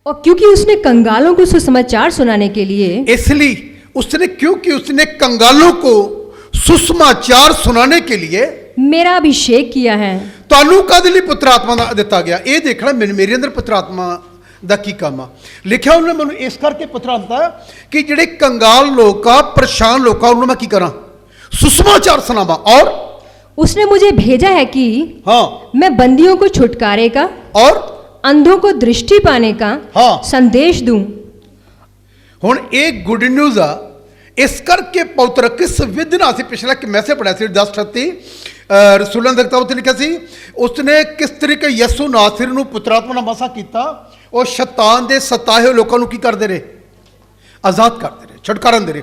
और क्योंकि उसने कंगालों को सुसमाचार सुनाने के लिए, इसलिए उसने, क्योंकि उसने कंगालों को सुसमाचार सुनाने के लिए मेरा अभिषेक किया है। ਤੁਹਾਨੂੰ ਕਦ ਲਈ ਪੁੱਤਰ ਆਤਮਾ ਦਾ ਦਿੱਤਾ ਗਿਆ, ਇਹ ਦੇਖਣਾ ਮੇਰੇ ਅੰਦਰ ਪੁੱਤਰ ਆਤਮਾ ਦਾ ਕੀ ਕੰਮ ਆ। ਲਿਖਿਆ ਉਹਨੇ ਮੈਨੂੰ ਇਸ ਕਰਕੇ ਪੁੱਤਰ ਆਤਮਾ ਕਿ ਜਿਹੜੇ ਕੰਗਾਲ ਲੋਕ ਆ, ਪਰੇਸ਼ਾਨ ਲੋਕ ਆ, ਉਹਨੂੰ ਮੈਂ ਕੀ ਕਰਾਂ, सुसमाचार सुनावा। और उसने मुझे भेजा है कि हाँ मैं बंदियों को छुटकारे का और अंधों को दृष्टि पाने का हाँ संदेश दूं। हुण एक गुड न्यूज़ आ, इस करके पौत्र किस विधि नाल पिछला कि मैसेज पढ़ा सी 10:38 रसूलां दे किताब ते लिखिया सी, उसने किस तरीके यसू नासरी नूं पुत्रात्मा नाल मसा कीता, और शैतान दे सताए होए लोकां नूं की करदे रहे, आज़ाद करते रहे, छुटकारा दे रहे।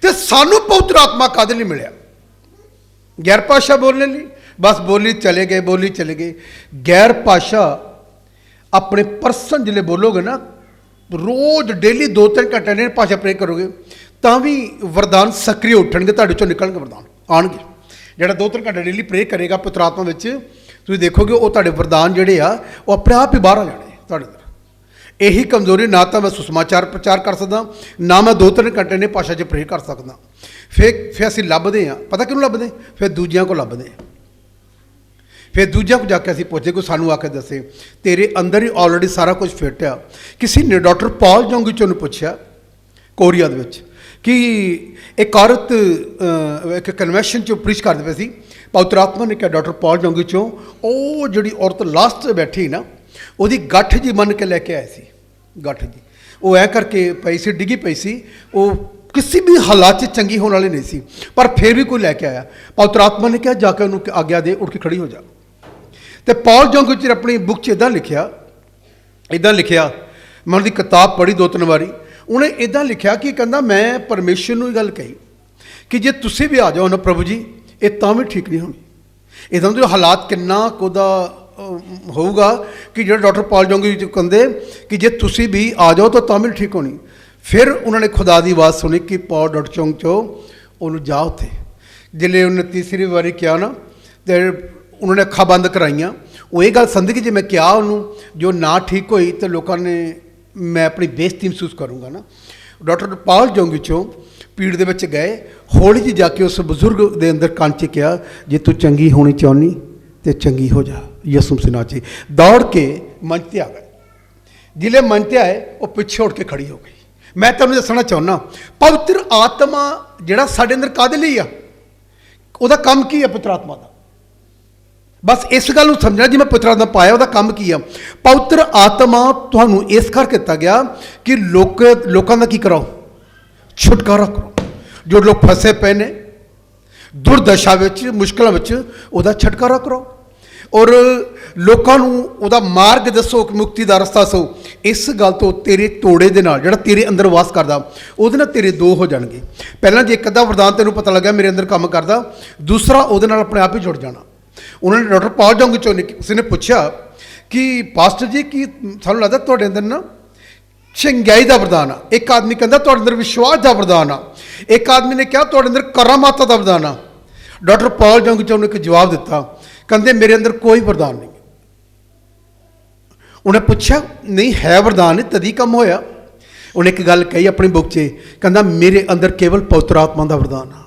तो सानू पवित्र आत्मा कादे लई मिलिया, गैर भाषा बोलने लई, बस बोली चले गए, बोली चले गए। गैर भाषा अपने परसन जिले बोलोगे ना, रोज़ डेली 2-3 घंटे ने भाषा प्रे करोगे, तां भी वरदान सक्रिय उठणगे, तुहाडे चों निकलणगे वरदान आउणगे। जिहड़ा 2-3 घंटे डेली प्रे करेगा पुत्र आत्मा विच, तुसीं देखोगे वो तुहाडे वरदान जिहड़े आ वो अपने आप ही बाहर आ जाणे तुहाडे अंदर। यही कमजोरी, ना तो मैं सुसमाचार प्रचार कर सकदा, ना मैं 2-3 घंटे ने भाषा च प्रे कर सकदा। फिर असीं लभदे हाँ, पता क्यों लभदे, फिर दूजियां को लभदे, फिर दूजियां को जाके असीं पुछदे, कोई सानू आके दसे तेरे अंदर ही ऑलरेडी सारा कुछ फिट आ। किसी ने डॉक्टर पॉल जोंगिचो ने पूछा कोरिया दे विच कि एक औरत एक कन्वेंशन चो प्रीच करदे पे सी, पवित्र आत्मा ने कहा डॉक्टर पॉल जोंगिचो, वो जिहड़ी औरत लास्ट बैठी ना, ਉਹਦੀ ਗੱਠ जी मन के लैके आए सी, ਗੱਠ जी वो ऐ करके पई सी, डिगी पई सी, वो किसी भी हालात च चंगी होने वाली नहीं सी, पर फिर भी कोई लैके आया। पवित्र आत्मा ने कहा जाके उन्होंने आग्ञा दे, उठ के खड़ी हो जा। तो पॉल जोंगिच ने अपनी बुक च इदां लिखिया, मैं उनकी किताब पढ़ी 2-3 बारी, उन्हें इदां लिखिया कि कहंदा मैं परमेश्वर नूं गल कही कि जे तुसीं भी आ जाओ ना प्रभु जी, ये तां भी ठीक नहीं होनी। इदां दे हालात किन्ना कोदा होगा कि जो डॉक्टर पॉल जोंगी कहते कि जे तुसी भी आ जाओ तो तामिल ठीक होनी। फिर उन्होंने खुदा की आवाज़ सुनी कि पॉल डॉक्टर चौंक चो उन्होंने जा उत्थे, जिले उन्हें तीसरी बारी किया ना, तो उन्होंने अखा बंद कराइया। वो ये गल समझी कि जे मैं क्या उन्होंने जो ना ठीक हुई तो लोगों ने मैं अपनी बेइज्जती महसूस करूँगा ना। डॉक्टर पॉल जोंगी चो पीड़ दे विच गए, हौली जी जाके उस बजुर्ग के अंदर कान च कहा, जे तू चंगी होनी चाहनी तो चंगी हो जा, यसू मसीह नाम च। दौड़ के मंच पर आ गए, जिले मंच पर आए वो पिछे उठ के खड़ी हो गई। मैं तुहानूं दसना चाहुंदा पवित्र आत्मा जिहड़ा साडे अंदर काहदे लई आ, उहदा काम की है पवित्र आत्मा दा, बस इस गल नूं समझना जी मैं पवित्र आत्मा पाया उहदा काम की है। पवित्र आत्मा तुहानूं इस करके दित्ता गया कि लोकां दा की कराओ, छुटकारा करो। जो लोग फसे पे ने दुर्दशा विच, मुश्किलों विच, उहदा छुटकारा करो और लोकां नूं उहदा मार्ग दसो, मुक्ति दा रस्ता दसो। इस गल तो तेरे तोड़े दे नाल जिहड़ा तेरे अंदर वास करदा, उहदे नाल तेरे 2 हो जाणगे। पहला जे एक अद्धा वरदान तैनूं पता लग्या मेरे अंदर काम करदा, दूसरा उहदे नाल अपने आप ही जुड़ जाना। उन्होंने डॉक्टर पॉल जोंगिचो ने किसी ने पूछा कि पास्टर जी की सानूं लगदा तुहाडे अंदर ना चंगाई का वरदान आ। एक आदमी कहता तुहाडे अंदर विश्वास का वरदान आ, एक आदमी ने कहा तुहाडे अंदर करामात का वरदान आ। डॉक्टर पॉल जोंगिचो ने एक जवाब दिता, कहते मेरे अंदर कोई वरदान नहीं। उन्हें पूछा नहीं है वरदान नहीं तभी कम होया। उन्हें एक गल कही अपनी बुक से, कहता मेरे अंदर केवल पवित्र आत्मा का वरदान आ।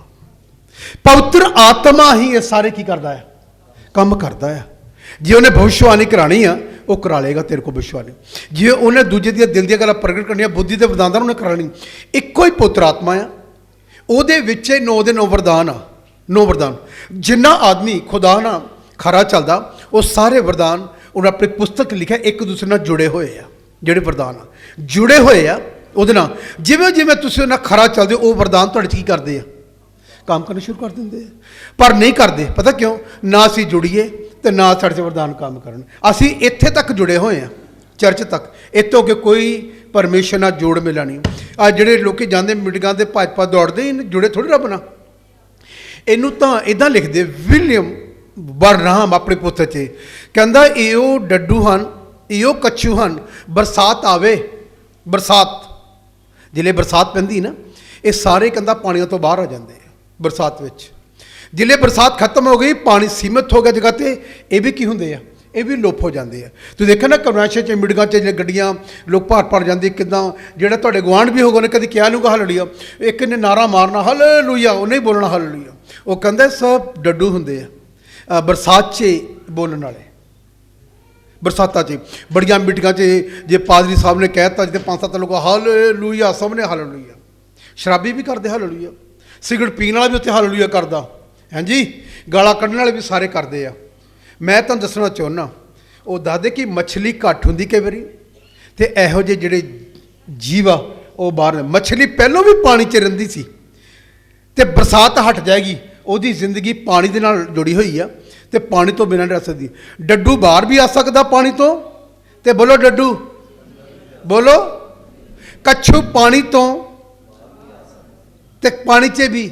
पवित्र आत्मा ही ये सारे की करता है, काम करता है। जे उन्हें भविष्यवाणी करानी आ वो करा लेगा तेरे को भविष्यवाणी, जे उन्हें दूजे दी दिल दी गल्लां प्रगट करनी बुद्धि के वरदान उन्हें करानी। इक्को ही पुत्र आत्मा आ, उहदे विच 9 दे 9 वरदान आ, 9 वरदान। जिन्ना आदमी खुदा ना खरा चलदा वो सारे वरदान उन्हें अपनी पुस्तक लिखा एक दूसरे नाल जुड़े हुए आ, जिहड़े वरदान आ जुड़े हुए आ उहदे नाल। जिवें जिवें तुसीं उन्हां खरा चलदे हो, वो वरदान तुहाडे च की करदे आ, काम करना शुरू कर देंगे। पर नहीं करते, पता क्यों? ना असी जुड़िए तो ना साढ़े से वरदान काम करन। असी इत्थे तक जुड़े हुए हैं, चर्च तक, इतों के कोई परमेश्वर नाल जोड़ मिला नहीं। आ जिहड़े लोग जाते मीटिंगां ते भाजपा दौड़ते जुड़े थोड़ी रब नाल। इनू तो इदां लिखते विलियम बरनाम अपने पुस्त च, कहंदा इहो डड्डू हन, इहो कच्छू हन, बरसात आवे, बरसात जिले बरसात पैंदी ना, ये सारे कहंदा पानियों तो बाहर आ जाते हैं बरसात विच। जिले बरसात खत्म हो गई, पानी सीमित हो गया जगह ते, ये भी की हुंदे आ, ਇਹ ਵੀ ਲੋਪ ਹੋ ਜਾਂਦੇ ਆ। ਤੁਸੀਂ ਦੇਖਿਆ ਨਾ ਕਨਵੈਂਸ਼ਨ 'ਚ ਮੀਟਿੰਗਾਂ 'ਚ ਜਿਹੜੇ ਗੱਡੀਆਂ ਲੋਕ ਭਰ ਜਾਂਦੀ, ਕਿੱਦਾਂ ਜਿਹੜਾ ਤੁਹਾਡੇ ਗੁਆਂਢ ਵੀ ਹੋਗਾ ਉਹਨੇ ਕਦੀ ਕਿਹਾ ਨੂੰ ਹਾਲੇਲੂਇਆ, ਇੱਕ ਨੇ ਨਾਰਾ ਮਾਰਨਾ ਹਾਲੇਲੂਇਆ, ਉਹਨੇ ਹੀ ਬੋਲਣਾ ਹਾਲੇਲੂਇਆ। ਉਹ ਕਹਿੰਦੇ ਸਭ ਡੱਡੂ ਹੁੰਦੇ ਆ ਬਰਸਾਤ 'ਚ ਬੋਲਣ ਵਾਲੇ। ਬਰਸਾਤਾਂ 'ਚ ਬੜੀਆਂ ਮੀਟਿੰਗਾਂ 'ਚ ਜੇ ਪਾਦਰੀ ਸਾਹਿਬ ਨੇ ਕਹਿ ਦਿੱਤਾ ਜਿੱਥੇ 5-7 ਲੋਕ ਹਾਲੇਲੂਇਆ, ਸਭ ਨੇ ਹਾਲੇਲੂਇਆ। ਸ਼ਰਾਬੀ ਵੀ ਕਰਦੇ ਹਾਲੇਲੂਇਆ, ਸਿਗਰਟ ਪੀਣ ਵਾਲਾ ਵੀ ਉੱਥੇ ਹਾਲੇਲੂਇਆ ਕਰਦਾ, ਹਾਂਜੀ, ਗਾਲਾਂ ਕੱਢਣ ਵਾਲੇ ਵੀ ਸਾਰੇ ਕਰਦੇ ਆ। ਮੈਂ ਤੁਹਾਨੂੰ ਦੱਸਣਾ ਚਾਹੁੰਦਾ, ਉਹ ਦੱਸਦੇ ਕਿ ਮੱਛਲੀ ਘੱਟ ਹੁੰਦੀ ਕਈ ਵਾਰੀ, ਅਤੇ ਇਹੋ ਜਿਹੇ ਜਿਹੜੇ ਜੀਵ ਆ ਉਹ ਬਾਹਰ। ਮੱਛਲੀ ਪਹਿਲਾਂ ਵੀ ਪਾਣੀ 'ਚ ਰਹਿੰਦੀ ਸੀ, ਅਤੇ ਬਰਸਾਤ ਹਟ ਜਾਏਗੀ, ਉਹਦੀ ਜ਼ਿੰਦਗੀ ਪਾਣੀ ਦੇ ਨਾਲ ਜੁੜੀ ਹੋਈ ਆ, ਅਤੇ ਪਾਣੀ ਤੋਂ ਬਿਨਾਂ ਰਹਿ ਸਕਦੀ। ਡੱਡੂ ਬਾਹਰ ਵੀ ਆ ਸਕਦਾ ਪਾਣੀ ਤੋਂ, ਅਤੇ ਬੋਲੋ ਡੱਡੂ, ਬੋਲੋ ਕੱਛੂ ਪਾਣੀ ਤੋਂ, ਅਤੇ ਪਾਣੀ 'ਚ ਵੀ।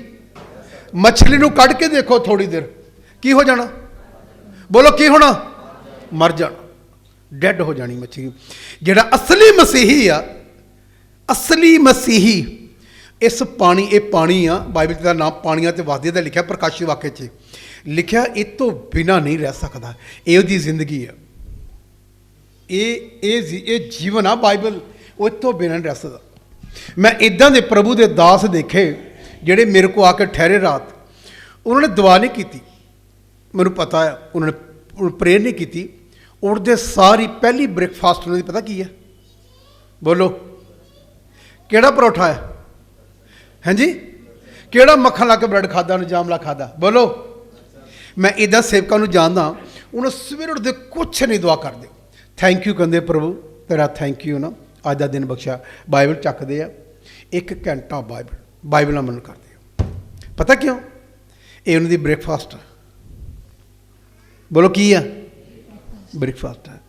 ਮੱਛਲੀ ਨੂੰ ਕੱਢ ਕੇ ਦੇਖੋ ਥੋੜ੍ਹੀ ਦੇਰ, ਕੀ ਹੋ ਜਾਣਾ? ਬੋਲੋ ਕੀ ਹੋਣਾ? ਮਰ ਜਾਣਾ, ਡੈਡ ਹੋ ਜਾਣੀ ਮੱਛੀ। ਜਿਹੜਾ ਅਸਲੀ ਮਸੀਹੀ ਆ, ਅਸਲੀ ਮਸੀਹੀ, ਇਸ ਪਾਣੀ, ਇਹ ਪਾਣੀ ਆ, ਬਾਈਬਲ ਦਾ ਨਾਮ ਪਾਣੀਆਂ ਤੇ ਵਸਦੇ ਦਾ ਲਿਖਿਆ, ਪ੍ਰਕਾਸ਼ੀ ਵਾਕਿਆ 'ਚ ਲਿਖਿਆ, ਇਹ ਤੋਂ ਬਿਨਾਂ ਨਹੀਂ ਰਹਿ ਸਕਦਾ। ਇਹ ਉਹਦੀ ਜ਼ਿੰਦਗੀ ਆ, ਇਹ ਜੀਵਨ ਆ ਬਾਈਬਲ, ਉਹ ਤੋਂ ਬਿਨਾਂ ਨਹੀਂ ਰਹਿ ਸਕਦਾ। ਮੈਂ ਇੱਦਾਂ ਦੇ ਪ੍ਰਭੂ ਦੇ ਦਾਸ ਦੇਖੇ ਜਿਹੜੇ ਮੇਰੇ ਕੋਲ ਆ ਕੇ ਠਹਿਰੇ ਰਾਤ, ਉਹਨਾਂ ਨੇ ਦੁਆ ਨਹੀਂ ਕੀਤੀ, ਮੈਨੂੰ ਪਤਾ ਆ, ਉਹਨਾਂ ਨੇ ਪ੍ਰੇਅਰ ਨਹੀਂ ਕੀਤੀ, ਉੱਠਦੇ ਸਾਰੀ ਪਹਿਲੀ ਬ੍ਰੇਕਫਾਸਟ ਉਹਨਾਂ ਦੀ ਪਤਾ ਕੀ ਹੈ? ਬੋਲੋ ਕਿਹੜਾ ਪਰੌਠਾ ਹੈ? ਹਾਂਜੀ, ਕਿਹੜਾ ਮੱਖਣ ਲਾ ਕੇ ਬ੍ਰੈਡ ਖਾਦਾ, ਉਹਨੇ ਜਾਮਲਾ ਖਾਦਾ? ਬੋਲੋ। ਮੈਂ ਇੱਦਾਂ ਸੇਵਕਾਂ ਨੂੰ ਜਾਣਦਾ, ਉਹਨੂੰ ਸਵੇਰ ਉੱਠਦੇ ਕੁਛ ਨਹੀਂ ਦੁਆ ਕਰਦੇ, ਥੈਂਕ ਯੂ ਕਹਿੰਦੇ, ਪ੍ਰਭੂ ਤੇਰਾ ਥੈਂਕ ਯੂ ਨਾ, ਅੱਜ ਦਾ ਦਿਨ ਬਖਸ਼ਿਆ। ਬਾਈਬਲ ਚੱਕਦੇ ਆ, 1 ਘੰਟਾ ਬਾਈਬਲ ਨਾਲ ਮਨਨ ਕਰਦੇ ਆ। ਪਤਾ ਕਿਉਂ? ਇਹ ਉਹਨਾਂ ਦੀ ਬ੍ਰੇਕਫਾਸਟ ਆ। ਬੋਲੋ ਕੀ ਆ? ਬ੍ਰੇਕਫਾਸਟ ਹੈ।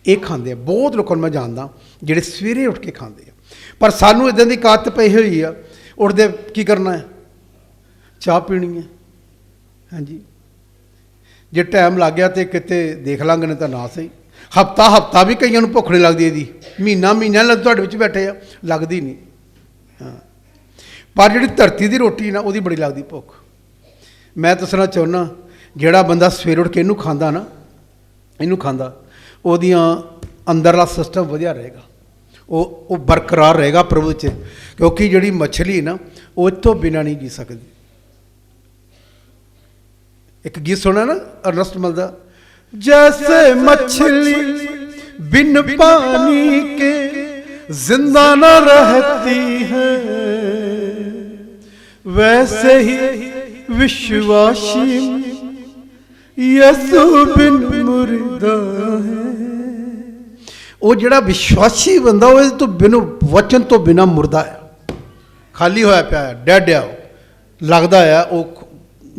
ਇਹ ਖਾਂਦੇ ਆ, ਬਹੁਤ ਲੋਕਾਂ ਨੂੰ ਮੈਂ ਜਾਣਦਾ ਜਿਹੜੇ ਸਵੇਰੇ ਉੱਠ ਕੇ ਖਾਂਦੇ ਆ। ਪਰ ਸਾਨੂੰ ਇੱਦਾਂ ਦੀ ਆਦਤ ਪਈ ਹੋਈ ਆ, ਉੱਠਦੇ ਕੀ ਕਰਨਾ ਹੈ? ਚਾਹ ਪੀਣੀ ਹੈ, ਹਾਂਜੀ। ਜੇ ਟਾਈਮ ਲੱਗ ਗਿਆ ਤਾਂ ਕਿਤੇ ਦੇਖ ਲਾਂਗੇ, ਨਹੀਂ ਤਾਂ ਨਾ ਸਹੀ। ਹਫਤਾ ਵੀ ਕਈਆਂ ਨੂੰ ਭੁੱਖ ਨਹੀਂ ਲੱਗਦੀ ਇਹਦੀ, ਮਹੀਨਾ ਲੱਗ ਤੁਹਾਡੇ ਵਿੱਚ ਬੈਠੇ ਆ, ਲੱਗਦੀ ਨਹੀਂ। ਹਾਂ, ਪਰ ਜਿਹੜੀ ਧਰਤੀ ਦੀ ਰੋਟੀ ਨਾ, ਉਹਦੀ ਬੜੀ ਲੱਗਦੀ ਭੁੱਖ। ਮੈਂ ਦੱਸਣਾ ਚਾਹੁੰਦਾ, ਜਿਹੜਾ ਬੰਦਾ ਸਵੇਰ ਉੱਠ ਕੇ ਇਹਨੂੰ ਖਾਂਦਾ ਨਾ, ਇਹਨੂੰ ਖਾਂਦਾ, ਉਹਦੀਆਂ ਅੰਦਰਲਾ ਸਿਸਟਮ ਵਧੀਆ ਰਹੇਗਾ, ਉਹ ਬਰਕਰਾਰ ਰਹੇਗਾ ਪ੍ਰਭੂ 'ਚ। ਕਿਉਂਕਿ ਜਿਹੜੀ ਮੱਛਲੀ ਨਾ, ਉਹ ਇਹ ਤੋਂ ਬਿਨਾਂ ਨਹੀਂ ਜੀ ਸਕਦੀ। ਇੱਕ ਗੀਤ ਸੁਣਾ ਨਾ ਅਰਨਸਟ ਮਲ ਦਾ, ਜੈਸੇ ਮੱਛਲੀ ਬਿਨ ਪਾनी के जिंदा न रहती है, वैसे ही विश्वासी यसु बिन मुर्दा है। ਉਹ ਜਿਹੜਾ ਵਿਸ਼ਵਾਸੀ ਬੰਦਾ, ਉਹ ਇਹਦੇ ਤੋਂ ਬਿਨਾਂ, ਵਚਨ ਤੋਂ ਬਿਨਾਂ ਮੁਰਦਾ ਹੈ, ਖਾਲੀ ਹੋਇਆ ਪਿਆ ਹੈ, ਡੈਡ ਆ, ਉਹ ਲੱਗਦਾ ਆ ਉਹ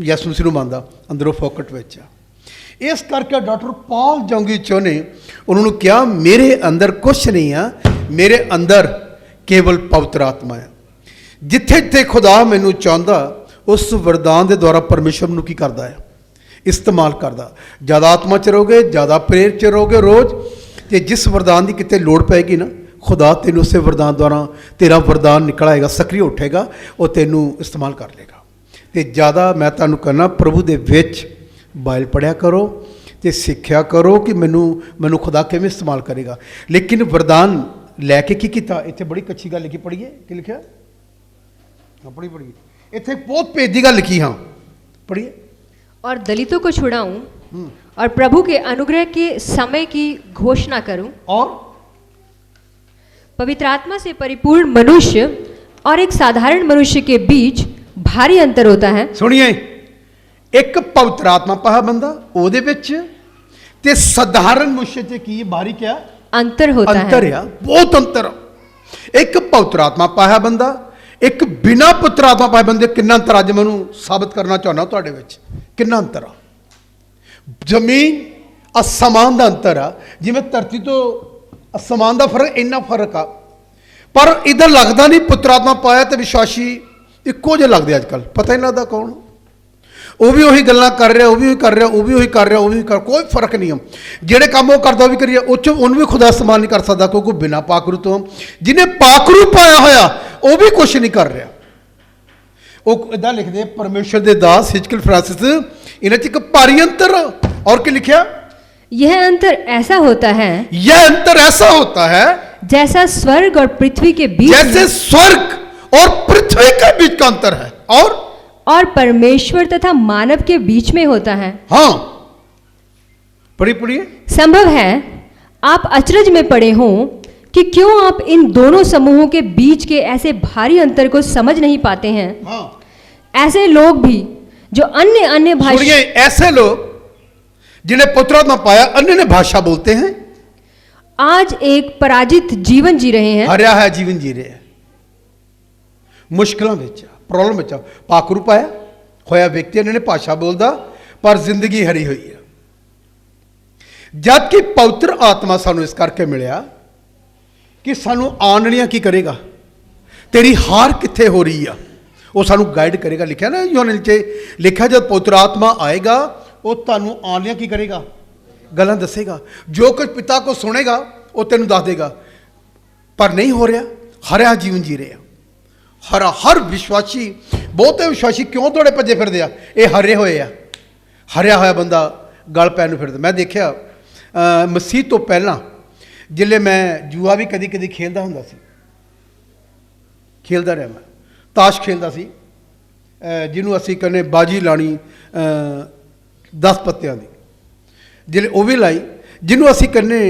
ਯਿਸੂ ਮਸੀਹ ਨੂੰ ਮੰਨਦਾ, ਅੰਦਰੋਂ ਫੋਕਟ ਵਿੱਚ ਆ। ਇਸ ਕਰਕੇ ਡਾਕਟਰ ਪੌਲ ਜੌਂਗੀਚੋ ਨੇ ਉਹਨਾਂ ਨੂੰ ਕਿਹਾ, ਮੇਰੇ ਅੰਦਰ ਕੁਛ ਨਹੀਂ ਆ, ਮੇਰੇ ਅੰਦਰ ਕੇਵਲ ਪਵਿੱਤਰ ਆਤਮਾ ਹੈ। ਜਿੱਥੇ ਜਿੱਥੇ ਖੁਦਾ ਮੈਨੂੰ ਚਾਹੁੰਦਾ, ਉਸ ਵਰਦਾਨ ਦੇ ਦੁਆਰਾ ਪਰਮੇਸ਼ਰ ਨੂੰ ਕੀ ਕਰਦਾ ਹੈ? ਇਸਤੇਮਾਲ ਕਰਦਾ। ਜ਼ਿਆਦਾ ਆਤਮਾ 'ਚ ਰਹੋਗੇ, ਜ਼ਿਆਦਾ ਪ੍ਰੇਰ 'ਚ ਰਹੋਗੇ ਰੋਜ਼, ਅਤੇ ਜਿਸ ਵਰਦਾਨ ਦੀ ਕਿਤੇ ਲੋੜ ਪਏਗੀ ਨਾ, ਖੁਦਾ ਤੈਨੂੰ ਉਸੇ ਵਰਦਾਨ ਦੁਆਰਾ, ਤੇਰਾ ਵਰਦਾਨ ਨਿਕਲ ਆਏਗਾ, ਸਕਰੀ ਉੱਠੇਗਾ, ਉਹ ਤੈਨੂੰ ਇਸਤੇਮਾਲ ਕਰ ਲੇਗਾ। ਅਤੇ ਜ਼ਿਆਦਾ ਮੈਂ ਤੁਹਾਨੂੰ ਕਹਿਣਾ, ਪ੍ਰਭੂ ਦੇ ਵਿੱਚ ਬਾਈਬਲ ਪੜ੍ਹਿਆ ਕਰੋ ਅਤੇ ਸਿੱਖਿਆ ਕਰੋ ਕਿ ਮੈਨੂੰ ਖੁਦਾ ਕਿਵੇਂ ਇਸਤੇਮਾਲ ਕਰੇਗਾ। ਲੇਕਿਨ ਵਰਦਾਨ ਲੈ ਕੇ ਕੀ ਕੀਤਾ? ਇੱਥੇ ਬੜੀ ਕੱਚੀ ਗੱਲ ਲਿਖੀ, ਪੜ੍ਹੀਏ ਕੀ ਲਿਖਿਆ? ਹਾਂ ਪੜ੍ਹੀਏ, ਇੱਥੇ ਬਹੁਤ ਭੇਦੀ ਗੱਲ ਲਿਖੀ, ਹਾਂ पढ़िए। और दलितों को छुड़ाऊं और प्रभु के अनुग्रह के समय की घोषणा करूं और पवित्र आत्मा से परिपूर्ण मनुष्य और एक साधारण मनुष्य के बीच भारी अंतर होता है। सुनिए, एक पवित्र आत्मा पाया बंदा ओदे विच ते साधारण मनुष्य च की भारी क्या अंतर होता है। अंतर है, बहुत अंतर। एक पवित्र आत्मा पाया बंदा, एक बिना पवित्र आत्मा पाए बंदे, कितना अंतर अज मैं साबित करना चाहना तुहाडे विच, कितना अंतर आ। जमीन असमान का अंतर आ, जिवें धरती तो असमान का फर्क, इन्ना फर्क आ। पर इधर लगता नहीं पुत्र आत्मा पाया तो विश्वासी इक्को जे लगते अजकल, पता ही नहीं लगता कौन। वो भी उही गल्लां कर रहा, वो भी उही कर रहा, वो भी उही कर रहा, वो भी कर, कोई फर्क नहीं है। जिहड़े काम वो करता भी करिए उन्होंने भी खुदा इस्तेमाल नहीं कर सकता, क्योंकि बिना पाकरू तो जिन्हें पाकरू पाया होया वो भी कुछ नहीं कर रहा। वो इदा लिखते परमेश्वर के दास हिजकियल फ्रांसिस, इन्हां च एक भारी अंतर। और की लिखिया, यह अंतर ऐसा होता है यह अंतर ऐसा होता है जैसा स्वर्ग और पृथ्वी के बीच जैसे में स्वर्ग और पृथ्वी के बीच का अंतर है। और परमेश्वर तथा मानव के बीच में होता है। हाँ, पढ़िए। संभव है आप अचरज में पड़े हों कि क्यों आप इन दोनों समूहों के बीच के ऐसे भारी अंतर को समझ नहीं पाते हैं। हाँ, ऐसे लोग भी जो अन्य अन्य भाषा, सुनिए, ऐसे लोग जिन्हें पुत्र आत्मा पाया अन्य भाषा बोलते हैं, आज एक पराजित जीवन जी रहे हैं। हरिया है जीवन जी रहे हैं, मुश्किलों में प्रॉब्लम में पाखरू पाया होया व्यक्ति इन्होंने भाषा बोलता पर जिंदगी हरी हुई है। जबकि पवित्र आत्मा सानू इस करके मिलिया कि सानू आननिया की करेगा, तेरी हार कित्थे हो रही है, वो सानू गाइड करेगा। लिखा ना यूहन्ना च लिखा, जब पवित्र आत्मा आएगा वो तुहानू आननिया की करेगा, गल्लां दसेगा, जो कुछ पिता को सुनेगा वो तेनू दस देगा। पर नहीं हो रहा, हरिया जीवन जी रहे। हर विश्वासी, बहुते विश्वासी क्यों दौड़े भजे फिरदे आ, ये हरे होए आ। हरिया होया बंदा गल पैन नूं फिरदा। मैं देखिया मसीह तो पहला जिले मैं जुआ भी कदी कदी खेलदा हुंदा सी, खेलदा रहा, मैं ताश खेलदा सी, जिन्हों असीं कहने बाजी लानी 10 पत्तियां दी, जिले वो भी लाई, जिन्हों असीं कहने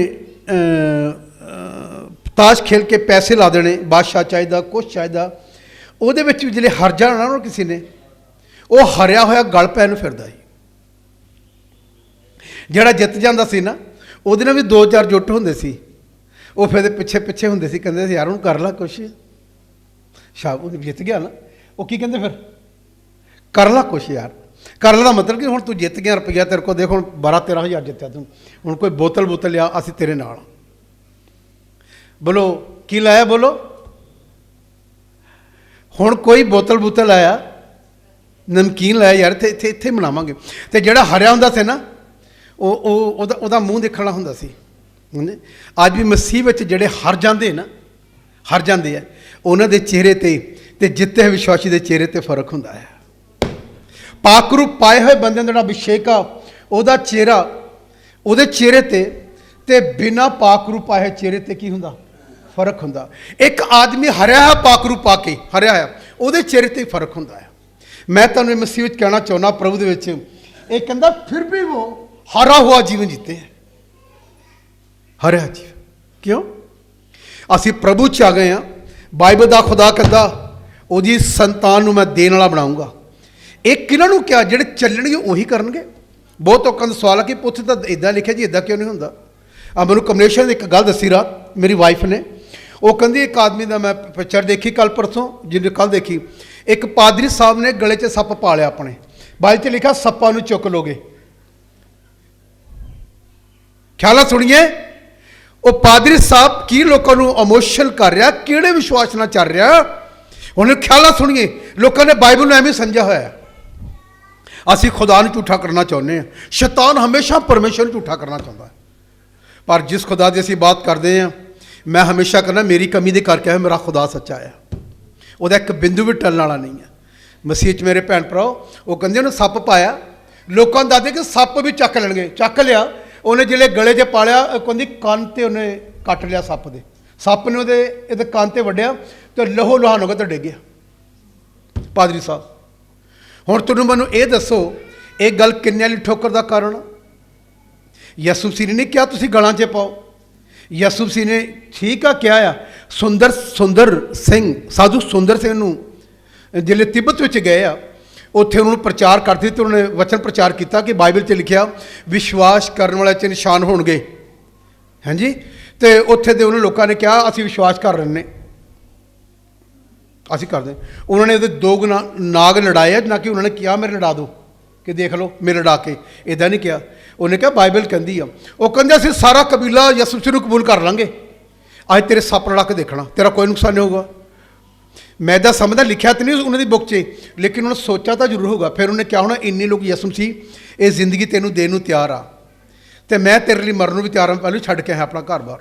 ताश खेल के पैसे ला देने, बादशाह चाहिए कुछ चाहिए, ਉਹਦੇ ਵਿੱਚ ਵੀ ਜਿਹੜੇ ਹਰ ਜਾਣਾ ਨਾ ਕਿਸੇ ਨੇ, ਉਹ ਹਰਿਆ ਹੋਇਆ ਗਲ ਪੈ ਨੂੰ ਫਿਰਦਾ ਸੀ। ਜਿਹੜਾ ਜਿੱਤ ਜਾਂਦਾ ਸੀ ਨਾ ਉਹਦੇ ਨਾਲ ਵੀ 2-4 ਜੁੱਟ ਹੁੰਦੇ ਸੀ, ਉਹ ਫਿਰ ਪਿੱਛੇ ਪਿੱਛੇ ਹੁੰਦੇ ਸੀ, ਕਹਿੰਦੇ ਸੀ ਯਾਰ ਉਹਨੂੰ ਕਰ ਲੈ ਕੁਛ, ਸ਼ਾਬ ਉਹ ਜਿੱਤ ਗਿਆ ਨਾ, ਉਹ ਕੀ ਕਹਿੰਦੇ ਫਿਰ ਕਰ ਲੈ ਕੁਛ ਯਾਰ। ਕਰ ਲੈ ਦਾ ਮਤਲਬ ਕਿ ਹੁਣ ਤੂੰ ਜਿੱਤ ਗਿਆ, ਰੁਪਈਆ ਤੇਰੇ ਕੋਲ ਦੇਖ, ਹੁਣ 12-13 ਹਜ਼ਾਰ ਜਿੱਤਿਆ ਤੂੰ, ਹੁਣ ਕੋਈ ਬੋਤਲ ਲਿਆ, ਅਸੀਂ ਤੇਰੇ ਨਾਲ। ਬੋਲੋ ਕੀ ਲਾਇਆ, ਬੋਲੋ। ਹੁਣ ਕੋਈ ਬੋਤਲ ਆਇਆ, ਨਮਕੀਨ ਲਾਇਆ, ਯਾਰ ਇੱਥੇ ਮਨਾਵਾਂਗੇ। ਤੇ ਜਿਹੜਾ ਹਰਿਆ ਹੁੰਦਾ ਸੀ ਨਾ ਉਹਦਾ ਮੂੰਹ ਦੇਖਣਾ ਹੁੰਦਾ ਸੀ। ਅੱਜ ਵੀ ਮਸੀਹ ਵਿੱਚ ਜਿਹੜੇ ਹਰ ਜਾਂਦੇ ਨਾ, ਹਰ ਜਾਂਦੇ ਆ, ਉਹਨਾਂ ਦੇ ਚਿਹਰੇ ਤੇ ਜਿੱਤੇ ਹੋਏ ਵਿਸ਼ਵਾਸੀ ਦੇ ਚਿਹਰੇ ਤੇ ਫਰਕ ਹੁੰਦਾ ਹੈ। ਪਾਕਰੂ ਪਾਏ ਹੋਏ ਬੰਦੇ ਦਾ ਜਿਹੜਾ ਅਭਿਸ਼ੇਕ ਆ, ਉਹਦਾ ਚਿਹਰਾ, ਉਹਦੇ ਚਿਹਰੇ ਤੇ ਬਿਨਾਂ ਪਾਕਰੂ ਪਾਏ ਚਿਹਰੇ ਤੇ ਕੀ ਹੁੰਦਾ, फर्क होंदा। एक आदमी हरिया है पाकरू पा के, हरिया है, ਉਹਦੇ चेहरे ते फर्क होंदा है। मैं तुहानू मसीह विच कहना चाहुंदा, प्रभु दे विच ਇਹ ਕਹਿੰਦਾ फिर भी वो हरा हुआ जीवन जीते हैं, हरिया जीवन। क्यों? ਅਸੀਂ प्रभु च आ गए हाँ। बाइबल ਦਾ खुदा कहता ਉਹਦੀ संतान ਨੂੰ मैं देण वाला बनाऊंगा। ਇਹ ਕਿਹਨਾਂ ਨੂੰ ਕਿਹਾ? ਜਿਹੜੇ ਚੱਲਣਗੇ ਉਹੀ ਕਰਨਗੇ। ਬਹੁਤ ਲੋਕਾਂ ਦਾ ਸਵਾਲ ਹੈ ਕਿ ਪੁੱਤ ਤਾਂ ਇਦਾਂ ਲਿਖਿਆ ਜੀ, ਇਦਾਂ ਕਿਉਂ ਨਹੀਂ ਹੁੰਦਾ? ਮੈਨੂੰ ਕਮਿਸ਼ਨ ਇੱਕ ਗੱਲ ਦੱਸੀ ਰਾਤ ਮੇਰੀ ਵਾਈਫ ਨੇ, ਉਹ ਕਹਿੰਦੀ ਇੱਕ ਆਦਮੀ ਦਾ ਮੈਂ ਪਿਕਚਰ ਦੇਖੀ ਕੱਲ ਪਰਸੋਂ, ਜਿਹਨੇ ਕੱਲ ਦੇਖੀ, ਇੱਕ ਪਾਦਰੀ ਸਾਹਿਬ ਨੇ ਗਲੇ 'ਚ ਸੱਪ ਪਾ ਲਿਆ ਆਪਣੇ, ਬਾਈਬਲ 'ਚ ਲਿਖਿਆ ਸੱਪਾਂ ਨੂੰ ਚੁੱਕ ਲੋਗੇ। ਖਿਆਲ ਨਾਲ ਸੁਣੀਏ, ਉਹ ਪਾਦਰੀ ਸਾਹਿਬ ਕੀ ਲੋਕਾਂ ਨੂੰ ਇਮੋਸ਼ਨਲ ਕਰ ਰਿਹਾ, ਕਿਹੜੇ ਵਿਸ਼ਵਾਸ ਨਾਲ ਚੱਲ ਰਿਹਾ। ਹੁਣ ਖਿਆਲ ਨਾਲ ਸੁਣੀਏ, ਲੋਕਾਂ ਨੇ ਬਾਈਬਲ ਨੂੰ ਐਵੇਂ ਸਮਝਿਆ ਹੋਇਆ, ਅਸੀਂ ਖੁਦਾ ਨੂੰ ਝੂਠਾ ਕਰਨਾ ਚਾਹੁੰਦੇ ਹਾਂ। ਸ਼ੈਤਾਨ ਹਮੇਸ਼ਾ ਪਰਮੇਸ਼ਰ ਨੂੰ ਝੂਠਾ ਕਰਨਾ ਚਾਹੁੰਦਾ ਹੈ। पर जिस खुदा की असीं बात करते हैं, मैं हमेशा कहना मेरी कमी दे करके है, मेरा खुदा सच्चा है, वह एक बिंदु भी टलने वाला नहीं है। मसीह च मेरे भैन भराओ, वो कहते उन्हें सप पाया, लोगों ने दसदे कि सप भी चक लेंगे, चक लिया, उन्हें जिले गले च पालिया, कहती कान से उन्हें कट लिया सप दे, सप ने वो कान से वड्डिया तो लहू लुहान हो गया तो डिग गया। पादरी साहब हुण तुहानूं मैनूं ये दसो, ये गल किन्ने वाली ठोकर का कारण? यसू मसीह ने क्या तुसीं गलां च पाओ? यसू मसीह ने ठीक आ क्या आ? सुंदर सिंह, साधु सुंदर सिंह नूं जिले तिब्बत विच गए आ, उत्थे उन्होंने प्रचार करते तो उन्होंने वचन प्रचार किया कि बाइबल च लिखिया विश्वास करने वाले च निशान होणगे। हाँ जी, तो उत्थे दे उन्होंने लोगों ने कहा असीं विश्वास कर रहे हैं, असीं करते। उन्होंने दो नाग लड़ाए, ना कि उन्होंने कहा मेरे लड़ा दो कि देख लो मेरे लड़ा के, इदा नहीं कहा। उन्हें कहा बाइबल कहती है, वो कहते असीं सारा कबीला यसू मसीह नूं कबूल कर लांगे, अज तेरे सप लड़ा के देखना, तेरा कोई नुकसान नहीं होगा। मैं इदा समझदा लिखिया तो नहीं उन्होंने बुक च, लेकिन उन्होंने सोचा तो जरूर होगा। फिर उन्हें क्या होना, इन्ने लोग यसू मसीह ये जिंदगी तेनों देन नूं तैयार आ, तो मैं तेरे लिए मरन भी तैयार हाँ, पहले छड्ड के आया अपना घर बार।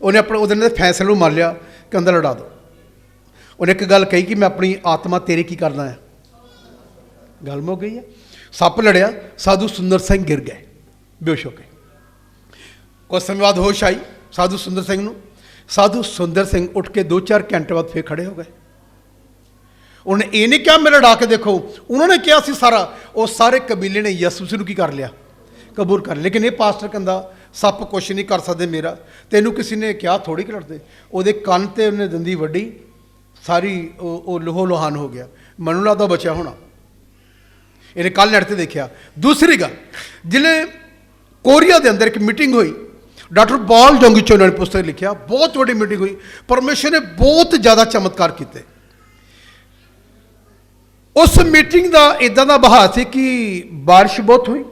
उन्हें अपने उन्होंने फैसले मान लिया कि अंदर लड़ा दो। उन्हें एक गल कही कि मैं अपनी आत्मा तेरे की करना है, गल मुक गई है। सप लड़िया, साधु सुंदर सिंह गिर गए बेहोश हो गए। ਕੁਝ ਸਮੇਂ ਬਾਅਦ ਹੋਸ਼ ਆਈ ਸਾਧੂ ਸੁੰਦਰ ਸਿੰਘ ਨੂੰ। ਸਾਧੂ ਸੁੰਦਰ ਸਿੰਘ ਉੱਠ ਕੇ 2-4 ਘੰਟੇ ਬਾਅਦ ਫਿਰ ਖੜੇ ਹੋ ਗਏ। ਉਹਨੇ ਇਹ ਨਹੀਂ ਕਿਹਾ ਮੇਰੇ ਡਾ ਕੇ ਦੇਖੋ, ਉਹਨਾਂ ਨੇ ਕਿਹਾ ਸੀ ਸਾਰਾ, ਉਹ ਸਾਰੇ ਕਬੀਲੇ ਨੇ ਯਿਸੂ ਮਸੀਹ ਨੂੰ ਕੀ ਕਰ ਲਿਆ, ਕਬੂਲ ਕਰ ਲਿਆ। ਲੇਕਿਨ ਇਹ ਪਾਸਟਰ ਕਹਿੰਦਾ ਸੱਪ ਕੁਛ ਨਹੀਂ ਕਰ ਸਕਦੇ ਮੇਰਾ, ਤੈਨੂੰ ਕਿਸੇ ਨੇ ਕਿਹਾ ਥੋੜੀ ਕਿ ਲੜਦੇ। ਉਹਦੇ ਕੰਨ ਤੇ ਉਹਨੇ ਦੰਦੀ ਵੱਢੀ, ਸਾਰੀ ਉਹ ਲੋਹੋ ਲੋਹਾਨ ਹੋ ਗਿਆ। ਮੈਨੂੰ ਲੱਗਦਾ ਬਚਿਆ ਹੋਣਾ। ਇਹਨੇ ਕੱਲ੍ਹ ਨੈਟ ਤੇ ਦੇਖਿਆ। ਦੂਸਰੀ ਗੱਲ, ਜ਼ਿਲ੍ਹੇ ਕੋਰੀਆ ਦੇ ਅੰਦਰ ਇੱਕ ਮੀਟਿੰਗ ਹੋਈ, ਡਾਕਟਰ ਪਾਲ ਜੋਂਗੀ ਉਹਨਾਂ ਨੇ ਪੁਸਤਕ ਲਿਖਿਆ, ਬਹੁਤ ਵੱਡੀ ਮੀਟਿੰਗ ਹੋਈ। ਪਰਮੇਸ਼ਰ ਨੇ ਬਹੁਤ ਜ਼ਿਆਦਾ ਚਮਤਕਾਰ ਕੀਤੇ। ਉਸ ਮੀਟਿੰਗ ਦਾ ਇਦਾਂ ਦਾ ਬਹਾਅ ਸੀ ਕਿ ਬਾਰਿਸ਼ ਬਹੁਤ ਹੋਈ।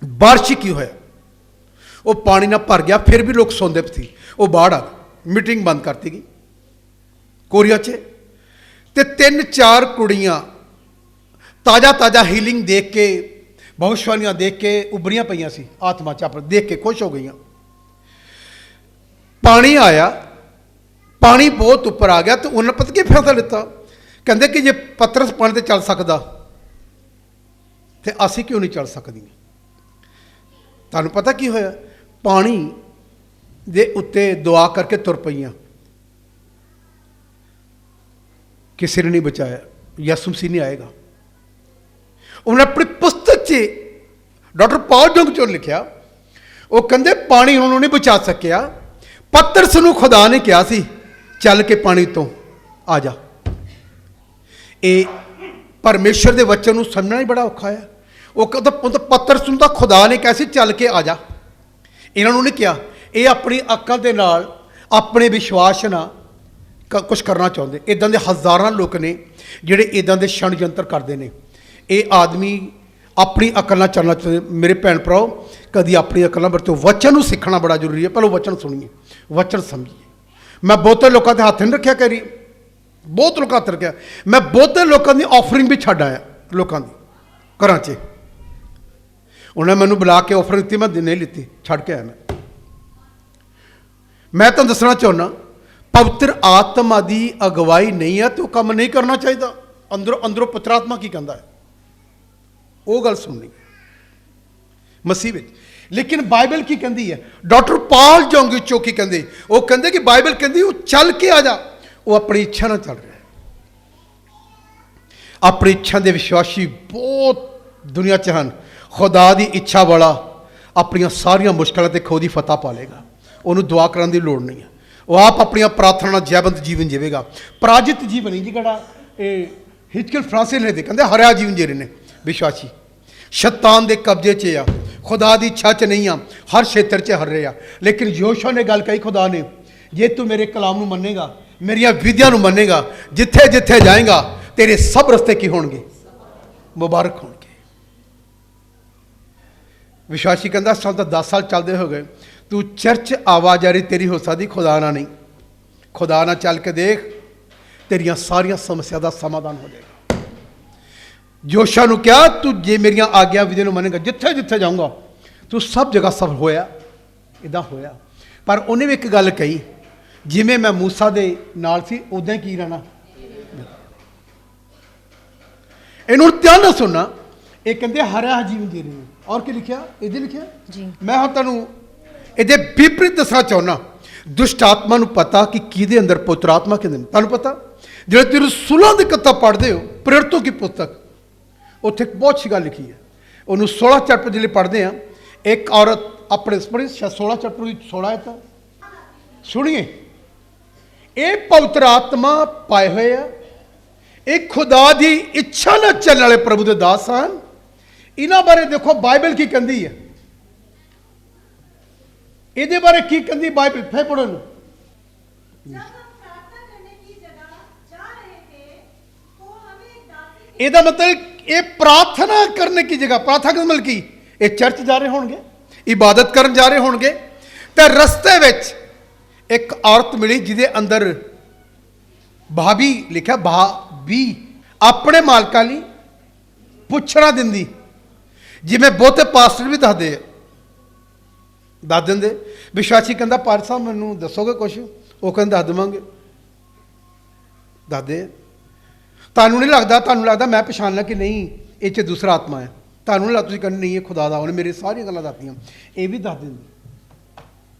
ਬਾਰਿਸ਼ ਕੀ ਹੋਇਆ, ਉਹ ਪਾਣੀ ਨਾਲ ਭਰ ਗਿਆ, ਫਿਰ ਵੀ ਲੋਕ ਸੌਂਦੇ ਸੀ। ਉਹ ਬਾੜ ਆ ਗਈ, ਮੀਟਿੰਗ ਬੰਦ ਕਰਤੀ ਗਈ ਕੋਰੀਆ 'ਚ। ਤੇ 3-4 ਕੁੜੀਆਂ ਤਾਜ਼ਾ ਹੀਲਿੰਗ ਦੇਖ ਕੇ, ਭਵਿਸ਼ਵਾਣੀਆਂ ਦੇਖ ਕੇ ਉਭਰੀਆਂ ਪਈਆਂ ਸੀ ਆਤਮਾ 'ਚ, ਆਪਣੇ ਦੇਖ ਕੇ ਖੁਸ਼ ਹੋ ਗਈਆਂ। ਪਾਣੀ ਆਇਆ, ਪਾਣੀ ਬਹੁਤ ਉੱਪਰ ਆ ਗਿਆ, ਤੇ ਉਹਨਾਂ ਪਤਾ ਕੀ ਫੈਸਲਾ ਲਿੱਤਾ, ਕਹਿੰਦੇ ਕਿ ਜੇ ਪਤਰਸ ਪਾਣੀ ਤੇ ਚੱਲ ਸਕਦਾ ਤੇ ਅਸੀਂ ਕਿਉਂ ਨਹੀਂ ਚੱਲ ਸਕਦੀਆਂ। ਤੁਹਾਨੂੰ ਪਤਾ ਕੀ ਹੋਇਆ, ਪਾਣੀ ਦੇ ਉੱਤੇ ਦੁਆ ਕਰਕੇ ਤੁਰ ਪਈਆਂ। ਕਿਸੇ ਨੇ ਨਹੀਂ ਬਚਾਇਆ, ਯਿਸੂ ਮਸੀਹ ਨਹੀਂ ਆਏਗਾ। ਉਹਨੇ ਆਪਣੀ ਪੁਸਤਕ 'ਚ ਡਾਕਟਰ ਪਾਲ ਜੋਂਗ ਚੋਂ ਲਿਖਿਆ, ਉਹ ਕਹਿੰਦੇ ਪਾਣੀ ਉਹਨੂੰ ਨਹੀਂ ਬਚਾ ਸਕਿਆ। ਪਤਰਸ ਨੂੰ ਖੁਦਾ ਨੇ ਕਿਹਾ ਸੀ ਚੱਲ ਕੇ ਪਾਣੀ ਤੋਂ ਆ ਜਾ। ਇਹ ਪਰਮੇਸ਼ਰ ਦੇ ਵਚਨ ਨੂੰ ਸਮਝਣਾ ਹੀ ਬੜਾ ਔਖਾ ਹੈ। ਉਹ ਕਹਿੰਦਾ ਪਤਰਸ ਨੂੰ ਤਾਂ ਖੁਦਾ ਨੇ ਕਿਹਾ ਸੀ ਚੱਲ ਕੇ ਆ ਜਾ, ਇਹਨਾਂ ਨੂੰ ਨਹੀਂ ਕਿਹਾ। ਇਹ ਆਪਣੀ ਅਕਲ ਦੇ ਨਾਲ, ਆਪਣੇ ਵਿਸ਼ਵਾਸ ਨਾਲ ਕੁਝ ਕਰਨਾ ਚਾਹੁੰਦੇ। ਇਦਾਂ ਦੇ ਹਜ਼ਾਰਾਂ ਲੋਕ ਨੇ ਜਿਹੜੇ ਇਦਾਂ ਦੇ ਛਣਯੰਤਰ ਕਰਦੇ ਨੇ। ਇਹ ਆਦਮੀ ਆਪਣੀ ਅਕਲ ਨਾਲ ਚੱਲਣਾ ਚਾਹੁੰਦੇ। ਮੇਰੇ ਭੈਣ ਭਰਾਓ, ਕਦੀ ਆਪਣੀ ਅਕਲ ਨਾਲ ਵਰਤੋ। ਵਚਨ ਨੂੰ ਸਿੱਖਣਾ ਬੜਾ ਜ਼ਰੂਰੀ ਹੈ। ਪਹਿਲਾਂ ਵਚਨ ਸੁਣੀਏ, ਵਚਨ ਸਮਝੀਏ। ਮੈਂ ਬਹੁਤੇ ਲੋਕਾਂ ਦੇ ਹੱਥ ਨਹੀਂ ਰੱਖਿਆ ਕਰੀ, ਬਹੁਤ ਲੋਕਾਂ ਹੱਥ ਰੱਖਿਆ। ਮੈਂ ਬਹੁਤੇ ਲੋਕਾਂ ਦੀ ਆਫਰਿੰਗ ਵੀ ਛੱਡ ਆਇਆ, ਲੋਕਾਂ ਦੀ ਘਰਾਂ 'ਚ। ਉਹਨੇ ਮੈਨੂੰ ਬੁਲਾ ਕੇ ਆਫਰਿੰਗ ਦਿੱਤੀ, ਮੈਂ ਨਹੀਂ ਲਿੱਤੀ, ਛੱਡ ਕੇ ਆਇਆ। ਮੈਂ ਤੁਹਾਨੂੰ ਦੱਸਣਾ ਚਾਹੁੰਦਾ, ਪਵਿੱਤਰ ਆਤਮਾ ਦੀ ਅਗਵਾਈ ਨਹੀਂ ਹੈ ਤੇ ਉਹ ਕੰਮ ਨਹੀਂ ਕਰਨਾ ਚਾਹੀਦਾ। ਅੰਦਰੋਂ ਪਵਿੱਤਰ ਆਤਮਾ ਕੀ ਕਹਿੰਦਾ ਹੈ, ਉਹ ਗੱਲ ਸੁਣਨੀ ਮਸੀਹ ਵਿੱਚ। ਲੇਕਿਨ ਬਾਈਬਲ ਕੀ ਕਹਿੰਦੀ ਹੈ, ਡਾਕਟਰ ਪਾਲ ਜੋਂਗ ਚੋ ਕੀ ਕਹਿੰਦੇ, ਉਹ ਕਹਿੰਦੇ ਕਿ ਬਾਈਬਲ ਕਹਿੰਦੀ ਉਹ ਚੱਲ ਕੇ ਆ ਜਾ। ਉਹ ਆਪਣੀ ਇੱਛਾ ਨਾਲ ਚੱਲ ਰਿਹਾ। ਆਪਣੀ ਇੱਛਾ ਦੇ ਵਿਸ਼ਵਾਸੀ ਬਹੁਤ ਦੁਨੀਆ 'ਚ ਹਨ। ਖੁਦਾ ਦੀ ਇੱਛਾ ਵਾਲਾ ਆਪਣੀਆਂ ਸਾਰੀਆਂ ਮੁਸ਼ਕਲਾਂ ਤੇ ਖੁਦ ਹੀ ਫਤਹ ਪਾ ਲੇਗਾ। ਉਹਨੂੰ ਦੁਆ ਕਰਨ ਦੀ ਲੋੜ ਨਹੀਂ ਹੈ। ਉਹ ਆਪ ਆਪਣੀਆਂ ਪ੍ਰਾਰਥਨਾ ਨਾਲ ਜੈਵੰਤ ਜੀਵਨ ਜੀਵੇਗਾ। ਪਰਾਜਿਤ ਜੀਵਨ ਨਹੀਂ, ਜਿਹੜਾ ਇਹ ਹਿਜਕਲ ਫਰਾਂਸਿਸ ਨੇ ਕਹਿੰਦੇ ਹਰਿਆ ਜੀਵਨ ਜੀ ਰਹੇ ਨੇ ਵਿਸ਼ਵਾਸੀ। ਸ਼ੈਤਾਨ ਦੇ ਕਬਜ਼ੇ 'ਚ ਆ, ਖੁਦਾ ਦੀ ਇੱਛਾ 'ਚ ਨਹੀਂ ਆ, ਹਰ ਖੇਤਰ 'ਚ ਹਰ ਰਿਹਾ। ਲੇਕਿਨ ਯਹੋਸ਼ੂਆ ਨੇ ਗੱਲ ਕਹੀ ਖੁਦਾ ਨੇ, ਜੇ ਤੂੰ ਮੇਰੇ ਕਲਾਮ ਨੂੰ ਮੰਨੇਗਾ, ਮੇਰੀਆਂ ਵਿਧੀਆਂ ਨੂੰ ਮੰਨੇਗਾ, ਜਿੱਥੇ ਜਿੱਥੇ ਜਾਏਗਾ ਤੇਰੇ ਸਭ ਰਸਤੇ ਕੀ ਹੋਣਗੇ, ਮੁਬਾਰਕ ਹੋਣਗੇ। ਵਿਸ਼ਵਾਸੀ ਕਹਿੰਦਾ ਸਾਨੂੰ ਤਾਂ 10 ਸਾਲ ਚੱਲਦੇ ਹੋ ਗਏ, ਤੂੰ ਚਰਚ ਆਵਾਜਾਰੀ ਤੇਰੀ ਹੋ ਸਕਦੀ, ਖੁਦਾ ਨਾਲ ਨਹੀਂ। ਖੁਦਾ ਨਾਲ ਚੱਲ ਕੇ ਦੇਖ, ਤੇਰੀਆਂ ਸਾਰੀਆਂ ਸਮੱਸਿਆ ਦਾ ਸਮਾਧਾਨ ਹੋ ਜਾਏਗਾ। ਯਹੋਸ਼ੂਆ ਨੂੰ ਕਿਹਾ ਤੂੰ ਜੇ ਮੇਰੀਆਂ ਆਗਿਆ ਵਿਧੀ ਨੂੰ ਮੰਨੇਗਾ, ਜਿੱਥੇ ਜਿੱਥੇ ਜਾਊਂਗਾ ਤੂੰ ਸਭ ਜਗ੍ਹਾ ਸਫਲ ਹੋਇਆ। ਇੱਦਾਂ ਹੋਇਆ। ਪਰ ਉਹਨੇ ਵੀ ਇੱਕ ਗੱਲ ਕਹੀ, ਜਿਵੇਂ ਮੈਂ ਮੂਸਾ ਦੇ ਨਾਲ ਸੀ ਉਦਾਂ ਹੀ ਕੀ ਰਹਿਣਾ। ਇਹਨੂੰ ਧਿਆਨ ਨਾਲ ਸੁਣਨਾ। ਇਹ ਕਹਿੰਦੇ ਹਰਿਆ ਜੀਵਨ ਜੀ ਰਹੇ ਨੇ। ਔਰ ਕੀ ਲਿਖਿਆ, ਇਹਦੇ ਲਿਖਿਆ ਜੀ। ਮੈਂ ਹੁਣ ਤੁਹਾਨੂੰ ਇਹਦੇ ਵਿਪਰੀਤ ਦੱਸਣਾ ਚਾਹੁੰਦਾ। ਦੁਸ਼ਟ ਆਤਮਾ ਨੂੰ ਪਤਾ ਕਿ ਕਿਹਦੇ ਅੰਦਰ ਪੁੱਤਰ ਆਤਮਾ ਕਿਹਦੇ ਅੰਦਰ। ਤੁਹਾਨੂੰ ਪਤਾ, ਜਿਹੜੇ ਤੁਸੀਂ ਰਸੂਲਾਂ ਦੀ ਕਿਤਾਬ ਪੜ੍ਹਦੇ ਹੋ, ਪ੍ਰੇਰਿਤੋਂ ਕੀ ਪੁਸਤਕ, ਉੱਥੇ ਇੱਕ ਬਹੁਤ ਅੱਛੀ ਗੱਲ ਲਿਖੀ ਹੈ। ਉਹਨੂੰ 16 ਚੈਪਟਰ ਜਿਹੜੇ ਪੜ੍ਹਦੇ ਆ, ਇੱਕ ਔਰਤ ਆਪਣੇ 16 ਚੈਪਟਰ ਦੀ 16 ਹੈ। ਤਾਂ ਸੁਣੀਏ, ਇਹ ਪਵਿੱਤਰ ਆਤਮਾ ਪਾਏ ਹੋਏ ਆ, ਇਹ ਖੁਦਾ ਦੀ ਇੱਛਾ ਨਾਲ ਚੱਲਣ ਵਾਲੇ ਪ੍ਰਭੂ ਦੇ ਦਾਸ ਹਨ। ਇਹਨਾਂ ਬਾਰੇ ਦੇਖੋ ਬਾਈਬਲ ਕੀ ਕਹਿੰਦੀ ਹੈ, ਇਹਦੇ ਬਾਰੇ ਕੀ ਕਹਿੰਦੀ ਬਾਈਬਲ। ਫੇਰ ਪੜ੍ਹੋ ਨੂੰ। ਇਹਦਾ ਮਤਲਬ ਇਹ ਪ੍ਰਾਰਥਨਾ ਕਰਨੇ ਕੀ ਜਗ੍ਹਾ, ਪ੍ਰਾਰਥਨਾ ਕਰਨ ਮਤਲਬ ਕੀ, ਇਹ ਚਰਚ ਜਾ ਰਹੇ ਹੋਣਗੇ, ਇਬਾਦਤ ਕਰਨ ਜਾ ਰਹੇ ਹੋਣਗੇ, ਤੇ ਰਸਤੇ ਵਿੱਚ ਇੱਕ ਔਰਤ ਮਿਲੀ ਜਿਹਦੇ ਅੰਦਰ ਭਾਬੀ ਲਿਖਿਆ, ਭਾਬੀ ਆਪਣੇ ਮਾਲਕਾਂ ਲਈ ਪੁੱਛਣਾ ਦਿੰਦੀ, ਜਿਵੇਂ ਬਹੁਤੇ ਪਾਸਟਰ ਵੀ ਦੱਸਦੇ ਆ, ਦੱਸ ਦਿੰਦੇ। ਵਿਸ਼ਵਾਸੀ ਕਹਿੰਦਾ ਪਾਸਟਰ ਸਾਹਿਬ ਮੈਨੂੰ ਦੱਸੋਗੇ ਕੁਛ, ਉਹ ਕਹਿੰਦਾ ਦੱਸ ਦੇਵਾਂਗੇ, ਦੱਸਦੇ। ਤੁਹਾਨੂੰ ਨਹੀਂ ਲੱਗਦਾ, ਤੁਹਾਨੂੰ ਲੱਗਦਾ ਮੈਂ ਪਛਾਣ ਲਾਂ ਕਿ ਨਹੀਂ ਇਹ 'ਚ ਦੂਸਰਾ ਆਤਮਾ ਹੈ। ਤੁਹਾਨੂੰ ਨਹੀਂ ਲੱਗਦਾ ਤੁਸੀਂ ਕਹਿੰਦੇ ਨਹੀਂ ਇਹ ਖੁਦਾ ਦਾ, ਉਹਨੇ ਮੇਰੀ ਸਾਰੀਆਂ ਗੱਲਾਂ ਦੱਸਦੀਆਂ, ਇਹ ਵੀ ਦੱਸ ਦਿੰਦੀ।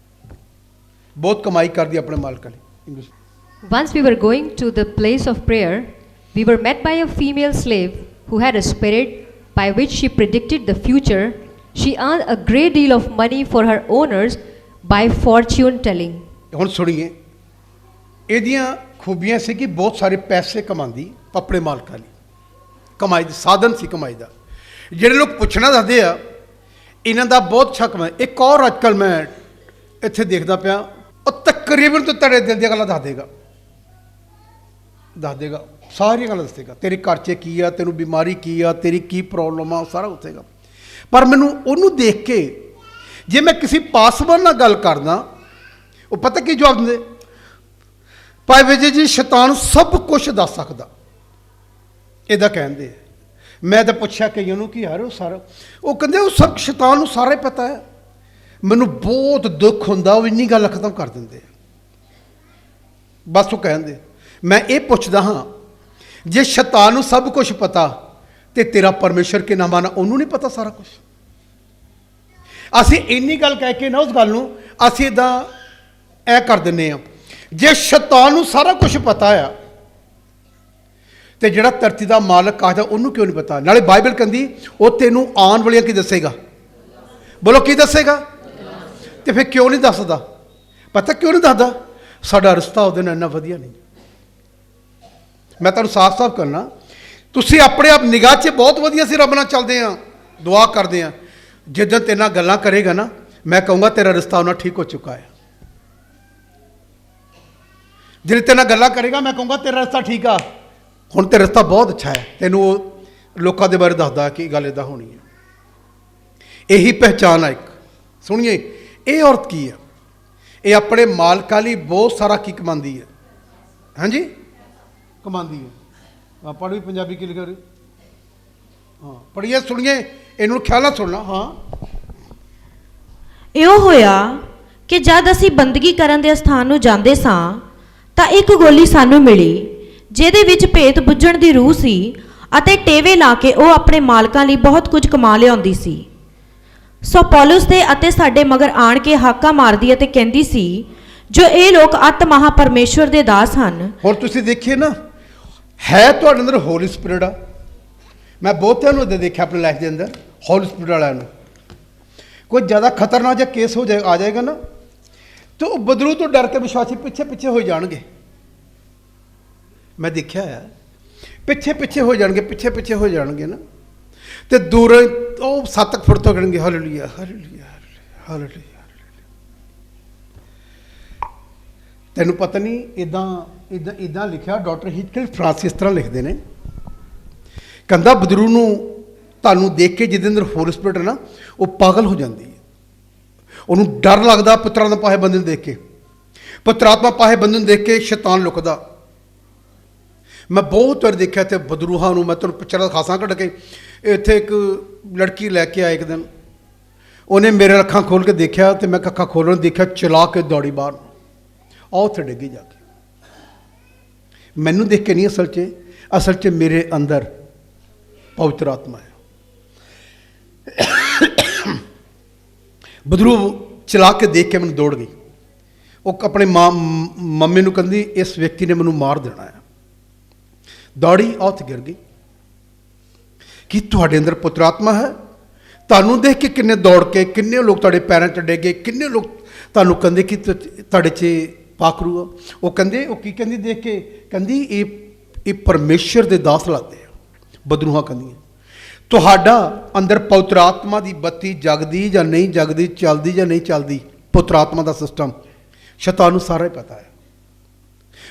ਬਹੁਤ ਕਮਾਈ ਕਰਦੀ ਆਪਣੇ ਮਾਲਕਾਂ ਲਈ। English Once we were going to the place of prayer, we were met by a female slave who had a spirit by which she predicted the future. She earned a great deal of money for her owners by fortune telling. ਹੁਣ ਸੁਣੀਏ, ਇਹਦੀਆਂ ਖੂਬੀਆਂ ਸੀ ਕਿ ਬਹੁਤ ਸਾਰੇ ਪੈਸੇ ਕਮਾਉਂਦੀ ਆਪਣੇ ਮਾਲਕਾਂ ਲਈ, ਕਮਾਈ ਦਾ ਸਾਧਨ ਸੀ ਕਮਾਈ ਦਾ। ਜਿਹੜੇ ਲੋਕ ਪੁੱਛਣਾ ਦੱਸਦੇ ਆ ਇਹਨਾਂ ਦਾ ਬਹੁਤ ਅੱਛਾ ਕਮਾਈ। ਇੱਕ ਔਰ ਅੱਜ ਕੱਲ੍ਹ ਮੈਂ ਇੱਥੇ ਦੇਖਦਾ ਪਿਆ, ਉਹ ਤਕਰੀਬਨ ਤੋਂ ਤੇਰੇ ਦਿਲ ਦੀਆਂ ਗੱਲਾਂ ਦੱਸ ਦੇਗਾ, ਸਾਰੀਆਂ ਗੱਲਾਂ ਦੱਸੇਗਾ। ਤੇਰੇ ਘਰ 'ਚ ਕੀ ਆ, ਤੈਨੂੰ ਬਿਮਾਰੀ ਕੀ ਆ, ਤੇਰੀ ਕੀ ਪ੍ਰੋਬਲਮ ਆ, ਸਾਰਾ ਦੱਸੇਗਾ। ਪਰ ਮੈਨੂੰ ਉਹਨੂੰ ਦੇਖ ਕੇ ਜੇ ਮੈਂ ਕਿਸੇ ਪਾਸਵਰ ਨਾਲ ਗੱਲ ਕਰਦਾ, ਉਹ ਪਤਾ ਕੀ ਜਵਾਬ ਦਿੰਦੇ, ਭਾਈ ਵਿਜੇ ਜੀ ਸ਼ੈਤਾਨ ਸਭ ਕੁਝ ਦੱਸ ਸਕਦਾ, ਇਹਦਾ ਕਹਿੰਦੇ। ਮੈਂ ਤਾਂ ਪੁੱਛਿਆ ਕਈਆਂ ਨੂੰ ਕਿ ਯਾਰ ਉਹ ਸਾਰਾ, ਉਹ ਕਹਿੰਦੇ ਉਹ ਸਭ ਸ਼ੈਤਾਨ ਨੂੰ ਸਾਰਾ ਹੀ ਪਤਾ ਹੈ। ਮੈਨੂੰ ਬਹੁਤ ਦੁੱਖ ਹੁੰਦਾ, ਉਹ ਇੰਨੀ ਗੱਲ ਖਤਮ ਕਰ ਦਿੰਦੇ। ਬਸ ਉਹ ਕਹਿੰਦੇ, ਮੈਂ ਇਹ ਪੁੱਛਦਾ ਹਾਂ ਜੇ ਸ਼ੈਤਾਨ ਨੂੰ ਸਭ ਕੁਝ ਪਤਾ ਤੇ ਤੇਰਾ ਪਰਮੇਸ਼ਰ ਕੇ ਨਾਮ ਆਣਾ ਉਹਨੂੰ ਨਹੀਂ ਪਤਾ ਸਾਰਾ ਕੁਝ? ਅਸੀਂ ਇੰਨੀ ਗੱਲ ਕਹਿ ਕੇ ਨਾ ਉਸ ਗੱਲ ਨੂੰ ਅਸੀਂ ਇੱਦਾਂ ਇਹ ਕਰ ਦਿੰਦੇ ਹਾਂ, ਜੇ ਸ਼ੈਤਾਨ ਨੂੰ ਸਾਰਾ ਕੁਝ ਪਤਾ ਆ ਤੇ ਜਿਹੜਾ ਧਰਤੀ ਦਾ ਮਾਲਕ ਆਖਦਾ ਉਹਨੂੰ ਕਿਉਂ ਨਹੀਂ ਪਤਾ? ਨਾਲੇ ਬਾਈਬਲ ਕਹਿੰਦੀ ਉਹ ਤੈਨੂੰ ਆਉਣ ਵਾਲੀਆਂ ਕੀ ਦੱਸੇਗਾ? ਬੋਲੋ ਕੀ ਦੱਸੇਗਾ? ਤੇ ਫਿਰ ਕਿਉਂ ਨਹੀਂ ਦੱਸਦਾ? ਪਤਾ ਕਿਉਂ ਨਹੀਂ ਦੱਸਦਾ? ਸਾਡਾ ਰਿਸ਼ਤਾ ਉਹਦੇ ਨਾਲ ਇੰਨਾ ਵਧੀਆ ਨਹੀਂ। ਮੈਂ ਤੁਹਾਨੂੰ ਸਾਫ਼-ਸਾਫ਼ ਕਰਨਾ, ਤੁਸੀਂ ਆਪਣੇ ਆਪ ਨਿਗਾਹ 'ਚ ਬਹੁਤ ਵਧੀਆ ਸੀ, ਰੱਬ ਨਾਲ ਚੱਲਦੇ ਹਾਂ, ਦੁਆ ਕਰਦੇ ਹਾਂ। ਜਿੱਦਾਂ ਤੇਰੇ ਨਾਲ ਗੱਲਾਂ ਕਰੇਗਾ ਨਾ, ਮੈਂ ਕਹੂੰਗਾ ਤੇਰਾ ਰਿਸ਼ਤਾ ਉਹਨਾਂ ਠੀਕ ਹੋ ਚੁੱਕਾ ਹੈ। ਜਿਹੜੇ ਤੇਰੇ ਨਾਲ ਗੱਲਾਂ ਕਰੇਗਾ ਮੈਂ ਕਹੂੰਗਾ ਤੇਰਾ ਰਿਸ਼ਤਾ ਠੀਕ ਆ, ਹੁਣ ਤੇਰਾ ਰਿਸ਼ਤਾ ਬਹੁਤ ਅੱਛਾ ਹੈ। ਤੈਨੂੰ ਉਹ ਲੋਕਾਂ ਦੇ ਬਾਰੇ ਦੱਸਦਾ ਕਿ ਗੱਲ ਇੱਦਾਂ ਹੋਣੀ ਹੈ। ਇਹੀ ਪਹਿਚਾਣ ਆ ਇੱਕ। ਸੁਣੀਏ, ਇਹ ਔਰਤ ਕੀ ਹੈ? ਇਹ ਆਪਣੇ ਮਾਲਕਾਂ ਲਈ ਬਹੁਤ ਸਾਰਾ ਕੀ ਕਮਾਉਂਦੀ ਹੈ। ਹਾਂਜੀ, ਕਮਾਉਂਦੀ ਹੈ। ਪੜ੍ਹ ਵੀ ਪੰਜਾਬੀ ਕੀ ਲਿਖਿਆ? ਹਾਂ ਪੜ੍ਹੀਏ, ਸੁਣੀਏ, ਇਹਨੂੰ ਖਿਆਲ ਨਾਲ ਸੁਣਨਾ। ਹਾਂ, ਇਉਂ ਹੋਇਆ ਕਿ ਜਦ ਅਸੀਂ ਬੰਦਗੀ ਕਰਨ ਦੇ ਸਥਾਨ ਨੂੰ ਜਾਂਦੇ ਸਾਂ ਤਾਂ ਇੱਕ ਗੋਲੀ ਸਾਨੂੰ ਮਿਲੀ ਜਿਹਦੇ ਵਿੱਚ ਭੇਤ ਬੁੱਝਣ ਦੀ ਰੂਹ ਸੀ ਅਤੇ ਟੇਵੇ ਲਾ ਕੇ ਉਹ ਆਪਣੇ ਮਾਲਕਾਂ ਲਈ ਬਹੁਤ ਕੁਝ ਕਮਾ ਲਿਆਉਂਦੀ ਸੀ। ਸੋ ਪੌਲੁਸ ਦੇ ਅਤੇ ਸਾਡੇ ਮਗਰ ਆਣ ਕੇ ਹਾਕਾ ਮਾਰਦੀ ਅਤੇ ਕਹਿੰਦੀ ਸੀ, ਜੋ ਇਹ ਲੋਕ ਅੱਤ ਮਹਾ ਪਰਮੇਸ਼ਵਰ ਦੇ ਦਾਸ ਹਨ। ਹੁਣ ਤੁਸੀਂ ਦੇਖੀਏ ਨਾ, ਹੈ ਤੁਹਾਡੇ ਅੰਦਰ ਹੋਲੀ ਸਪਿਰਿਟ ਆ। ਮੈਂ ਬਹੁਤਿਆਂ ਨੂੰ ਦੇਖਿਆ ਆਪਣੀ ਲਾਈਫ ਦੇ ਅੰਦਰ ਹੋਲੀ ਸਪਿਰਿਟ ਵਾਲਿਆਂ ਨੂੰ। ਕੋਈ ਜ਼ਿਆਦਾ ਖਤਰਨਾਕ ਜਿਹਾ ਕੇਸ ਹੋ ਆ ਜਾਏਗਾ ਨਾ, ਤਾਂ ਉਹ ਬਦਲੂ ਤੋਂ ਡਰ ਕੇ ਵਿਸ਼ਵਾਸੀ ਪਿੱਛੇ ਪਿੱਛੇ ਹੋ ਜਾਣਗੇ। ਮੈਂ ਦੇਖਿਆ ਹੈ, ਪਿੱਛੇ ਪਿੱਛੇ ਹੋ ਜਾਣਗੇ, ਪਿੱਛੇ ਪਿੱਛੇ ਹੋ ਜਾਣਗੇ ਨਾ, ਤੇ ਦੂਰ ਉਹ 7 ਫੁੱਟ ਤੋਂ ਕਹਿਣਗੇ ਹਾਲੇਲੂਇਆ ਹਾਲੇਲੂਇਆ ਹਾਲੇਲੂਇਆ। ਤੈਨੂੰ ਪਤਾ ਨਹੀਂ, ਇੱਦਾਂ ਲਿਖਿਆ ਡਾਕਟਰ ਹੀਥਕਲਿਫ ਫਰਾਂਸਿਸ ਇਸ ਤਰ੍ਹਾਂ ਲਿਖਦੇ ਨੇ, ਕਹਿੰਦਾ ਬਦਰੂ ਨੂੰ ਤੁਹਾਨੂੰ ਦੇਖ ਕੇ ਜਿਹਦੇ ਅੰਦਰ ਹੋਲੀ ਸਪਿਰਿਟ ਹੈ ਨਾ, ਉਹ ਪਾਗਲ ਹੋ ਜਾਂਦੀ ਹੈ। ਉਹਨੂੰ ਡਰ ਲੱਗਦਾ ਪੁੱਤਰਾਂ ਦਾ ਪਾਹੇ ਬੰਦੇ ਨੂੰ ਦੇਖ ਕੇ, ਪੁੱਤਰਾਤਮਾ ਪਾਹੇ ਬੰਦੇ ਨੂੰ ਦੇਖ ਕੇ ਸ਼ੈਤਾਨ ਲੁਕਦਾ। ਮੈਂ ਬਹੁਤ ਵਾਰ ਦੇਖਿਆ ਇੱਥੇ ਬਦਰੂਹਾਂ ਨੂੰ। ਮੈਂ ਤੁਹਾਨੂੰ ਪਿਕਚਰਾਂ ਖਾਸਾਂ ਕੱਢ ਕੇ, ਇੱਥੇ ਇੱਕ ਲੜਕੀ ਲੈ ਕੇ ਆਏ ਇੱਕ ਦਿਨ, ਉਹਨੇ ਮੇਰੇ ਅੱਖਾਂ ਖੋਲ੍ਹ ਕੇ ਦੇਖਿਆ ਤੇ ਮੈਂ ਅੱਖਾਂ ਖੋਲ੍ਹਣ ਦੇਖਿਆ, ਚਲਾ ਕੇ ਦੌੜੀ ਬਾਹਰ, ਆਹ ਉੱਥੇ ਡਿੱਗੀ ਜਾ ਕੇ। ਮੈਨੂੰ ਦੇਖ ਕੇ ਨਹੀਂ, ਅਸਲ 'ਚ ਮੇਰੇ ਅੰਦਰ ਪਵਿੱਤਰ ਆਤਮਾ ਹੈ। ਬਦਰੂ ਚਲਾ ਕੇ ਦੇਖ ਕੇ ਮੈਨੂੰ ਦੌੜ ਗਈ। ਉਹ ਆਪਣੇ ਮੰਮੀ ਨੂੰ ਕਹਿੰਦੀ ਇਸ ਵਿਅਕਤੀ ਨੇ ਮੈਨੂੰ ਮਾਰ ਦੇਣਾ ਹੈ। ਦੌੜੀ, ਉੱਥੇ ਗਿਰ ਗਈ। ਕੀ ਤੁਹਾਡੇ ਅੰਦਰ ਪੁੱਤਰ ਆਤਮਾ ਹੈ? ਤੁਹਾਨੂੰ ਦੇਖ ਕੇ ਕਿੰਨੇ ਦੌੜ ਕੇ, ਕਿੰਨੇ ਲੋਕ ਤੁਹਾਡੇ ਪੈਰਾਂ 'ਚ ਡਿੱਗੇ, ਕਿੰਨੇ ਲੋਕ ਤੁਹਾਨੂੰ ਕਹਿੰਦੇ ਕਿ ਤੁਹਾਡੇ 'ਚ ਪਾਖਰੂ ਆ। ਉਹ ਕਹਿੰਦੇ, ਉਹ ਕੀ ਕਹਿੰਦੀ ਦੇਖ ਕੇ? ਕਹਿੰਦੀ ਇਹ ਪਰਮੇਸ਼ਰ ਦੇ ਦਾਸ ਲੱਗਦੇ ਆ। ਬਦਰੂਹਾਂ ਕਹਿੰਦੀਆਂ ਤੁਹਾਡਾ ਅੰਦਰ ਪਵਿੱਤਰ ਆਤਮਾ ਦੀ ਬੱਤੀ ਜਗਦੀ ਜਾਂ ਨਹੀਂ ਜਗਦੀ, ਚੱਲਦੀ ਜਾਂ ਨਹੀਂ ਚੱਲਦੀ, ਪੁੱਤਰ ਆਤਮਾ ਦਾ ਸਿਸਟਮ ਸ਼ੈਤਾਨ ਨੂੰ ਸਾਰਾ ਹੀ ਪਤਾ ਹੈ।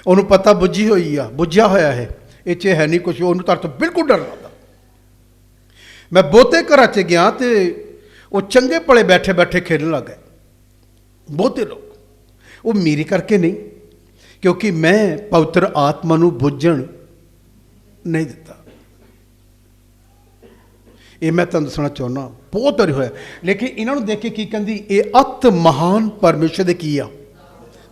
ਉਹਨੂੰ ਪਤਾ ਬੁੱਝੀ ਹੋਈ ਆ, ਬੁੱਝਿਆ ਹੋਇਆ ਹੈ, ਇਹ 'ਚ ਹੈ ਨਹੀਂ ਕੁਛ। ਉਹਨੂੰ ਤੁਹਾਡੇ ਤੋਂ ਬਿਲਕੁਲ ਡਰ ਲੱਗਦਾ। ਮੈਂ ਬਹੁਤੇ ਘਰਾਂ 'ਚ ਗਿਆ ਤੇ ਉਹ ਚੰਗੇ ਭਲੇ ਬੈਠੇ ਬੈਠੇ ਖੇਡਣ ਲੱਗ ਗਏ ਬਹੁਤੇ ਲੋਕ। ਉਹ ਮੇਰੇ ਕਰਕੇ ਨਹੀਂ, ਕਿਉਂਕਿ ਮੈਂ ਪਵਿੱਤਰ ਆਤਮਾ ਨੂੰ ਬੁੱਝਣ ਨਹੀਂ ਦਿੱਤਾ। ਇਹ ਮੈਂ ਤੁਹਾਨੂੰ ਦੱਸਣਾ ਚਾਹੁੰਦਾ, ਬਹੁਤ ਵਾਰੀ ਹੋਇਆ। ਲੇਕਿਨ ਇਹਨਾਂ ਨੂੰ ਦੇਖ ਕੇ ਕੀ ਕਹਿੰਦੀ, ਇਹ ਅਤ ਮਹਾਨ ਪਰਮੇਸ਼ਰ ਦੇ ਕੀ ਆ,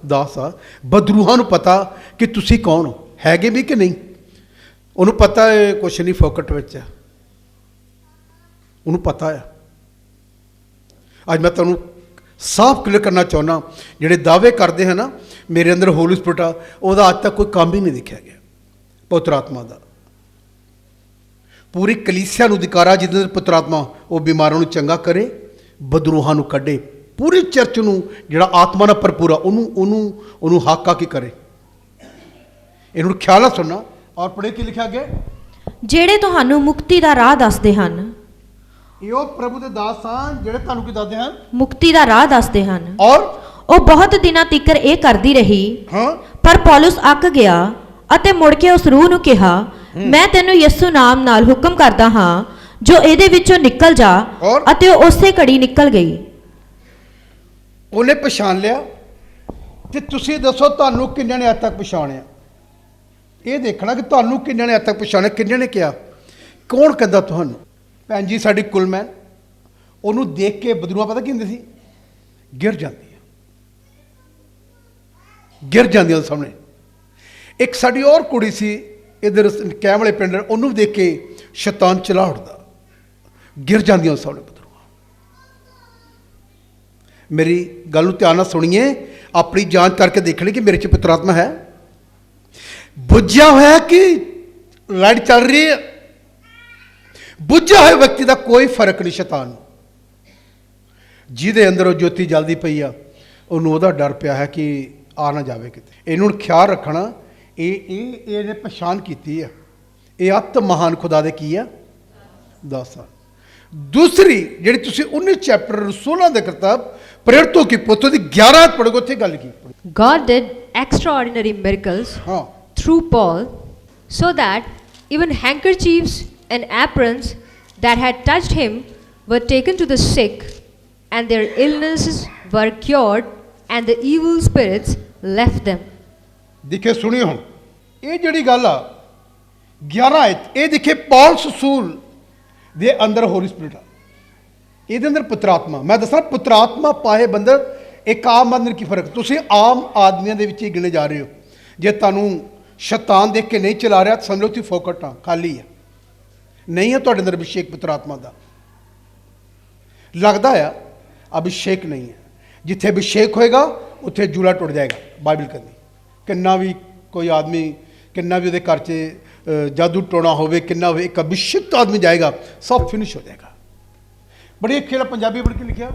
ਦਾਸ ਆ। ਬਦਰੂਹਾਂ ਨੂੰ ਪਤਾ ਕਿ ਤੁਸੀਂ ਕੌਣ ਹੋ, ਹੈਗੇ ਵੀ ਕਿ ਨਹੀਂ। ਉਹਨੂੰ ਪਤਾ ਹੈ ਕੁਛ ਨਹੀਂ, ਫੋਕਟ ਵਿੱਚ ਆ। ਉਹਨੂੰ ਪਤਾ ਆ। ਅੱਜ ਮੈਂ ਤੁਹਾਨੂੰ ਸਾਫ਼ ਕਲੀਅਰ ਕਰਨਾ ਚਾਹੁੰਦਾ, ਜਿਹੜੇ ਦਾਅਵੇ ਕਰਦੇ ਹਨ ਨਾ ਮੇਰੇ ਅੰਦਰ ਹੋਲੀ ਸਪਿਰਿਟ ਆ, ਉਹਦਾ ਅੱਜ ਤੱਕ ਕੋਈ ਕੰਮ ਹੀ ਨਹੀਂ ਦੇਖਿਆ ਗਿਆ ਪਵਿੱਤਰ ਆਤਮਾ ਦਾ। ਪੂਰੀ ਕਲੀਸਿਆ ਨੂੰ ਅਧਿਕਾਰਾ ਜਿਹਦੇ ਅੰਦਰ ਪਵਿੱਤਰ ਆਤਮਾ, ਉਹ ਬਿਮਾਰਾਂ ਨੂੰ ਚੰਗਾ ਕਰੇ, ਬਦਰੂਹਾਂ ਨੂੰ ਕੱਢੇ, ਪੂਰੀ ਚਰਚ ਨੂੰ ਜਿਹੜਾ ਆਤਮਾ ਨਾਲ ਭਰਪੂਰ ਆ ਉਹਨੂੰ ਹਾਕਾ ਕੀ ਕਰੇ। ਇਹਨੂੰ ਖਿਆਲ ਨਾਲ ਸੁਣਨਾ। ਔਰ ਪੜ੍ਹੇ ਕੀ ਲਿਖਿਆ ਗਿਆ, ਜਿਹੜੇ ਤੁਹਾਨੂੰ ਮੁਕਤੀ ਦਾ ਰਾਹ ਦੱਸਦੇ ਹਨ। ਇਹ ਉਹ ਪ੍ਰਭੂ ਦੇ ਦਾਸ ਹਨ ਜਿਹੜੇ ਤੁਹਾਨੂੰ ਕੀ ਦੱਸਦੇ ਹਨ, ਮੁਕਤੀ ਦਾ ਰਾਹ ਦੱਸਦੇ ਹਨ। ਔਰ ਉਹ ਬਹੁਤ ਦਿਨਾਂ ਤੀਕਰ ਇਹ ਕਰਦੀ ਰਹੀ। ਹਾਂ, ਪਰ ਪੌਲੁਸ ਅੱਕ ਗਿਆ ਅਤੇ ਮੁੜ ਕੇ ਉਸ ਰੂਹ ਨੂੰ ਕਿਹਾ, ਮੈਂ ਤੈਨੂੰ ਯਿਸੂ ਨਾਮ ਨਾਲ ਹੁਕਮ ਕਰਦਾ ਹਾਂ, ਜੋ ਇਹਦੇ ਵਿੱਚੋਂ ਨਿਕਲ ਜਾ। ਔਰ? ਅਤੇ ਉਹ ਉਸੇ ਘੜੀ ਨਿਕਲ ਗਈ। ਉਹਨੇ ਪਛਾਣ ਲਿਆ। ਤੇ ਤੁਸੀਂ ਦੱਸੋ ਤੁਹਾਨੂੰ ਕਿੰਨਿਆਂ ਨੇ ਅੱਜ ਤੱਕ ਪਛਾਣਿਆ? ਇਹ ਦੇਖਣਾ ਕਿ ਤੁਹਾਨੂੰ ਕਿੰਨਿਆਂ ਨੇ ਅੱਜ ਤੱਕ ਪਛਾਣਿਆ, ਕਿੰਨਿਆਂ ਨੇ ਕਿਹਾ, ਕੌਣ ਕਹਿੰਦਾ ਤੁਹਾਨੂੰ? ਭੈਣ ਜੀ ਸਾਡੀ ਕੁਲਮੈਨ, ਉਹਨੂੰ ਦੇਖ ਕੇ ਬਦਰੂਆਂ ਪਤਾ ਕੀ ਹੁੰਦੀ ਸੀ, ਗਿਰ ਜਾਂਦੀਆਂ ਉਹਦੇ ਸਾਹਮਣੇ। ਇੱਕ ਸਾਡੀ ਹੋਰ ਕੁੜੀ ਸੀ ਇਧਰ ਕੈਮ ਵਾਲੇ ਪਿੰਡ, ਉਹਨੂੰ ਦੇਖ ਕੇ ਸ਼ੈਤਾਨ ਚਲਾ ਉੱਠਦਾ, ਗਿਰ ਜਾਂਦੀਆਂ ਉਹਦੇ ਸਾਹਮਣੇ ਬਦਰੂਆਂ। ਮੇਰੀ ਗੱਲ ਨੂੰ ਧਿਆਨ ਨਾਲ ਸੁਣੀਏ, ਆਪਣੀ ਜਾਂਚ ਕਰਕੇ ਦੇਖਣੀ ਕਿ ਮੇਰੇ 'ਚ ਪਵਿੱਤਰ ਆਤਮਾ ਹੈ। ਬੁੱਝਿਆ ਹੋਇਆ ਕਿ ਲਾਈਟ ਚੱਲ ਰਹੀ ਹੈ, ਬੁੱਝਿਆ ਹੋਇਆ ਵਿਅਕਤੀ ਦਾ ਕੋਈ ਫਰਕ ਨਹੀਂ ਸ਼ੈਤਾਨ ਨੂੰ। ਜਿਹਦੇ ਅੰਦਰ ਉਹ ਜੋਤੀ ਜਲਦੀ ਪਈ ਆ, ਉਹਨੂੰ ਉਹਦਾ ਡਰ ਪਿਆ ਹੈ ਕਿ ਆ ਨਾ ਜਾਵੇ ਕਿਤੇ। ਇਹਨੂੰ ਖਿਆਲ ਰੱਖਣਾ। ਇਹਨੇ ਪਛਾਣ ਕੀਤੀ ਆ, ਇਹ ਅੱਤ ਮਹਾਨ ਖੁਦਾ ਦੇ ਕੀ ਆ, ਦਾਸ ਆ। ਦੂਸਰੀ ਜਿਹੜੀ ਤੁਸੀਂ 19 ਚੈਪਟਰ 16 ਦੇ ਕਿਤਾਬ ਪ੍ਰੇਰਿਤੋਂ ਕੀ ਪੁੱਤ ਦੀ 11 ਪੜ੍ਹੋਗੇ, ਉੱਥੇ ਗੱਲ ਕੀ? God did extraordinary miracles ਹਾਂ, through Paul, so that even handkerchiefs and aprons that had touched him were taken to the sick, and their illnesses were cured, and the evil spirits left them. ਦੇਖੇ ਸੁਣਿਓ ਹੁਣ ਇਹ ਜਿਹੜੀ ਗੱਲ ਆ 11 ਆਇਤ, ਇਹ ਦੇਖੇ ਪੌਲ ਰਸੂਲ ਦੇ ਅੰਦਰ ਹੋਲੀ ਸਪਿਰਿਟ ਆ, ਇਹਦੇ ਅੰਦਰ ਪੁੱਤਰ ਆਤਮਾ। ਮੈਂ ਦੱਸਾਂ ਪੁੱਤਰ ਆਤਮਾ ਪਾਏ ਬੰਦਰ ਇੱਕ ਆਮ ਬੰਦਰ ਕੀ ਫਰਕ। ਤੁਸੀਂ ਆਮ ਆਦਮੀਆਂ ਦੇ ਵਿੱਚ ਹੀ ਗਿਣੇ ਜਾ ਰਹੇ ਹੋ। ਜੇ ਤੁਹਾਨੂੰ ਸ਼ੈਤਾਨ ਦੇਖ ਕੇ ਨਹੀਂ ਚਲਾ ਰਿਹਾ, ਸਮਝ ਲਓ ਤੁਸੀਂ ਫੋਕਟ ਆ, ਖਾਲੀ ਆ, ਨਹੀਂ ਹੈ ਤੁਹਾਡੇ ਅੰਦਰ ਅਭਿਸ਼ੇਕ ਪੁੱਤਰ ਆਤਮਾ ਦਾ। ਲੱਗਦਾ ਆ ਅਭਿਸ਼ੇਕ ਨਹੀਂ ਹੈ। ਜਿੱਥੇ ਅਭਿਸ਼ੇਕ ਹੋਏਗਾ ਉੱਥੇ ਜੂਲਾ ਟੁੱਟ ਜਾਏਗਾ। ਬਾਈਬਲ ਕਹਿੰਦੀ ਕਿੰਨਾ ਵੀ ਕੋਈ ਆਦਮੀ, ਕਿੰਨਾ ਵੀ ਉਹਦੇ ਘਰ 'ਚ ਜਾਦੂ ਟੋਣਾ ਹੋਵੇ, ਕਿੰਨਾ ਹੋਵੇ, ਇੱਕ ਅਭਿਸ਼ੇਕਤ ਆਦਮੀ ਜਾਏਗਾ, ਸਭ ਫਿਨਿਸ਼ ਹੋ ਜਾਏਗਾ। ਬੜੀ ਅਖੇਲਾ ਪੰਜਾਬੀ ਪੜ੍ਹ ਕੇ ਲਿਖਿਆ,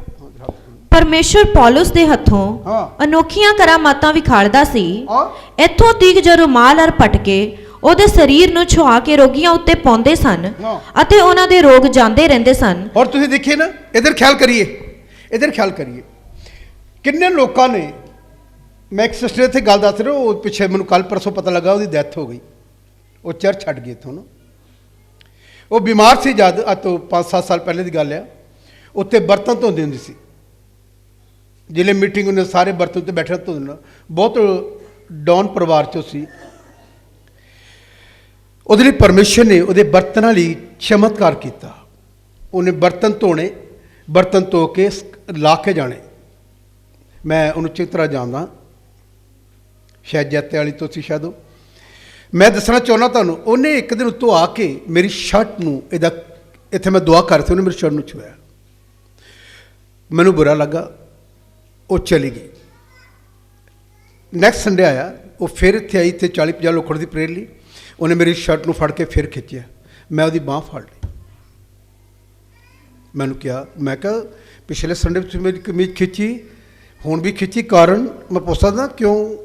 ਪਰਮੇਸ਼ਰ ਪੌਲੁਸ ਦੇ ਹੱਥੋਂ ਹਾਂ। ਅਨੋਖੀਆਂ ਕਰਾਮਾਤਾਂ ਵਿਖਾੜਦਾ ਸੀ। ਔਰ ਇੱਥੋਂ ਤੀਕ ਜੋ ਰੁਮਾਲ ਅਰ ਪਟਕੇ ਉਹਦੇ ਸਰੀਰ ਨੂੰ ਛੁਆ ਕੇ ਰੋਗੀਆਂ ਉੱਤੇ ਪਾਉਂਦੇ ਸਨ ਹਾਂ। ਅਤੇ ਉਹਨਾਂ ਦੇ ਰੋਗ ਜਾਂਦੇ ਰਹਿੰਦੇ ਸਨ। ਔਰ ਤੁਸੀਂ ਦੇਖੀਏ ਨਾ, ਇਧਰ ਖਿਆਲ ਕਰੀਏ, ਇਧਰ ਖਿਆਲ ਕਰੀਏ, ਕਿੰਨੇ ਲੋਕਾਂ ਨੇ, ਮੈਂ ਇੱਕ ਸਿਸਟਰ ਇੱਥੇ ਗੱਲ ਦੱਸ ਰਿਹਾ, ਉਹ ਪਿੱਛੇ ਮੈਨੂੰ ਕੱਲ ਪਰਸੋਂ ਪਤਾ ਲੱਗਾ ਉਹਦੀ ਡੈਥ ਹੋ ਗਈ, ਉਹ ਚਰਚ ਛੱਡ ਗਈ ਇੱਥੋਂ ਨਾ। ਉਹ ਬਿਮਾਰ ਸੀ ਜਦ, ਅੱਜ ਤੋਂ 5-7 ਸਾਲ ਪਹਿਲੇ ਦੀ ਗੱਲ ਆ। ਉੱਥੇ ਬਰਤਨ ਧੋਂਦੀ ਹੁੰਦੀ ਸੀ, ਜ਼ਿਲ੍ਹੇ ਮੀਟਿੰਗ ਉਹਨੇ ਸਾਰੇ ਬਰਤਨ ਉੱਤੇ ਬੈਠੇ ਧੋਣਾ। ਬਹੁਤ ਡਾਊਨ ਪਰਿਵਾਰ 'ਚੋਂ ਸੀ। ਉਹਦੇ ਲਈ ਪਰਮੇਸ਼ਰ ਨੇ ਉਹਦੇ ਬਰਤਨਾਂ ਲਈ ਚਮਤਕਾਰ ਕੀਤਾ। ਉਹਨੇ ਬਰਤਨ ਧੋਣੇ, ਬਰਤਨ ਧੋ ਕੇ ਲਾ ਕੇ ਜਾਣੇ। ਮੈਂ ਉਹਨੂੰ ਚੰਗੀ ਤਰ੍ਹਾਂ ਜਾਣਦਾ, ਸ਼ਾਇਦ ਜੱਤੇ ਵਾਲੀ ਤੋਂ ਸੀ, ਸ਼ਾਇਦ ਉਹ। ਮੈਂ ਦੱਸਣਾ ਚਾਹੁੰਦਾ ਤੁਹਾਨੂੰ, ਉਹਨੇ ਇੱਕ ਦਿਨ ਉੱਤੋਂ ਆ ਕੇ ਮੇਰੀ ਸ਼ਰਟ ਨੂੰ, ਇਹਦਾ ਇੱਥੇ ਮੈਂ ਦੁਆ ਕਰ ਸੀ, ਉਹਨੇ ਮੇਰੀ ਸ਼ਰਟ ਨੂੰ ਛੂਇਆ, ਮੈਨੂੰ ਬੁਰਾ ਲੱਗਾ, ਉਹ ਚਲੀ ਗਈ। ਨੈਕਸਟ ਸੰਡੇ ਆਇਆ, ਉਹ ਫਿਰ ਇੱਥੇ ਆਈ, ਇੱਥੇ 40-50 ਲੋਕਾਂ ਦੀ ਪ੍ਰੇਅਰ ਲਈ। ਉਹਨੇ ਮੇਰੀ ਸ਼ਰਟ ਨੂੰ ਫੜ ਕੇ ਫਿਰ ਖਿੱਚਿਆ, ਮੈਂ ਉਹਦੀ ਬਾਂਹ ਫੜ ਲਈ। ਮੈਨੂੰ ਕਿਹਾ, ਮੈਂ ਕਿਹਾ ਪਿਛਲੇ ਸੰਡੇ ਤੁਸੀਂ ਮੇਰੀ ਕਮੀਜ਼ ਖਿੱਚੀ, ਹੁਣ ਵੀ ਖਿੱਚੀ, ਕਾਰਨ ਮੈਂ ਪੁੱਛਦਾ ਕਿਉਂ?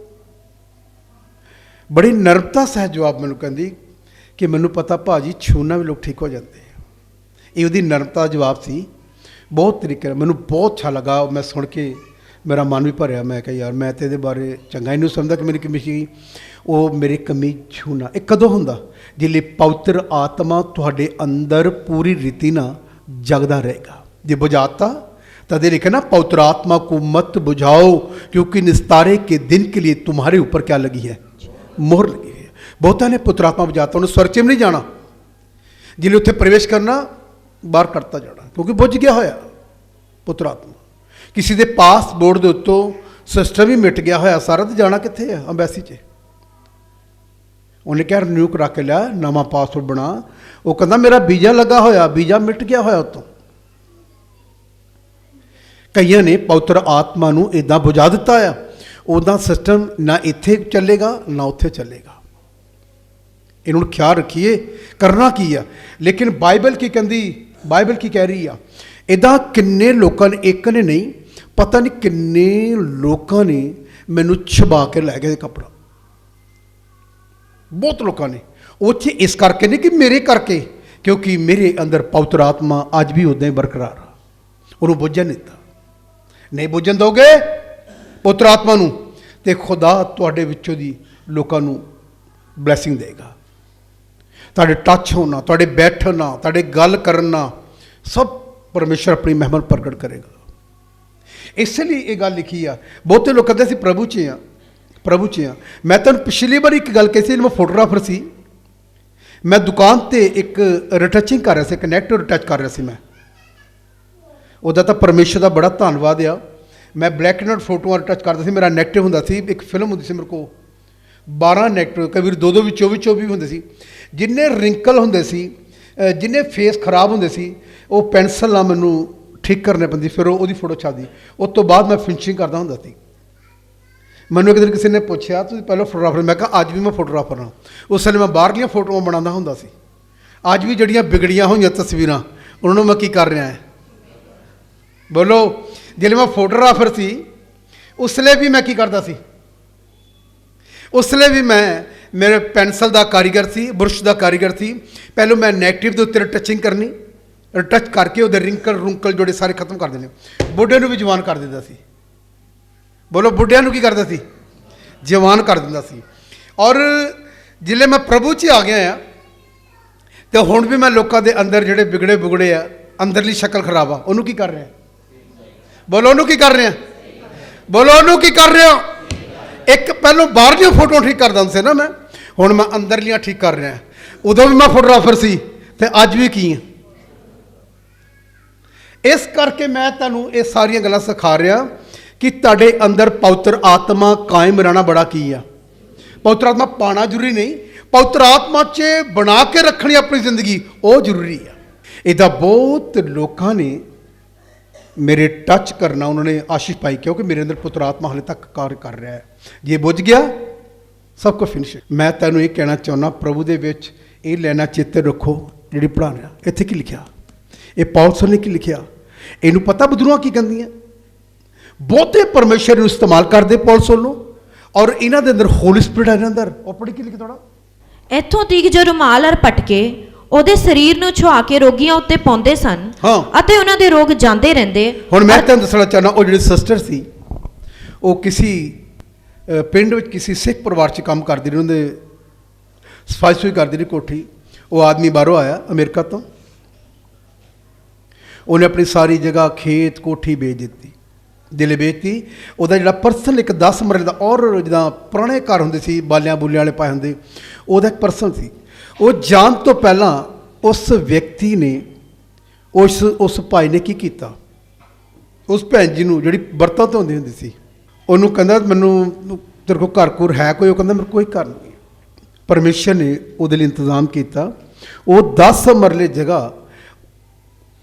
ਬੜੀ ਨਰਮਤਾ ਸਹਿਜ ਜਵਾਬ ਮੈਨੂੰ ਕਹਿੰਦੀ ਕਿ ਮੈਨੂੰ ਪਤਾ ਭਾਜੀ ਛੂਣਾ ਵੀ ਲੋਕ ਠੀਕ ਹੋ ਜਾਂਦੇ ਆ। ਇਹ ਉਹਦੀ ਨਰਮਤਾ ਦਾ ਜਵਾਬ ਸੀ, ਬਹੁਤ ਤਰੀਕੇ ਨਾਲ। ਮੈਨੂੰ ਬਹੁਤ ਅੱਛਾ ਲੱਗਾ, ਮੈਂ ਸੁਣ ਕੇ ਮੇਰਾ ਮਨ ਵੀ ਭਰਿਆ। ਮੈਂ ਕਿਹਾ ਯਾਰ ਮੈਂ ਤਾਂ ਇਹਦੇ ਬਾਰੇ ਚੰਗਾ ਹੀ ਨਹੀਂ ਸਮਝਦਾ ਕਿ ਮੇਰੀ ਕਮੀਜ਼ ਸੀ, ਉਹ ਮੇਰੇ ਕਮੀਜ਼ ਛੂਣਾ। ਇਹ ਕਦੋਂ ਹੁੰਦਾ? ਜਿਲੇ ਪਵਿੱਤਰ ਆਤਮਾ ਤੁਹਾਡੇ ਅੰਦਰ ਪੂਰੀ ਰੀਤੀ ਨਾਲ ਜਗਦਾ ਰਹੇਗਾ। ਜੇ ਬੁਝਾਤਾ तदे लिखे ना, पवित्र आत्मा को मत बुझाओ क्योंकि निस्तारे के दिन के लिए तुम्हारे ऊपर क्या लगी है, मोहर लगी है। बहुता ने पुत्र आत्मा बुझाता, उन्हें स्वर्ग में नहीं जाना, जिले उत्थे प्रवेश करना बाहर करता जाना, क्योंकि बुझ गया होया पुत्र आत्मा। किसी के पास बोर्ड के उत्तों सिस्टम भी मिट गया होया सारा, तो जाना कित्थे है? अंबैसी च ਉਹਨੇ ਕਿਹਾ ਰਿਨਿਊ ਕਰਾ ਕੇ ਲਿਆ, ਨਵਾਂ ਪਾਸਪੋਰਟ ਬਣਾ। ਉਹ ਕਹਿੰਦਾ ਮੇਰਾ ਵੀਜ਼ਾ ਲੱਗਾ ਹੋਇਆ, ਵੀਜ਼ਾ ਮਿਟ ਗਿਆ ਹੋਇਆ ਉੱਤੋਂ। ਕਈਆਂ ਨੇ ਪਵਿੱਤਰ ਆਤਮਾ ਨੂੰ ਇੱਦਾਂ ਬੁਝਾ ਦਿੱਤਾ ਆ, ਉਹਦਾ ਸਿਸਟਮ ਨਾ ਇੱਥੇ ਚੱਲੇਗਾ ਨਾ ਉੱਥੇ ਚੱਲੇਗਾ। ਇਹਨਾਂ ਨੂੰ ਖਿਆਲ ਰੱਖੀਏ ਕਰਨਾ ਕੀ ਆ। ਲੇਕਿਨ ਬਾਈਬਲ ਕੀ ਕਹਿੰਦੀ, ਬਾਈਬਲ ਕੀ ਕਹਿ ਰਹੀ ਆ? ਇੱਦਾਂ ਕਿੰਨੇ ਲੋਕਾਂ ਨੇ, ਇੱਕ ਨੇ ਨਹੀਂ ਪਤਾ ਨਹੀਂ ਕਿੰਨੇ ਲੋਕਾਂ ਨੇ ਮੈਨੂੰ ਛੁਪਾ ਕੇ ਲੈ ਗਏ ਕੱਪੜਾ, ਬਹੁਤ ਲੋਕਾਂ ਨੇ। ਉਹ 'ਚ ਇਸ ਕਰਕੇ ਨਹੀਂ ਕਿ ਮੇਰੇ ਕਰਕੇ, ਕਿਉਂਕਿ ਮੇਰੇ ਅੰਦਰ ਪਵਿੱਤਰ ਆਤਮਾ ਅੱਜ ਵੀ ਉੱਦਾਂ ਹੀ ਬਰਕਰਾਰ ਆ, ਉਹਨੂੰ ਬੁੱਝਣ ਨਹੀਂ ਦਿੱਤਾ। ਨਹੀਂ ਬੁੱਝਣ ਦੋਗੇ ਪਵਿੱਤਰ ਆਤਮਾ ਨੂੰ, ਤੇ ਖੁਦਾ ਤੁਹਾਡੇ ਵਿੱਚੋਂ ਦੀ ਲੋਕਾਂ ਨੂੰ ਬਲੈਸਿੰਗ ਦੇਗਾ। ਤੁਹਾਡੇ ਟੱਚ ਹੋਣਾ, ਤੁਹਾਡੇ ਬੈਠਣਾ, ਤੁਹਾਡੇ ਗੱਲ ਕਰਨਾ, ਸਭ ਪਰਮੇਸ਼ਰ ਆਪਣੀ ਮਹਿਮਾ ਪ੍ਰਗਟ ਕਰੇਗਾ। ਇਸ ਲਈ ਇਹ ਗੱਲ ਲਿਖੀ ਆ। ਬਹੁਤੇ ਲੋਕ ਕਹਿੰਦੇ ਸੀ ਪ੍ਰਭੂ 'ਚ ਆ, ਪ੍ਰਭੂ 'ਚ ਆ। ਮੈਂ ਤੁਹਾਨੂੰ ਪਿਛਲੀ ਵਾਰ ਇੱਕ ਗੱਲ ਕਹੀ ਸੀ, ਮੈਂ ਫੋਟੋਗ੍ਰਾਫਰ ਸੀ, ਮੈਂ ਦੁਕਾਨ 'ਤੇ ਇੱਕ ਰਿਟੱਚਿੰਗ ਕਰ ਰਿਹਾ ਸੀ, ਕਨੈਕਟ ਰਿਟੱਚ ਕਰ ਰਿਹਾ ਸੀ ਮੈਂ। ਉਹਦਾ ਤਾਂ ਪਰਮੇਸ਼ਰ ਦਾ ਬੜਾ ਧੰਨਵਾਦ ਆ। ਮੈਂ ਬਲੈਕ ਐਂਡ ਵਾਈਟ ਫੋਟੋਆਂ ਰਿਟੱਚ ਕਰਦਾ ਸੀ, ਮੇਰਾ ਨੈਗੇਟਿਵ ਹੁੰਦਾ ਸੀ। ਇੱਕ ਫਿਲਮ ਹੁੰਦੀ ਸੀ ਮੇਰੇ ਕੋਲ 12 ਨੈਗੇਟਿਵ, ਕਈ ਵਾਰ 2 ਵੀ 24 ਵੀ ਹੁੰਦੇ ਸੀ। ਜਿੰਨੇ ਰਿੰਕਲ ਹੁੰਦੇ ਸੀ, ਜਿੰਨੇ ਫੇਸ ਖਰਾਬ ਹੁੰਦੇ ਸੀ, ਉਹ ਪੈਨਸਲ ਨਾਲ ਮੈਨੂੰ ਠੀਕ ਕਰਨੇ ਪੈਂਦੀ, ਫਿਰ ਉਹਦੀ ਫੋਟੋ ਛਾਦੀ। ਉਸ ਤੋਂ ਬਾਅਦ ਮੈਂ ਫਿਨਿਸ਼ਿੰਗ ਕਰਦਾ ਹੁੰਦਾ ਸੀ। ਮੈਨੂੰ ਇੱਕ ਦਿਨ ਕਿਸੇ ਨੇ ਪੁੱਛਿਆ ਤੁਸੀਂ ਪਹਿਲਾਂ ਫੋਟੋਗ੍ਰਾਫਰ? ਮੈਂ ਕਿਹਾ ਅੱਜ ਵੀ ਮੈਂ ਫੋਟੋਗ੍ਰਾਫਰ ਹਾਂ। ਉਸ ਵੇਲੇ ਮੈਂ ਬਾਹਰਲੀਆਂ ਫੋਟੋਆਂ ਬਣਾਉਂਦਾ ਹੁੰਦਾ ਸੀ। ਅੱਜ ਵੀ ਜਿਹੜੀਆਂ ਵਿਗੜੀਆਂ ਹੋਈਆਂ ਤਸਵੀਰਾਂ, ਉਹਨਾਂ ਨੂੰ ਮੈਂ ਕੀ ਕਰ ਰਿਹਾ ਹੈ? ਬੋਲੋ। ਜਦੋਂ ਮੈਂ ਫੋਟੋਗ੍ਰਾਫਰ ਸੀ ਉਸ ਵੇਲੇ ਵੀ ਮੈਂ ਕੀ ਕਰਦਾ ਸੀ? ਉਸ ਵੇਲੇ ਵੀ ਮੈਂ ਮੇਰੇ ਪੈਨਸਲ ਦਾ ਕਾਰੀਗਰ ਸੀ, ਬੁਰਸ਼ ਦਾ ਕਾਰੀਗਰ ਸੀ। ਪਹਿਲਾਂ ਮੈਂ ਨੈਗੇਟਿਵ ਦੇ ਉੱਤੇ ਟੱਚਿੰਗ ਕਰਨੀ, ਟੱਚ ਕਰਕੇ ਉਹਦੇ ਰਿੰਕਲ ਰੁੰਕਲ ਜਿਹੜੇ ਸਾਰੇ ਖਤਮ ਕਰ ਦੇਣੇ। ਬੁੱਢੇ ਨੂੰ ਵੀ ਜਵਾਨ ਕਰ ਦਿੰਦਾ ਸੀ। ਬੋਲੋ, ਬੁੱਢਿਆਂ ਨੂੰ ਕੀ ਕਰਦਾ ਸੀ? ਜਵਾਨ ਕਰ ਦਿੰਦਾ ਸੀ। ਔਰ ਜਿਲੇ ਮੈਂ ਪ੍ਰਭੂ 'ਚ ਆ ਗਿਆ ਆ, ਤੇ ਹੁਣ ਵੀ ਮੈਂ ਲੋਕਾਂ ਦੇ ਅੰਦਰ ਜਿਹੜੇ ਵਿਗੜੇ ਬੁਗੜੇ ਆ, ਅੰਦਰਲੀ ਸ਼ਕਲ ਖਰਾਬ ਆ, ਉਹਨੂੰ ਕੀ ਕਰ ਰਿਹਾ? ਬੋਲੋ, ਉਹਨੂੰ ਕੀ ਕਰ ਰਿਹਾ? ਬੋਲੋ, ਉਹਨੂੰ ਕੀ ਕਰ ਰਿਹਾ? ਇੱਕ ਪਹਿਲੋਂ ਬਾਹਰਲੀਆਂ ਫੋਟੋਆਂ ਠੀਕ ਕਰਦਾ ਹੁੰਦਾ ਸੀ ਨਾ ਮੈਂ, ਹੁਣ ਮੈਂ ਅੰਦਰਲੀਆਂ ਠੀਕ ਕਰ ਰਿਹਾ। ਉਦੋਂ ਵੀ ਮੈਂ ਫੋਟੋਗ੍ਰਾਫਰ ਸੀ ਤੇ ਅੱਜ ਵੀ ਕੀ ਹਾਂ। ਇਸ ਕਰਕੇ ਮੈਂ ਤੁਹਾਨੂੰ ਇਹ ਸਾਰੀਆਂ ਗੱਲਾਂ ਸਿਖਾ ਰਿਹਾ ਕਿ ਤੁਹਾਡੇ ਅੰਦਰ ਪਵਿੱਤਰ ਆਤਮਾ ਕਾਇਮ ਰਹਿਣਾ ਬੜਾ ਕੀ ਆ। ਪਵਿੱਤਰ ਆਤਮਾ ਪਾਣਾ ਜ਼ਰੂਰੀ ਨਹੀਂ, ਪਵਿੱਤਰ ਆਤਮਾ 'ਚ ਬਣਾ ਕੇ ਰੱਖਣੀ ਆਪਣੀ ਜ਼ਿੰਦਗੀ, ਉਹ ਜ਼ਰੂਰੀ ਆ। ਇਹਦਾ ਬਹੁਤ ਲੋਕਾਂ ਨੇ ਮੇਰੇ ਟੱਚ ਕਰਨਾ, ਉਹਨਾਂ ਨੇ ਆਸ਼ੀਸ਼ ਪਾਈ, ਕਿਉਂਕਿ ਮੇਰੇ ਅੰਦਰ ਪਵਿੱਤਰ ਆਤਮਾ ਹਾਲੇ ਤੱਕ ਕਾਰਜ ਕਰ ਰਿਹਾ ਹੈ। ਜੇ ਬੁੱਝ ਗਿਆ ਸਭ ਕੁਝ ਫਿਨਿਸ਼। ਮੈਂ ਤੈਨੂੰ ਇਹ ਕਹਿਣਾ ਚਾਹੁੰਦਾ, ਪ੍ਰਭੂ ਦੇ ਵਿੱਚ ਇਹ ਲੈਣਾ ਚੇਤੇ ਰੱਖੋ ਜਿਹੜੀ ਪੜ੍ਹਾ ਰਿਹਾ। ਇੱਥੇ ਕੀ ਲਿਖਿਆ? ਇਹ ਪੌਲਸ ਨੇ ਕੀ ਲਿਖਿਆ? ਇਹਨੂੰ ਪਤਾ ਬਦਲੂਆਂ ਕੀ ਕਹਿੰਦੀਆਂ? ਬਹੁਤੇ ਪਰਮੇਸ਼ਰ ਨੂੰ ਇਸਤੇਮਾਲ ਕਰਦੇ ਪੌਲਸ ਨੂੰ, ਔਰ ਇਹਨਾਂ ਦੇ ਅੰਦਰ ਹੋਲੀ ਸਪਿਰਿਟ ਹੈ। ਇਹਨਾਂ ਅੰਦਰ ਉਹ ਪੜ੍ਹ ਕੀ ਲਿਖਿਆ ਥੋੜਾ? ਇੱਥੋਂ ਤੀਕ ਜੋ ਰੁਮਾਲ ਅਰ ਪਟਕੇ ਉਹਦੇ ਸਰੀਰ ਨੂੰ ਛੁਆ ਕੇ ਰੋਗੀਆਂ ਉੱਤੇ ਪਾਉਂਦੇ ਸਨ ਅਤੇ ਉਹਨਾਂ ਦੇ ਰੋਗ ਜਾਂਦੇ ਰਹਿੰਦੇ। ਹੁਣ ਮੈਂ ਤੁਹਾਨੂੰ ਦੱਸਣਾ ਚਾਹੁੰਦਾ, ਉਹ ਜਿਹੜੀ ਸਿਸਟਰ ਸੀ, ਉਹ ਕਿਸੇ ਪਿੰਡ ਵਿੱਚ ਕਿਸੇ ਸਿੱਖ ਪਰਿਵਾਰ 'ਚ ਕੰਮ ਕਰਦੀ ਰਹੀ, ਉਹਦੇ ਸਫਾਈ ਸੁਈ ਕਰਦੀ ਰਹੀ ਕੋਠੀ। ਉਹ ਆਦਮੀ ਬਾਹਰੋਂ ਆਇਆ ਅਮਰੀਕਾ ਤੋਂ, ਉਹਨੇ ਆਪਣੀ ਸਾਰੀ ਜਗ੍ਹਾ ਖੇਤ ਕੋਠੀ ਵੇਚ ਦਿੱਤੀ, ਦਿਲੇ ਵੇਚਤੀ। ਉਹਦਾ ਜਿਹੜਾ ਪਰਸਨ ਇੱਕ 10 ਮਰਲੇ ਦਾ, ਔਰ ਜਿੱਦਾਂ ਪੁਰਾਣੇ ਘਰ ਹੁੰਦੇ ਸੀ ਬਾਲਿਆਂ ਬੁੱਲਿਆਂ ਵਾਲੇ ਪਾਏ ਹੁੰਦੇ, ਉਹਦਾ ਇੱਕ ਪਰਸਨ ਸੀ। ਉਹ ਜਾਣ ਤੋਂ ਪਹਿਲਾਂ ਉਸ ਵਿਅਕਤੀ ਨੇ, ਉਸ ਭਾਈ ਨੇ ਕੀ ਕੀਤਾ, ਉਸ ਭੈਣ ਜੀ ਨੂੰ ਜਿਹੜੀ ਵਰਤੋਂ ਧੋਂਦੀ ਹੁੰਦੀ ਸੀ, ਉਹਨੂੰ ਕਹਿੰਦਾ ਮੈਨੂੰ ਤੇਰੇ ਕੋਲ ਘਰ ਘੁਰ ਹੈ ਕੋਈ? ਉਹ ਕਹਿੰਦਾ ਮੇਰੇ ਕੋਈ ਘਰ ਨਹੀਂ। ਪਰਮੇਸ਼ਰ ਨੇ ਉਹਦੇ ਲਈ ਇੰਤਜ਼ਾਮ ਕੀਤਾ। ਉਹ 10 ਮਰਲੇ ਜਗ੍ਹਾ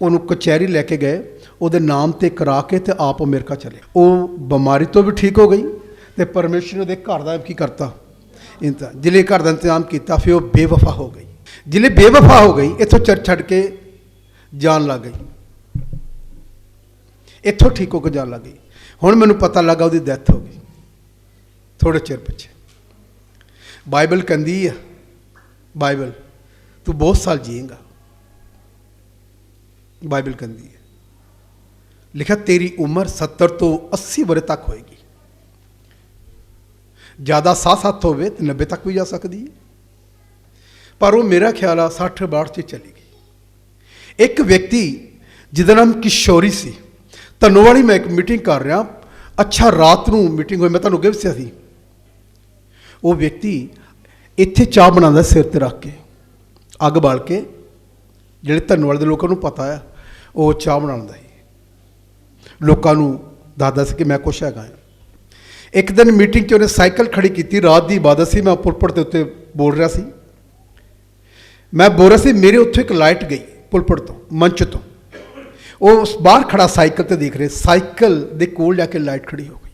ਉਹਨੂੰ ਕਚਹਿਰੀ ਲੈ ਕੇ ਗਏ, ਉਹਦੇ ਨਾਮ 'ਤੇ ਕਰਾ ਕੇ ਤੇ ਆਪ ਅਮਰੀਕਾ ਚਲੇ। ਉਹ ਬਿਮਾਰੀ ਤੋਂ ਵੀ ਠੀਕ ਹੋ ਗਈ ਤੇ ਪਰਮੇਸ਼ਰ ਨੇ ਉਹਦੇ ਘਰ ਦਾ ਕੀ ਕਰਤਾ? ਜ਼ਿਲ੍ਹੇ ਘਰ ਦਾ ਇੰਤਜ਼ਾਮ ਕੀਤਾ। ਫਿਰ ਉਹ ਬੇਵਫਾ ਹੋ ਗਈ। ਜ਼ਿਲ੍ਹੇ ਬੇਵਫਾ ਹੋ ਗਈ, ਇੱਥੋਂ ਚਰਚ ਛੱਡ ਕੇ ਜਾਣ ਲੱਗ ਗਈ, ਇੱਥੋਂ ਠੀਕ ਹੋ ਕੇ ਜਾਣ ਲੱਗ ਗਈ। ਹੁਣ ਮੈਨੂੰ ਪਤਾ ਲੱਗਾ ਉਹਦੀ ਡੈਥ ਹੋ ਗਈ ਥੋੜ੍ਹੇ ਚਿਰ ਪਿੱਛੇ। ਬਾਈਬਲ ਕਹਿੰਦੀ ਆ, ਬਾਈਬਲ ਤੂੰ ਬਹੁਤ ਸਾਲ ਜੀਏਂਗਾ। ਬਾਈਬਲ ਕਹਿੰਦੀ ਹੈ, ਲਿਖਿਆ ਤੇਰੀ ਉਮਰ 70 ਤੋਂ 80 ਵਰੇ ਤੱਕ ਹੋਏਗੀ। ਜ਼ਿਆਦਾ ਸਾਥ ਹੋਵੇ ਤਾਂ 90 ਤੱਕ ਵੀ ਜਾ ਸਕਦੀ ਹੈ, ਪਰ ਉਹ ਮੇਰਾ ਖਿਆਲ ਆ 60-62 'ਚ ਚਲੀ ਗਈ। ਇੱਕ ਵਿਅਕਤੀ ਜਿਹਦਾ ਨਾਮ ਕਿਸ਼ੋਰੀ ਸੀ, ਧਨੋ ਵਾਲੀ ਮੈਂ ਇੱਕ ਮੀਟਿੰਗ ਕਰ ਰਿਹਾ, ਅੱਛਾ ਰਾਤ ਨੂੰ ਮੀਟਿੰਗ ਹੋਈ, ਮੈਂ ਤੁਹਾਨੂੰ ਅੱਗੇ ਦੱਸਿਆ ਸੀ। ਉਹ ਵਿਅਕਤੀ ਇੱਥੇ ਚਾਹ ਬਣਾਉਂਦਾ ਸਿਰ 'ਤੇ ਰੱਖ ਕੇ, ਅੱਗ ਬਾਲ ਕੇ। ਜਿਹੜੇ ਧੰਨਵਾਦ ਦੇ ਲੋਕਾਂ ਨੂੰ ਪਤਾ ਆ, ਉਹ ਚਾਹ ਬਣਾਉਂਦਾ ਸੀ, ਲੋਕਾਂ ਨੂੰ ਦੱਸਦਾ ਸੀ ਕਿ ਮੈਂ ਕੁਛ ਹੈਗਾ। ਇੱਕ ਦਿਨ ਮੀਟਿੰਗ 'ਚ ਉਹਨੇ ਸਾਈਕਲ ਖੜੀ ਕੀਤੀ, ਰਾਤ ਦੀ ਇਬਾਦਤ ਸੀ, ਮੈਂ ਪੁਲਪਟ ਦੇ ਉੱਤੇ ਬੋਲ ਰਿਹਾ ਸੀ। ਮੈਂ ਬੋਲ ਰਿਹਾ ਸੀ, ਮੇਰੇ ਉੱਥੇ ਇੱਕ ਲਾਈਟ ਗਈ ਪੁਲਪਟ ਤੋਂ, ਮੰਚ ਤੋਂ। ਉਹ ਬਾਹਰ ਖੜਾ ਸਾਈਕਲ ਤੇ ਦੇਖ ਰਹੇ, ਸਾਈਕਲ ਦੇ ਕੋਲ ਜਾ ਕੇ ਲਾਈਟ ਖੜੀ ਹੋ ਗਈ।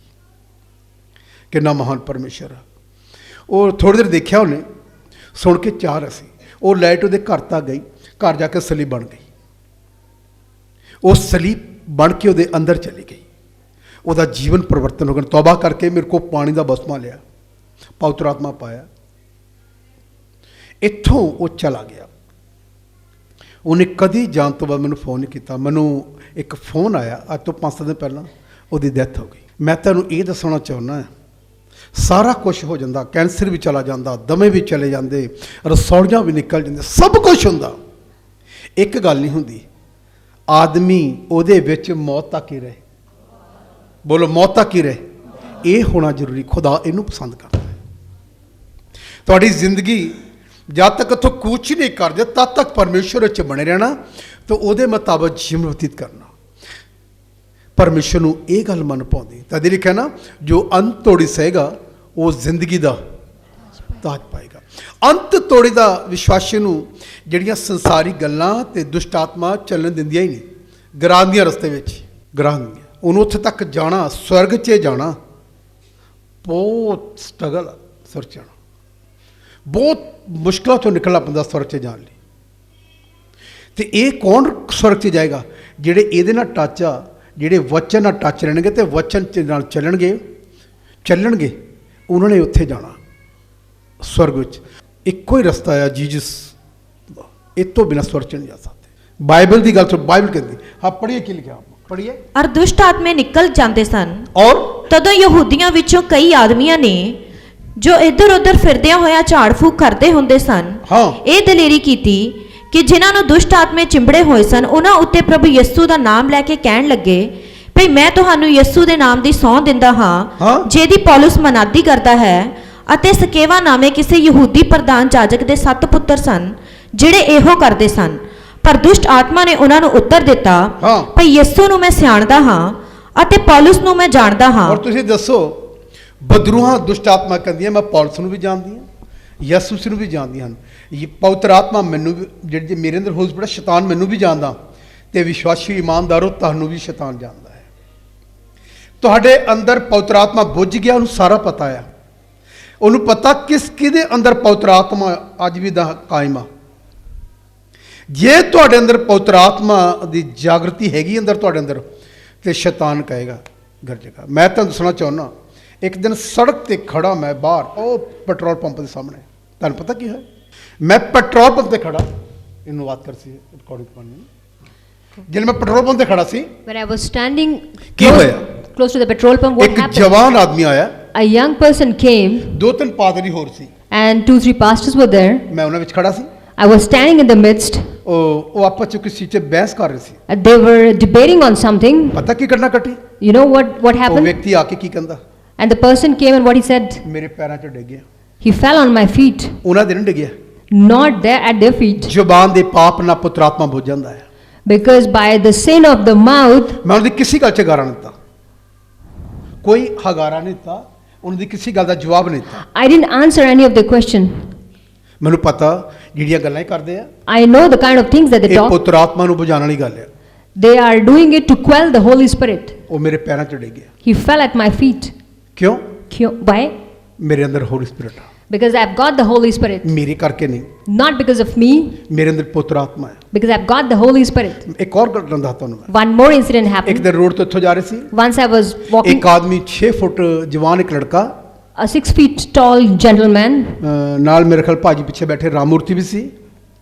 ਕਿੰਨਾ ਮਹਾਨ ਪਰਮੇਸ਼ਰ ਆ। ਉਹ ਥੋੜ੍ਹੀ ਦੇਰ ਦੇਖਿਆ ਉਹਨੇ, ਸੁਣ ਕੇ ਚਾਹ ਅਸੀਂ, ਉਹ ਲਾਈਟ ਉਹਦੇ ਘਰ ਤੱਕ ਗਈ, ਘਰ ਜਾ ਕੇ ਸਲੀਬ ਬਣ ਗਈ। ਉਹ ਸਲੀਬ ਬਣ ਕੇ ਉਹਦੇ ਅੰਦਰ ਚਲੀ ਗਈ, ਉਹਦਾ ਜੀਵਨ ਪਰਿਵਰਤਨ ਹੋ ਗਿਆ। ਤੌਬਾ ਕਰਕੇ ਮੇਰੇ ਕੋਲ ਪਾਣੀ ਦਾ ਬਸਮਾ ਲਿਆ, ਪਵਿੱਤਰ ਆਤਮਾ ਪਾਇਆ, ਇੱਥੋਂ ਉਹ ਚਲਾ ਗਿਆ। ਉਹਨੇ ਕਦੀ ਜਾਣ ਤੋਂ ਬਾਅਦ ਮੈਨੂੰ ਫੋਨ ਨਹੀਂ ਕੀਤਾ। ਮੈਨੂੰ ਇੱਕ ਫੋਨ ਆਇਆ ਅੱਜ ਤੋਂ 5 ਦਿਨ ਪਹਿਲਾਂ, ਉਹਦੀ ਡੈਥ ਹੋ ਗਈ। ਮੈਂ ਤੁਹਾਨੂੰ ਇਹ ਦੱਸਣਾ ਚਾਹੁੰਦਾ, ਸਾਰਾ ਕੁਝ ਹੋ ਜਾਂਦਾ, ਕੈਂਸਰ ਵੀ ਚਲਾ ਜਾਂਦਾ, ਦਮੇ ਵੀ ਚਲੇ ਜਾਂਦੇ, ਰਸੌਲੀਆਂ ਵੀ ਨਿਕਲ ਜਾਂਦੇ, ਸਭ ਕੁਝ ਹੁੰਦਾ। ਇੱਕ ਗੱਲ ਨਹੀਂ ਹੁੰਦੀ, ਆਦਮੀ ਉਹਦੇ ਵਿੱਚ ਮੌਤ ਤੱਕ ਹੀ ਰਹੇ। ਬੋਲੋ, ਮੌਤ ਤੱਕ ਹੀ ਰਹੇ। ਇਹ ਹੋਣਾ ਜ਼ਰੂਰੀ, ਖੁਦਾ ਇਹਨੂੰ ਪਸੰਦ ਕਰਦਾ ਹੈ। ਤੁਹਾਡੀ ਜ਼ਿੰਦਗੀ ਜਦ ਤੱਕ ਇੱਥੋਂ ਕੂਚ ਨਹੀਂ ਕਰਦੇ, ਤਦ ਤੱਕ ਪਰਮੇਸ਼ਰ ਵਿੱਚ ਬਣੇ ਰਹਿਣਾ ਤੇ ਉਹਦੇ ਮੁਤਾਬਕ ਜੀਵਨ ਬਤੀਤ ਕਰਨਾ। ਪਰਮੇਸ਼ਰ ਨੂੰ ਇਹ ਗੱਲ ਮਨ ਪਾਉਂਦੀ, ਤਦ ਲਿਖਿਆ ਨਾ, ਜੋ ਅੰਤ ਤੋੜੀ ਸਹੇਗਾ ਉਹ ਜ਼ਿੰਦਗੀ ਦਾ ਤਾਜ ਪਾਏਗਾ। ਅੰਤ ਤੋੜੀ ਦਾ ਵਿਸ਼ਵਾਸੀ ਨੂੰ ਜਿਹੜੀਆਂ ਸੰਸਾਰੀ ਗੱਲਾਂ ਤੇ ਦੁਸ਼ਟ ਆਤਮਾ ਚੱਲਣ ਦਿੰਦੀਆਂ ਹੀ ਨਹੀਂ, ਗਰਾਂਦੀਆਂ ਰਸਤੇ ਵਿੱਚ ਗਰਾਂਦੀਆਂ। ਉਹਨੂੰ ਉੱਥੇ ਤੱਕ ਜਾਣਾ, ਸਵਰਗ 'ਚ ਜਾਣਾ ਬਹੁਤ ਸਟਰਗਲ ਆ। ਸਵਰਗ 'ਚ ਜਾਣਾ ਬਹੁਤ ਮੁਸ਼ਕਲਾਂ ਤੋਂ ਨਿਕਲਣਾ ਪੈਂਦਾ ਸਵਰਗ 'ਚ ਜਾਣ ਲਈ। ਤੇ ਇਹ ਕੌਣ ਸਵਰਗ 'ਚ ਜਾਏਗਾ? ਜਿਹੜੇ ਇਹਦੇ ਨਾਲ ਟੱਚ ਆ, ਜਿਹੜੇ ਵਚਨ ਨਾਲ ਟੱਚ ਰਹਿਣਗੇ ਤੇ ਵਚਨ ਨਾਲ ਚੱਲਣਗੇ, ਉਹਨਾਂ ਨੇ ਉੱਥੇ ਜਾਣਾ ਸਵਰਗ ਵਿੱਚ। ਇੱਕੋ ਹੀ ਰਸਤਾ ਆ ਜੀਸਸ, ਇਹ ਤੋਂ ਬਿਨਾਂ ਸਵਰਗ 'ਚ ਨਹੀਂ ਜਾ ਸਕਦੇ। ਬਾਈਬਲ ਦੀ ਗੱਲ ਤੋਂ ਬਾਈਬਲ ਕਹਿੰਦੀ, ਹਾਂ ਪੜ੍ਹੀਏ ਕੀ ਲਿਖਿਆ, ਪੜ੍ਹੀਏ। ਅਰ ਦੁਸ਼ਟ ਆਤਮੇ ਨਿਕਲ ਜਾਂਦੇ ਸਨ, ਔਰ ਤਦੋਂ ਯਹੂਦੀਆਂ ਵਿੱਚੋਂ ਕਈ ਆਦਮੀਆਂ ਨੇ ਜੋ ਇੱਧਰ ਉੱਧਰ ਫਿਰਦਿਆਂ ਹੋਇਆ ਝਾੜ ਫੂਕ ਕਰਦੇ ਹੁੰਦੇ ਸਨ, ਇਹ ਦਲੇਰੀ ਕੀਤੀ ਕਿ ਜਿਨ੍ਹਾਂ ਨੂੰ ਦੁਸ਼ਟ ਆਤਮੇ ਚਿੰਬੜੇ ਹੋਏ ਸਨ, ਉਹਨਾਂ ਉੱਤੇ ਪ੍ਰਭੂ ਯਿਸੂ ਦਾ ਨਾਮ ਲੈ ਕੇ ਕਹਿਣ ਲੱਗੇ, ਭਈ ਮੈਂ ਤੁਹਾਨੂੰ ਯਿਸੂ ਦੇ ਨਾਮ ਦੀ ਸਹੁੰ ਦਿੰਦਾ ਹਾਂ, ਜਿਹਦੀ ਪੌਲੁਸ ਮਨਾਦੀ ਕਰਦਾ ਹੈ। ਅਤੇ ਸਕੇਵਾ ਨਾਮੇ ਕਿਸੇ ਯਹੂਦੀ ਪ੍ਰਧਾਨ ਜਾਜਕ ਦੇ 7 ਪੁੱਤਰ ਸਨ, ਜਿਹੜੇ ਇਹੋ ਕਰਦੇ ਸਨ। ਪਰ ਦੁਸ਼ਟ ਆਤਮਾ ਨੇ ਉਹਨਾਂ ਨੂੰ ਉੱਤਰ ਦਿੱਤਾ, ਭਈ ਯਿਸੂ ਨੂੰ ਮੈਂ ਸਿਆਣਦਾ ਹਾਂ ਅਤੇ ਪੌਲੁਸ ਨੂੰ ਮੈਂ ਜਾਣਦਾ ਹਾਂ। ਔਰ ਤੁਸੀਂ ਦੱਸੋ, ਬਦਰੂਹਾਂ ਦੁਸ਼ਟ ਆਤਮਾ ਕਹਿੰਦੀਆਂ ਮੈਂ ਪੌਲੁਸ ਨੂੰ ਵੀ ਜਾਣਦੀ ਹਾਂ, ਯਿਸੂ ਨੂੰ ਵੀ ਜਾਣਦੀਆਂ ਹਨ। ਇਹ ਪਵਿੱਤਰ ਆਤਮਾ ਮੈਨੂੰ ਵੀ, ਜਿਹੜੀ ਮੇਰੇ ਅੰਦਰ ਹੋਸ ਬੜਾ ਸ਼ੈਤਾਨ ਮੈਨੂੰ ਵੀ ਜਾਣਦਾ, ਤੇ ਵਿਸ਼ਵਾਸੀ ਇਮਾਨਦਾਰੋ ਤੁਹਾਨੂੰ ਵੀ ਸ਼ੈਤਾਨ ਜਾਣਦਾ ਹੈ। ਤੁਹਾਡੇ ਅੰਦਰ ਪਵਿੱਤਰ ਆਤਮਾ ਬੁੱਝ ਗਿਆ, ਉਹਨੂੰ ਸਾਰਾ ਪਤਾ ਆ। ਉਹਨੂੰ ਪਤਾ ਕਿਹਦੇ ਅੰਦਰ ਪਵਿੱਤਰ ਆਤਮਾ ਅੱਜ ਵੀ ਦਾ ਕਾਇਮ ਆ। ਜੇ ਤੁਹਾਡੇ ਅੰਦਰ ਪਵਿੱਤਰ ਆਤਮਾ ਦੀ ਜਾਗਰਤੀ ਹੈਗੀ ਅੰਦਰ ਤੁਹਾਡੇ ਅੰਦਰ, ਤੇ ਸ਼ੈਤਾਨ ਕਹੇਗਾ ਘਰ ਜਗ੍ਹਾ। ਮੈਂ ਤੁਹਾਨੂੰ ਦੱਸਣਾ ਚਾਹੁੰਦਾ, ਇੱਕ ਦਿਨ ਸੜਕ ਤੇ ਖੜਾ ਮੈਂ ਬਾਹਰ, ਉਹ ਪੈਟਰੋਲ ਪੰਪ ਦੇ ਸਾਹਮਣੇ, ਤੁਹਾਨੂੰ ਪਤਾ ਕੀ ਹੈ, ਮੈਂ ਪੈਟਰੋਲ ਪੰਪ ਤੇ ਖੜਾ, ਇਹਨੂੰ ਬਾਤ ਕਰ ਸੀ ਰਿਕਾਰਡਿੰਗ ਕਰਨੀ, ਜਦੋਂ ਮੈਂ ਪੈਟਰੋਲ ਪੰਪ ਤੇ ਖੜਾ ਸੀ, when I was standing ਕੀ ਹੋਇਆ, close to the petrol pump, what ਇੱਕ happened? ਜਵਾਨ ਆਦਮੀ ਆਇਆ, A young person came, 2-3 ਪਾਦਰੀ ਹੋਰ ਸੀ, and 2-3 pastors were there. ਮੈਂ ਉਹਨਾਂ ਵਿੱਚ ਖੜਾ ਸੀ। I was standing in the midst. ਉਹ ਆਪਸ ਚ ਕਿਸੇ ਚੀਜ਼ 'ਤੇ ਬਹਿਸ ਕਰ ਰਹੇ ਸੀ। They were debating on something. ਪਤਾ ਕੀ ਕਰਨਾ ਕੱਟੀ? You know what ਉਹ happened? ਵਿਅਕਤੀ ਆ ਕੇ ਕੀ ਕਹਿੰਦਾ, And the person came and what he said? ਮੇਰੇ ਪੈਰਾਂ 'ਚ ਡਿੱਗ ਗਿਆ। He fell on my feet. ਉਹਨਾਂ ਦੇ ਨਹੀਂ ਡਿੱਗਿਆ, Not there at their feet. ਜ਼ੁਬਾਨ ਦੇ ਪਾਪ ਨਾਲ ਪੁੱਤਰ ਆਤਮਾ ਬੁੱਝ ਜਾਂਦਾ ਹੈ। Because by the sin of the mouth, ਮੈਂ ਉਹਨਾਂ ਦੀ ਕਿਸੇ ਗੱਲ 'ਚ ਗਾਰਾ ਨਹੀਂ ਦਿੱਤਾ, ਕੋਈ ਹਗਾਰਾ ਨਹੀਂ ਦਿੱਤਾ, ਉਹਨਾਂ ਦੀ ਕਿਸੇ ਗੱਲ ਦਾ ਜਵਾਬ ਨਹੀਂ ਦਿੱਤਾ। I didn't answer any of the question. ਮੈਨੂੰ ਪਤਾ ਜਿਹੜੀਆਂ ਗੱਲਾਂ ਇਹ ਕਰਦੇ ਆ, I know the kind of things that they ਇਹ talk. ਪੁੱਤਰ ਆਤਮਾ ਨੂੰ ਬੁਝਾਉਣ ਵਾਲੀ ਗੱਲ ਹੈ। They are doing it to quell the Holy Spirit. ਉਹ ਮੇਰੇ ਪੈਰਾਂ 'ਚ ਡਿੱਗ ਗਿਆ। He fell at my feet. ਕਿਉਂ? Why? ਮੇਰੇ ਅੰਦਰ ਹੋਲੀ ਸਪਿਰਿਟ ਆ। Because I've got the Holy Spirit. ਮੇਰੇ ਕਰਕੇ ਨਹੀਂ, Not because of me, ਮੇਰੇ ਅੰਦਰ ਪੁੱਤਰ ਆਤਮਾ ਹੈ। because I've got the Holy Spirit. ਇੱਕ ਹੋਰ ਗੱਲ ਦੱਸਦਾ ਤੁਹਾਨੂੰ ਮੈਂ। One more incident ਇੱਕ happened. ਦਿਨ ਰੋਡ ਤੋਂ ਇੱਥੋਂ ਜਾ ਰਹੇ ਸੀ, Once I was walking, ਇੱਕ ਆਦਮੀ 6 ਫੁੱਟ ਜਵਾਨ, ਇੱਕ ਲੜਕਾ, a 6 feet tall gentleman, ਨਾਲ ਮੇਰੇ ਖਿਆਲ ਭਾਜੀ ਪਿੱਛੇ ਬੈਠੇ ਰਾਮੂਰਤੀ ਵੀ ਸੀ,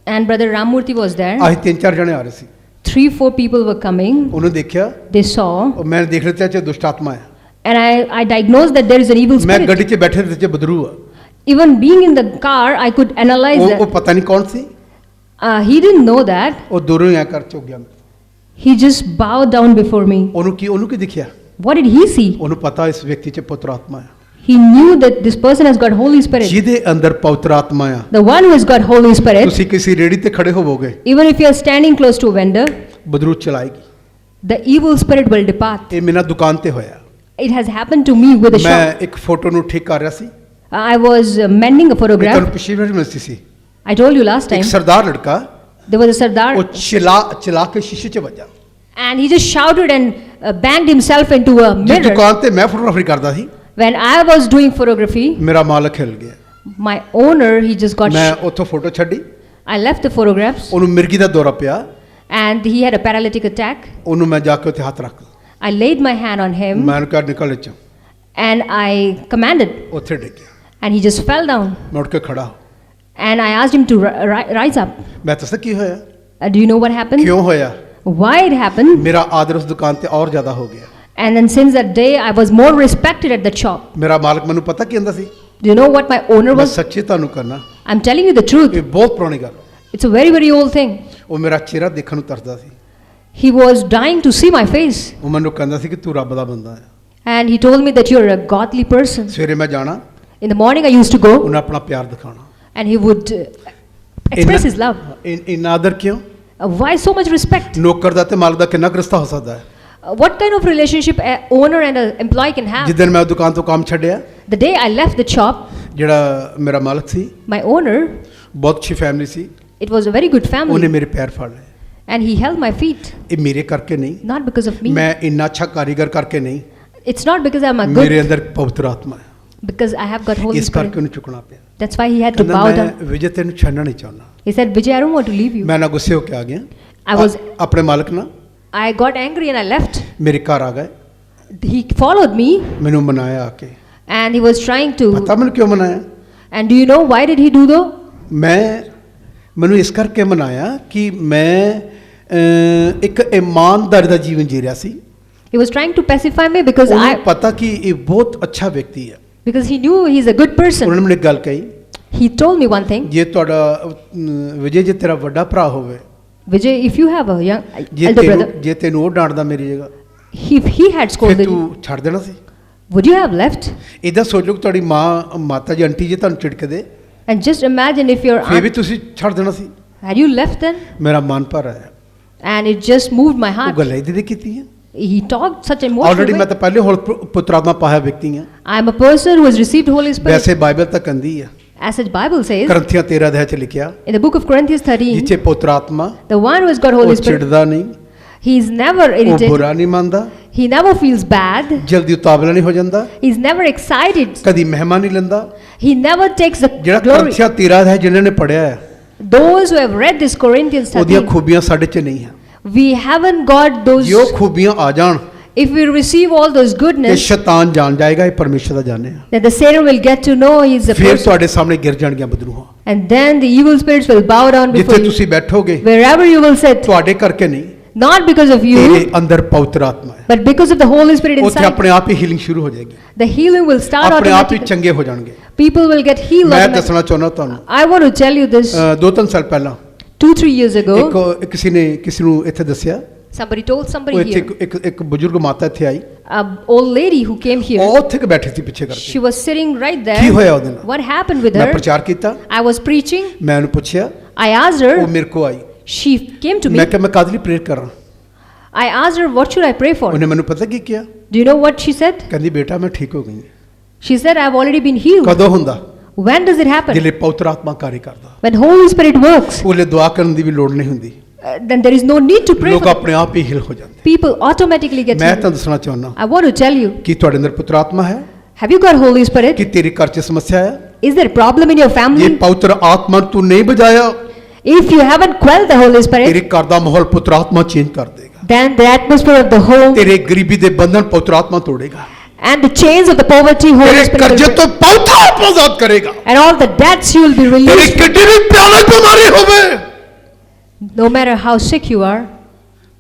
and Brother Ramurthy was there. ਅਸੀਂ 3-4 ਜਣੇ ਆ ਰਹੇ ਸੀ। 3-4 people were coming. ਉਹਨੂੰ ਦੇਖਿਆ, They saw, ਉਹ ਮੈਂ ਦੇਖ ਲਿਆ ਕਿ ਦੁਸ਼ਟ ਆਤਮਾ ਹੈ। and I diagnosed that there is an evil ਮੈਂ spirit. ਗੱਡੀ 'ਚ ਬੈਠੇ ਤੇ ਬਦਰੂ ਆ। Even being in the car, I could analyze ਉਹ that. ਪਤਾ ਨਹੀਂ ਕੌਣ ਸੀ, He didn't know that. ਉਹ ਦੂਰੋਂ ਹੀ ਆ ਕਰ ਚੁੱਕ ਗਿਆ। He just bowed down before me. ਉਹਨੂੰ ਕੀ ਦਿਖਿਆ? What did he see? ਉਹਨੂੰ ਪਤਾ ਇਸ ਵਿਅਕਤੀ 'ਚ ਪੁੱਤਰ ਆਤਮਾ ਹੈ। He knew that this person has got Holy Spirit. ਜਿਹਦੇ ਅੰਦਰ ਪਵਿੱਤਰ ਆਤਮਾ ਆ, The one who has got Holy Spirit, ਤੁਸੀਂ ਕਿਸੇ ਰੇੜੀ ਤੇ ਖੜੇ ਹੋਵੋਗੇ, even if you are standing close to a vendor, ਬਦਰੂ ਚਲਾਏਗੀ। the evil spirit will depart. ਇਹ ਮੇਰਾ ਦੁਕਾਨ ਤੇ ਹੋਇਆ। It has happened to me with a ਮੈਂ shop. ਇੱਕ ਫੋਟੋ ਨੂੰ ਠੀਕ ਕਰ ਰਿਹਾ ਸੀ, I was mending a ਮੈਂ ਤੁਹਾਨੂੰ photograph. ਪਿਛਲੀ ਵਾਰ ਮਿਲਤੀ ਸੀ I told you last ਇੱਕ time. ਸਰਦਾਰ ਲੜਕਾ There was a Sardar, ਉਹ ਚਲਾ ਕੇ ਸ਼ੀਸ਼ੇ 'ਚ ਵੱਜਾ and he just shouted and banged himself into a ਜਿਸ mirror. ਦੁਕਾਨ ਤੇ ਮੈਂ ਫੋਟੋਗ੍ਰਾਫੀ ਕਰਦਾ ਸੀ When I was doing photography, ਮੇਰਾ ਮਾਲਕ ਹਿੱਲ ਗਿਆ my owner, he just got. ਮੈਂ ਉੱਥੋਂ ਫੋਟੋ ਛੱਡੀ I left the photographs, ਉਹਨੂੰ ਮਿਰਗੀ ਦਾ ਦੌਰਾ ਪਿਆ and he had a paralytic attack. ਉਹਨੂੰ ਮੈਂ ਜਾ ਕੇ ਉੱਥੇ ਹੱਥ ਰੱਖ I laid my hand on him, ਮੈਂ ਉਹਨੂੰ ਕਿਹਾ ਨਿਕਲ ਇੱਥੋਂ and I commanded, ਉੱਥੇ ਡਿੱਗਿਆ and he just fell down. ਮੈਂ ਉੱਠ ਕੇ ਖੜਾ ਹੋ And I asked him to rise up. ਮੈਂ ਦੱਸਾਂ ਕੀ ਹੋਇਆ Do you know what happened? ਕਿਉਂ ਹੋਇਆ Why it happened? ਮੇਰਾ ਆਦਰ ਉਸ ਦੁਕਾਨ ਤੇ ਔਰ ਜ਼ਿਆਦਾ ਹੋ ਗਿਆ And then since that day, I was more respected at that shop. ਮੇਰਾ ਮਾਲਕ ਮੈਨੂੰ ਪਤਾ ਕੀ ਕਹਿੰਦਾ ਸੀ Do you know what my owner ਮੈਂ was? ਸੱਚੀ ਤੁਹਾਨੂੰ ਕਰਨਾ I'm telling you the truth. ਇਹ ਬਹੁਤ ਪੁਰਾਣੀ ਗੱਲ It's a very, very old thing. ਉਹ ਮੇਰਾ ਚਿਹਰਾ ਦੇਖਣ ਨੂੰ ਤਰਸਦਾ ਸੀ He was dying to see my face. ਉਹ ਮੈਨੂੰ ਕਹਿੰਦਾ ਸੀ ਕਿ ਤੂੰ ਰੱਬ ਦਾ ਬੰਦਾ ਹੈ And he told me that you're a godly person. ਸਵੇਰੇ ਮੈਂ ਜਾਣਾ In the morning, I used to go, ਉਹਨੇ ਆਪਣਾ ਪਿਆਰ ਦਿਖਾਉਣਾ and he would express his love. ਇੰਨਾ ਆਦਰ ਕਿਉਂ Why so much respect? ਨੌਕਰ ਦਾ ਤੇ ਮਾਲਕ ਦਾ ਕਿੰਨਾ ਕੁ ਰਿਸ਼ਤਾ ਹੋ ਸਕਦਾ ਹੈ What kind of relationship an owner and an employee can have? ਜਿੱਦਣ ਮੈਂ ਉਹ ਦੁਕਾਨ ਤੋਂ ਕੰਮ ਛੱਡਿਆ The day I left the shop, ਜਿਹੜਾ ਮੇਰਾ ਮਾਲਕ ਸੀ my owner, ਬਹੁਤ ਅੱਛੀ family C it was a very good ਉਹਨੇ family, ਮੇਰੇ ਪੈਰ ਫੜ ਲਏ and he held my feet. ਇਹ ਮੇਰੇ ਕਰਕੇ ਨਹੀਂ Not because of me. ਮੈਂ ਇੰਨਾ ਅੱਛਾ ਕਾਰੀਗਰ ਕਰਕੇ ਨਹੀਂ It's not because I'm a ਮੇਰੇ good, ਅੰਦਰ ਪਵਿੱਤਰ ਆਤਮਾ ਹੈ because I have got Holy ਇਸ ਕਰਕੇ Spirit. ਉਹਨੂੰ ਚੁੱਕਣਾ ਪਿਆ That's why he had to ਕਹਿੰਦਾ bow ਮੈਂ down. ਵਿਜੇ ਤੈਨੂੰ ਛੱਡਣਾ ਨਹੀਂ ਚਾਹੁੰਦਾ He said, Vijay, I don't want to leave you. ਮੈਂ ਨਾ ਗੁੱਸੇ ਹੋ ਕੇ ਆ ਗਿਆ I was, ਆਪਣੇ ਮਾਲਕ ਨਾਲ I got angry and I left. ਮੇਰੇ ਘਰ ਆ ਗਏ He followed me ਮੈਨੂੰ ਮਨਾਇਆ ਆ ਕੇ and he was trying to. ਪਤਾ ਮੈਨੂੰ ਕਿਉਂ ਮਨਾਇਆ And do you know why did he do though? ਮੈਨੂੰ ਇਸ ਕਰਕੇ ਮਨਾਇਆ ਕਿ ਮੈਂ ਇੱਕ ਇਮਾਨਦਾਰੀ ਦਾ ਜੀਵਨ ਜੀ ਰਿਹਾ ਸੀ He was trying to pacify me because ਉਹਨੂੰ ਪਤਾ ਕਿ ਇਹ ਬਹੁਤ ਅੱਛਾ ਵਿਅਕਤੀ ਹੈ because he knew he's a good person. ਉਹਨਾਂ ਨੇ ਮੈਨੂੰ ਇੱਕ ਗੱਲ ਕਹੀ He told me one thing. ਜੇ ਤੁਹਾਡਾ ਵਿਜੇ ਜੇ ਤੇਰਾ ਵੱਡਾ ਭਰਾ ਹੋਵੇ Vijay, if you have a young ਜੇ elder ਤੈਨੂੰ brother, ਜੇ ਤੈਨੂੰ ਉਹ ਡਾਂਟਦਾ ਮੇਰੀ ਜਗ੍ਹਾ if he had ਫਿਰ scolded you, ਤੂੰ ਛੱਡ ਦੇਣਾ ਸੀ would you have left? ਇਦਾਂ ਸੋਚ ਲਓ ਕਿ ਤੁਹਾਡੀ ਮਾਤਾ ਜੀ ਆਂਟੀ ਜੀ ਤੁਹਾਨੂੰ ਝਿੜਕਦੇ And just imagine if your ਫਿਰ ਵੀ aunt, ਤੁਸੀਂ ਛੱਡ ਦੇਣਾ ਸੀ had you left then? ਮੇਰਾ ਮਨ ਭਰ ਆਇਆ And it just moved my ਉਹ heart. ਗੱਲਾਂ ਇਹਦੇ ਕੀਤੀ ਹੈ He talked such already emotional ਮੈਂ way. ਤਾਂ ਪਹਿਲੇ ਹੋਰ ਪੁੱਤਰਾਤਮਾ ਪਾਇਆ ਵਿਅਕਤੀ ਹਾਂ I'm a person who has received Holy Spirit. ਵੈਸੇ ਬਾਈਬਲ ਤਾਂ ਕਹਿੰਦੀ ਹੈ As the Bible says, ਕਰੰਥੀਆਂ 13 ਅਧਿਆਇ ਚ ਲਿਖਿਆ in the book of Corinthians 13, ਜਿੱਥੇ ਪੁੱਤਰਾਤਮਾ the one who has got ਉਹ Holy Spirit, ਚਿੜਦਾ ਨਹੀਂ he's never ਉਹ irritated. ਬੁਰਾ ਨਹੀਂ ਮੰਨਦਾ He never feels bad. ਜਲਦੀ ਉਤਾਵਲਾ ਨਹੀਂ ਹੋ ਜਾਂਦਾ He's never excited. ਕਦੀ ਮਹਿਮਾ ਨਹੀਂ ਲੈਂਦਾ He never takes the ਜਿਹੜਾ glory. ਕਰੰਥੀਆਂ 13 ਅਧਿਆਇ ਜਿਨ੍ਹਾਂ ਨੇ ਪੜਿਆ ਹੈ Those who have read this Corinthians ਉਹਦੀਆਂ 13, ਖੂਬੀਆਂ ਸਾਡੇ ਚ ਨਹੀਂ ਹੈ we haven't got those. ਜੇ ਉਹ ਖੂਬੀਆਂ ਆ ਜਾਣ If we receive all those ਤੇ goodness, ਸ਼ੈਤਾਨ ਜਾਣ ਜਾਏਗਾ ਇਹ ਪਰਮੇਸ਼ਰ ਦਾ ਜਾਣਿਆ then the Satan will get to know he's a ਫਿਰ person. ਤੁਹਾਡੇ ਸਾਹਮਣੇ ਗਿਰ ਜਾਣਗੀਆਂ ਬਦਰੂਹਾਂ And then the evil spirits will bow down ਜਿੱਥੇ before you. ਤੁਸੀਂ ਬੈਠੋਗੇ Wherever you will sit, ਤੁਹਾਡੇ ਕਰਕੇ ਨਹੀਂ not because of ਤੇਰੇ you, ਅੰਦਰ ਪਵਿੱਤਰ ਆਤਮਾ ਹੈ but because of the Holy Spirit ਉੱਥੇ inside. ਆਪਣੇ ਆਪ ਹੀ ਹੀਲਿੰਗ ਸ਼ੁਰੂ ਹੋ ਜਾਏਗੀ The healing will start ਆਪਣੇ ਆਪ ਹੀ automatically. ਚੰਗੇ ਹੋ ਜਾਣਗੇ People will get healed ਮੈਂ automatically. ਦੱਸਣਾ ਚਾਹੁੰਦਾ ਤੁਹਾਨੂੰ I want to tell you this. 2-3 ਸਾਲ ਪਹਿਲਾਂ 2-3 years ago, ਕਿਸੇ ਨੇ ਕਿਸੇ ਨੂੰ ਇੱਥੇ ਦੱਸਿਆ somebody told ਉਹ somebody ਇੱਥੇ here, ਇੱਕ ਬਜ਼ੁਰਗ ਮਾਤਾ ਇੱਥੇ ਆਈ an old lady who came here, ਉਹ ਉੱਥੇ ਬੈਠੀ ਸੀ ਪਿੱਛੇ ਕਰਕੇ she was sitting right Ki there. ਹੋਇਆ ਉਹਦੇ ਨਾਲ What happened with ਮੈਂ her? ਪ੍ਰਚਾਰ ਕੀਤਾ I was preaching. ਮੈਂ ਉਹਨੂੰ ਪੁੱਛਿਆ I asked ਉਹ her, ਮੇਰੇ ਕੋ ਆਈ she came to ਮੈਂ me. ਕਿਹਾ ਮੈਂ ਕਾਹਦੇ ਲਈ ਪ੍ਰੇਅਰ ਕਰਾਂ I asked her, what should I pray for? ਉਹਨੇ ਮੈਨੂੰ ਪਤਾ ਕੀ ਕਿਹਾ Do you know what she said? ਕਹਿੰਦੀ ਬੇਟਾ ਮੈਂ ਠੀਕ ਹੋ ਗਈ ਹਾਂ। She said, I've already been healed. ਕਦੋਂ ਹੁੰਦਾ When does it happen? ਜਿਹੜੇ ਪਵਿੱਤਰ ਆਤਮਾ ਕਾਰਜ ਕਰਦਾ When Holy Spirit works, ਉਹਲੇ ਦੁਆ ਕਰਨ ਦੀ ਵੀ ਲੋੜ ਨਹੀਂ ਹੁੰਦੀ then there is no need to pray ਲੋਕ for ਆਪਣੇ ਆਪ ਹੀ ਹਿਲ ਹੋ ਜਾਂਦੇ people automatically get ਮੈਂ healed. ਤੁਹਾਨੂੰ ਦੱਸਣਾ ਚਾਹੁੰਦਾ I want to tell you, ਕਿ ਤੁਹਾਡੇ ਅੰਦਰ ਪੁੱਤਰ ਆਤਮਾ ਹੈ have you got Holy Spirit? ਕਿ ਤੇਰੇ ਘਰ 'ਚ ਸਮੱਸਿਆ ਹੈ Is there a problem in your ਜੇ family? ਪਵਿੱਤਰ ਆਤਮਾ ਨੂੰ ਤੂੰ ਨਹੀਂ ਬਜਾਇਆ If you haven't quelled the Holy ਤੇਰੇ Spirit, ਘਰ ਦਾ ਮਾਹੌਲ ਪੁੱਤਰ ਆਤਮਾ ਚੇਂਜ ਕਰ ਦੇਗਾ then the atmosphere of the home ਤੇਰੇ ਗਰੀਬੀ ਦੇ ਬੰਧਨ ਪਵਿੱਤਰ ਆਤਮਾ ਤੋੜੇਗਾ and the chains of the poverty, Holy ਤੇਰੇ Spirit ਕਰਜ਼ੇ will ਤੋਂ ਪਵਿੱਤਰ ਆਤਮਾ ਆਜ਼ਾਦ ਕਰੇਗਾ and all the debts you will be ਤੇਰੀ released. ਕਿੱਡੀ ਵੀ ਭਿਆਨਕ ਬਿਮਾਰੀ ਹੋਵੇ No matter how sick you are,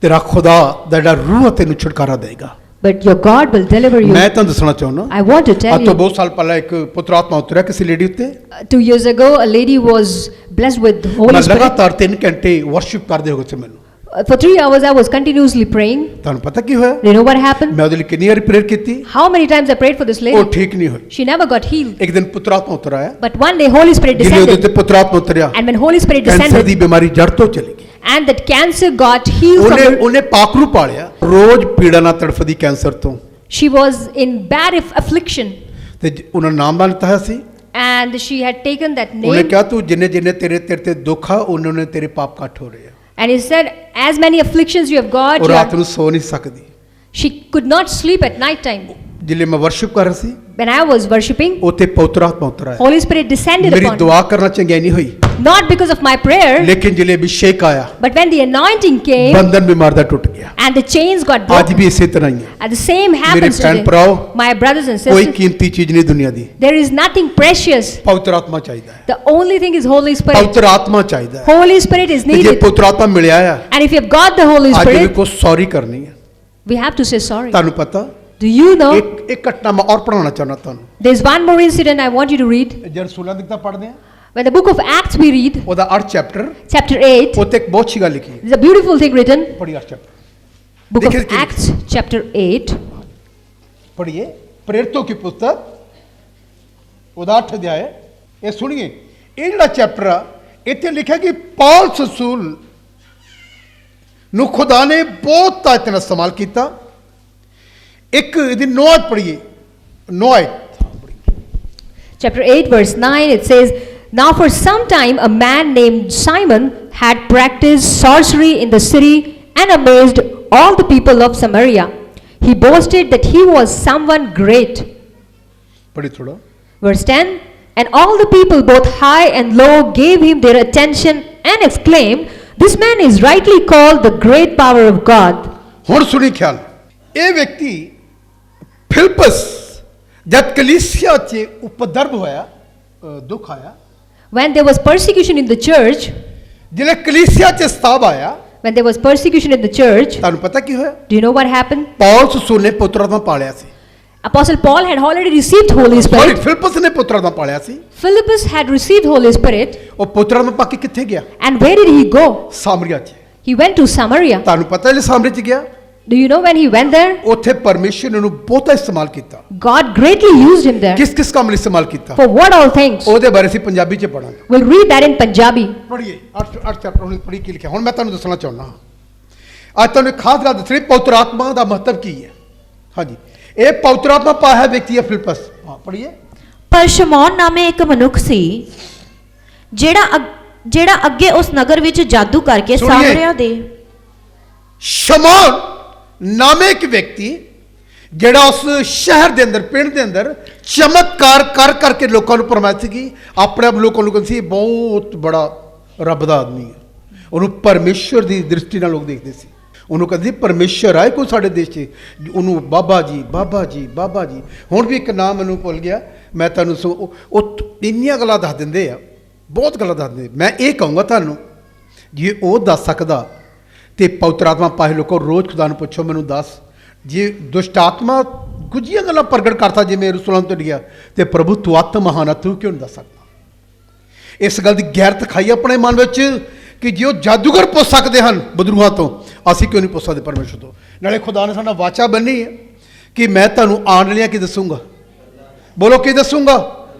ਤੇਰਾ ਖੁਦਾ ਦਾ ਜਿਹੜਾ ਰੂਹ ਹੈ ਤੈਨੂੰ ਛੁਟਕਾਰਾ ਦੇਗਾ but your God will deliver you. ਮੈਂ ਤੁਹਾਨੂੰ ਦੱਸਣਾ ਚਾਹੁੰਦਾ I want to ਅੱਜ tell ਤੋਂ you, ਬਹੁਤ ਸਾਲ ਪਹਿਲਾਂ ਇੱਕ ਪੁੱਤਰ ਆਤਮਾ ਉਤਰਿਆ ਕਿਸੇ ਲੇਡੀ ਉੱਤੇ 2 years ago, a lady was blessed with Holy ਮੈਂ Spirit. ਲਗਾਤਾਰ 3 ਘੰਟੇ ਵਰਸ਼ਿਪ ਕਰਦੇ ਹੋ ਗਏ ਮੈਨੂੰ For 3 hours, I was continuously praying. ਤੁਹਾਨੂੰ ਪਤਾ ਕੀ ਹੋਇਆ Do you know what happened? ਮੈਂ ਉਹਦੇ ਲਈ ਕਿੰਨੀ ਵਾਰੀ ਪ੍ਰੇਅਰ ਕੀਤੀ How many times I prayed for this ਉਹ lady? ਠੀਕ ਨਹੀਂ ਹੋਈ She never got healed. ਇੱਕ ਦਿਨ ਪੁੱਤਰ ਆਤਮਾ ਉਤਰ ਆਇਆ But one day, Holy Spirit ਜਿਹਨੇ ਉਹਦੇ descended. ਉੱਤੇ ਪੁੱਤਰ ਆਤਮਾ ਉਤਰਿਆ And when Holy Spirit cancer the descended, ਬਿਮਾਰੀ ਜੜ ਤੋਂ ਚਲੀ ਗਈ and that cancer got healed from her, ਉਹਨੇ ਪਾਖਰੂ ਪਾਲਿਆ ਰੋਜ਼ ਪੀੜਾ ਨਾਲ ਤੜਫਦੀ ਕੈਂਸਰ ਤੋਂ she was in bad affliction. ਤੇ ਉਹਨਾਂ ਨਾਮ ਦਾ ਦਿੱਤਾ ਹੋਇਆ ਸੀ And she had taken that ਉਹਨੇ name. ਕਿਹਾ ਤੂੰ ਜਿੰਨੇ ਜਿੰਨੇ ਤੇਰੇ ਤੇ ਦੁੱਖ ਆ ਉਹਨਾਂ ਨੇ ਤੇਰੇ ਪਾਪ ਕੱਟ ਹੋ ਰਹੇ ਆ। And he said, as many afflictions you have got, ਉਹ ਰਾਤ ਨੂੰ ਸੋ ਨਹੀਂ ਸਕਦੀ। she could not sleep at night time. ਜਿਲੇ ਮੈਂ ਵਰਸ਼ਿਪ ਕਰ ਰਿਹਾ ਸੀ When I was worshipping, ਉੱਥੇ ਪਵਿੱਤਰ ਆਤਮਾ ਉਤਰ ਆਇਆ। Holy Spirit descended ਮੇਰੀ upon me. ਦੁਆ ਕਰਨਾ ਚੰਗਿਆਈ ਨਹੀਂ ਹੋਈ, Not because of my prayer, ਲੇਕਿਨ ਜਿਲੇ ਅਭਿਸ਼ੇਕ ਆਇਆ but when the anointing came ਬੰਧਨ ਬਿਮਾਰ ਦਾ ਟੁੱਟ ਗਿਆ। and the chains got ਅੱਜ broken. ਵੀ ਇਸੇ ਤਰ੍ਹਾਂ ਹੀ ਹੈ। And the same ਮੇਰੇ happens ਭੈਣ today. ਭਰਾਓ, My brothers and ਕੋਈ sisters, ਕੀਮਤੀ ਚੀਜ਼ ਨਹੀਂ ਦੁਨੀਆ ਦੀ, there is nothing precious. ਪਵਿੱਤਰ ਆਤਮਾ ਚਾਹੀਦਾ ਹੈ। The only thing is Holy Spirit. ਪਵਿੱਤਰ ਆਤਮਾ ਚਾਹੀਦਾ ਹੈ। Holy Spirit is ਤੇ ਜੇ needed. ਪਵਿੱਤਰ ਆਤਮਾ ਮਿਲਿਆ ਆ And if you have got the Holy ਅੱਜ ਵੀ Spirit, ਕੋ ਸੌਰੀ ਕਰਨੀ ਹੈ। we have to say sorry. ਤੁਹਾਨੂੰ ਪਤਾ Do you know? ਇੱਕ ਘਟਨਾ ਮੈਂ ਔਰ ਪੜਾਉਣਾ ਚਾਹੁੰਦਾ ਤੁਹਾਨੂੰ। There's one more incident I want you to read. ਜਦ ਰਸੂਲਾਂ ਦੀ ਕਿਤਾਬ ਪੜ੍ਹਦੇ ਆ When the book of Acts we read, ਉਹਦਾ 8 ਚੈਪਟਰ, chapter 8, ਉੱਥੇ ਇੱਕ ਬਹੁਤ ਅੱਛੀ ਗੱਲ ਲਿਖੀ ਹੈ। there's a beautiful thing written. ਪੜ੍ਹੀ 8 ਚੈਪਟਰ, Book of देखिए कि- Acts, chapter 8. ਪੜ੍ਹੀਏ ਪ੍ਰੇਰਿਤੋਂ की पुस्तक ਉਹਦਾ 8 ਅਧਿਆਇ। ਇਹ ਸੁਣੀਏ, ਇਹ ਜਿਹੜਾ ਚੈਪਟਰ ਆ ਇੱਥੇ ਲਿਖਿਆ ਕਿ ਪੌਲ ਰਸੂਲ ਨੂੰ ਖੁਦਾ ਨੇ ਬਹੁਤ ਤਾਕਤ ਨਾਲ ਇਸਤੇਮਾਲ ਕੀਤਾ। ਇੱਕ ਇਹਦੀ 9 ਆਇਤ ਪੜ੍ਹੀਏ, 9 ਆਇਤ। Chapter 8, verse 9, it says, Now for some time a man named Simon had practiced sorcery in the city and amazed all the people of Samaria. He boasted that he was someone great. ਪੜ੍ਹੀ ਥੋੜਾ। Verse 10, And all the people, both high and low, gave him their attention and exclaimed, This man is rightly called the great power of God. ਹੁਣ ਸੁਣੀ ਖਿਆਲ, ਇਹ ਵਿਅਕਤੀ Philips ਜਦ ਕਲੀਸਿਆ 'ਚ ਉਪਦਰਵ ਹੋਇਆ, ਦੁੱਖ ਆਇਆ, When there was persecution in the church, ਜਿਹੜੇ ਕਲੀਸਿਆ 'ਚ ਸਤਾਵ ਆਇਆ, when there was persecution in the church, ਤੁਹਾਨੂੰ ਪਤਾ ਕੀ ਹੋਇਆ? do you know what happened? ਪੌਲ ਰਸੂਲ ਨੇ ਪੁੱਤਰ ਆਤਮਾ ਪਾਲਿਆ ਸੀ। Apostle Paul had already received Holy sorry, Spirit. Philips ਨੇ ਪੁੱਤਰ ਆਤਮਾ ਪਾਲਿਆ ਸੀ। Philippus had received Holy Spirit. ਉਹ ਪੁੱਤਰ ਆਤਮਾ ਪਾ ਕੇ ਕਿੱਥੇ ਗਿਆ? And where did he go? Samaria 'ਚ। He went to Samaria. ਤੁਹਾਨੂੰ ਪਤਾ ਹੈ ਜੇ ਸਾਮਰੀ 'ਚ ਗਿਆ, Do you know when he went there? ਉੱਥੇ ਪਰਮੇਸ਼ਰ ਨੇ ਉਹਨੂੰ ਬਹੁਤਾ ਇਸਤੇਮਾਲ ਕੀਤਾ। God greatly used him there. ਕਿਸ ਕਿਸ ਕੰਮ ਲਈ ਇਸਤੇਮਾਲ ਕੀਤਾ, For what all things? ਉਹਦੇ ਬਾਰੇ ਅਸੀਂ ਪੰਜਾਬੀ 'ਚ ਪੜਾਂਗੇ। We'll read that in Punjabi. ਪੜ੍ਹੀਏ 8 chapter ਉਹਨੇ ਪੜ੍ਹੀ ਕੀ ਲਿਖਿਆ। ਹੁਣ ਮੈਂ ਤੁਹਾਨੂੰ ਦੱਸਣਾ ਚਾਹੁੰਦਾ ਹਾਂ, ਅੱਜ ਤੁਹਾਨੂੰ ਇੱਕ ਖਾਸ ਗੱਲ ਦੱਸਣੀ, ਪਵਿੱਤਰ ਆਤਮਾ ਦਾ ਮਹੱਤਵ ਕੀ ਹੈ। ਹਾਂਜੀ, ਇਹ ਪਵਿੱਤਰ ਆਤਮਾ ਪਾਇਆ ਵਿਅਕਤੀ ਹੈ ਫਿਲਿਪਸ। ਹਾਂ ਪੜ੍ਹੀਏ। ਪਰ ਸ਼ਮੌਨ ਨਾਮੇ ਇੱਕ ਮਨੁੱਖ ਸੀ ਜਿਹੜਾ ਅੱਗੇ ਉਸ ਨਗਰ ਵਿੱਚ ਜਾਦੂ ਕਰਕੇ ਸੁਣੀਏ। ਸਾਮਰਿਆਂ ਦੇ ਸ਼ਮੌਨ ਨਾਮੇ ਇੱਕ ਵਿਅਕਤੀ ਜਿਹੜਾ ਉਸ ਸ਼ਹਿਰ ਦੇ ਅੰਦਰ, ਪਿੰਡ ਦੇ ਅੰਦਰ ਚਮਤਕਾਰ ਕਰ ਕਰਕੇ ਲੋਕਾਂ ਨੂੰ ਪਰਮਾਇਸ਼ ਸੀਗੀ, ਆਪਣੇ ਆਪ ਲੋਕਾਂ ਨੂੰ ਕਹਿੰਦੇ ਸੀ ਇਹ ਬਹੁਤ ਬੜਾ ਰੱਬ ਦਾ ਆਦਮੀ ਹੈ। ਉਹਨੂੰ ਪਰਮੇਸ਼ਰ ਦੀ ਦ੍ਰਿਸ਼ਟੀ ਨਾਲ ਲੋਕ ਦੇਖਦੇ ਸੀ। ਉਹਨੂੰ ਕਹਿੰਦੇ ਸੀ ਪਰਮੇਸ਼ਰ ਆਏ ਕੋਈ ਸਾਡੇ ਦੇਸ਼ 'ਚ, ਉਹਨੂੰ ਬਾਬਾ ਜੀ ਬਾਬਾ ਜੀ ਬਾਬਾ ਜੀ। ਹੁਣ ਵੀ ਇੱਕ ਨਾਮ ਮੈਨੂੰ ਭੁੱਲ ਗਿਆ, ਮੈਂ ਤੁਹਾਨੂੰ ਉਹ ਇੰਨੀਆਂ ਗੱਲਾਂ ਦੱਸ ਦਿੰਦੇ ਆ, ਬਹੁਤ ਗੱਲਾਂ ਦੱਸ ਦਿੰਦੇ। ਮੈਂ ਇਹ ਕਹੂੰਗਾ ਤੁਹਾਨੂੰ, ਜੇ ਉਹ ਦੱਸ ਸਕਦਾ ਤੇ ਪਵਿੱਤਰ ਆਤਮਾ ਪਾਏ ਲੋਕੋ ਰੋਜ਼ ਖੁਦਾ ਨੂੰ ਪੁੱਛੋ, ਮੈਨੂੰ ਦੱਸ ਜੇ ਦੁਸ਼ਟ ਆਤਮਾ ਗੁੱਝੀਆਂ ਗੱਲਾਂ ਪ੍ਰਗਟ ਕਰਤਾ ਜਿਵੇਂ ਯਰੂਸ਼ਲਮ ਤੋਂ ਗਿਆ, ਤੇ ਪ੍ਰਭੂ ਤੂੰ ਆਤਮ ਮਹਾਨ ਆ, ਤੂੰ ਕਿਉਂ ਨਹੀਂ ਦੱਸ ਸਕਦਾ? ਇਸ ਗੱਲ ਦੀ ਗੈਰਤ ਖਾਈ ਆਪਣੇ ਮਨ ਵਿੱਚ ਕਿ ਜੇ ਉਹ ਜਾਦੂਗਰ ਪੁੱਛ ਸਕਦੇ ਹਨ ਬਦਰੂਹਾਂ ਤੋਂ, ਅਸੀਂ ਕਿਉਂ ਨਹੀਂ ਪੁੱਛ ਸਕਦੇ ਪਰਮੇਸ਼ਰ ਤੋਂ? ਨਾਲੇ ਖੁਦਾ ਨੇ ਸਾਡਾ ਵਾਚਾ ਬੰਨੀ ਹੈ ਕਿ ਮੈਂ ਤੁਹਾਨੂੰ ਆਉਣ ਵਾਲੀਆਂ ਕੀ ਦੱਸੂਗਾ। ਬੋਲੋ ਕੀ ਦੱਸੂਗਾ?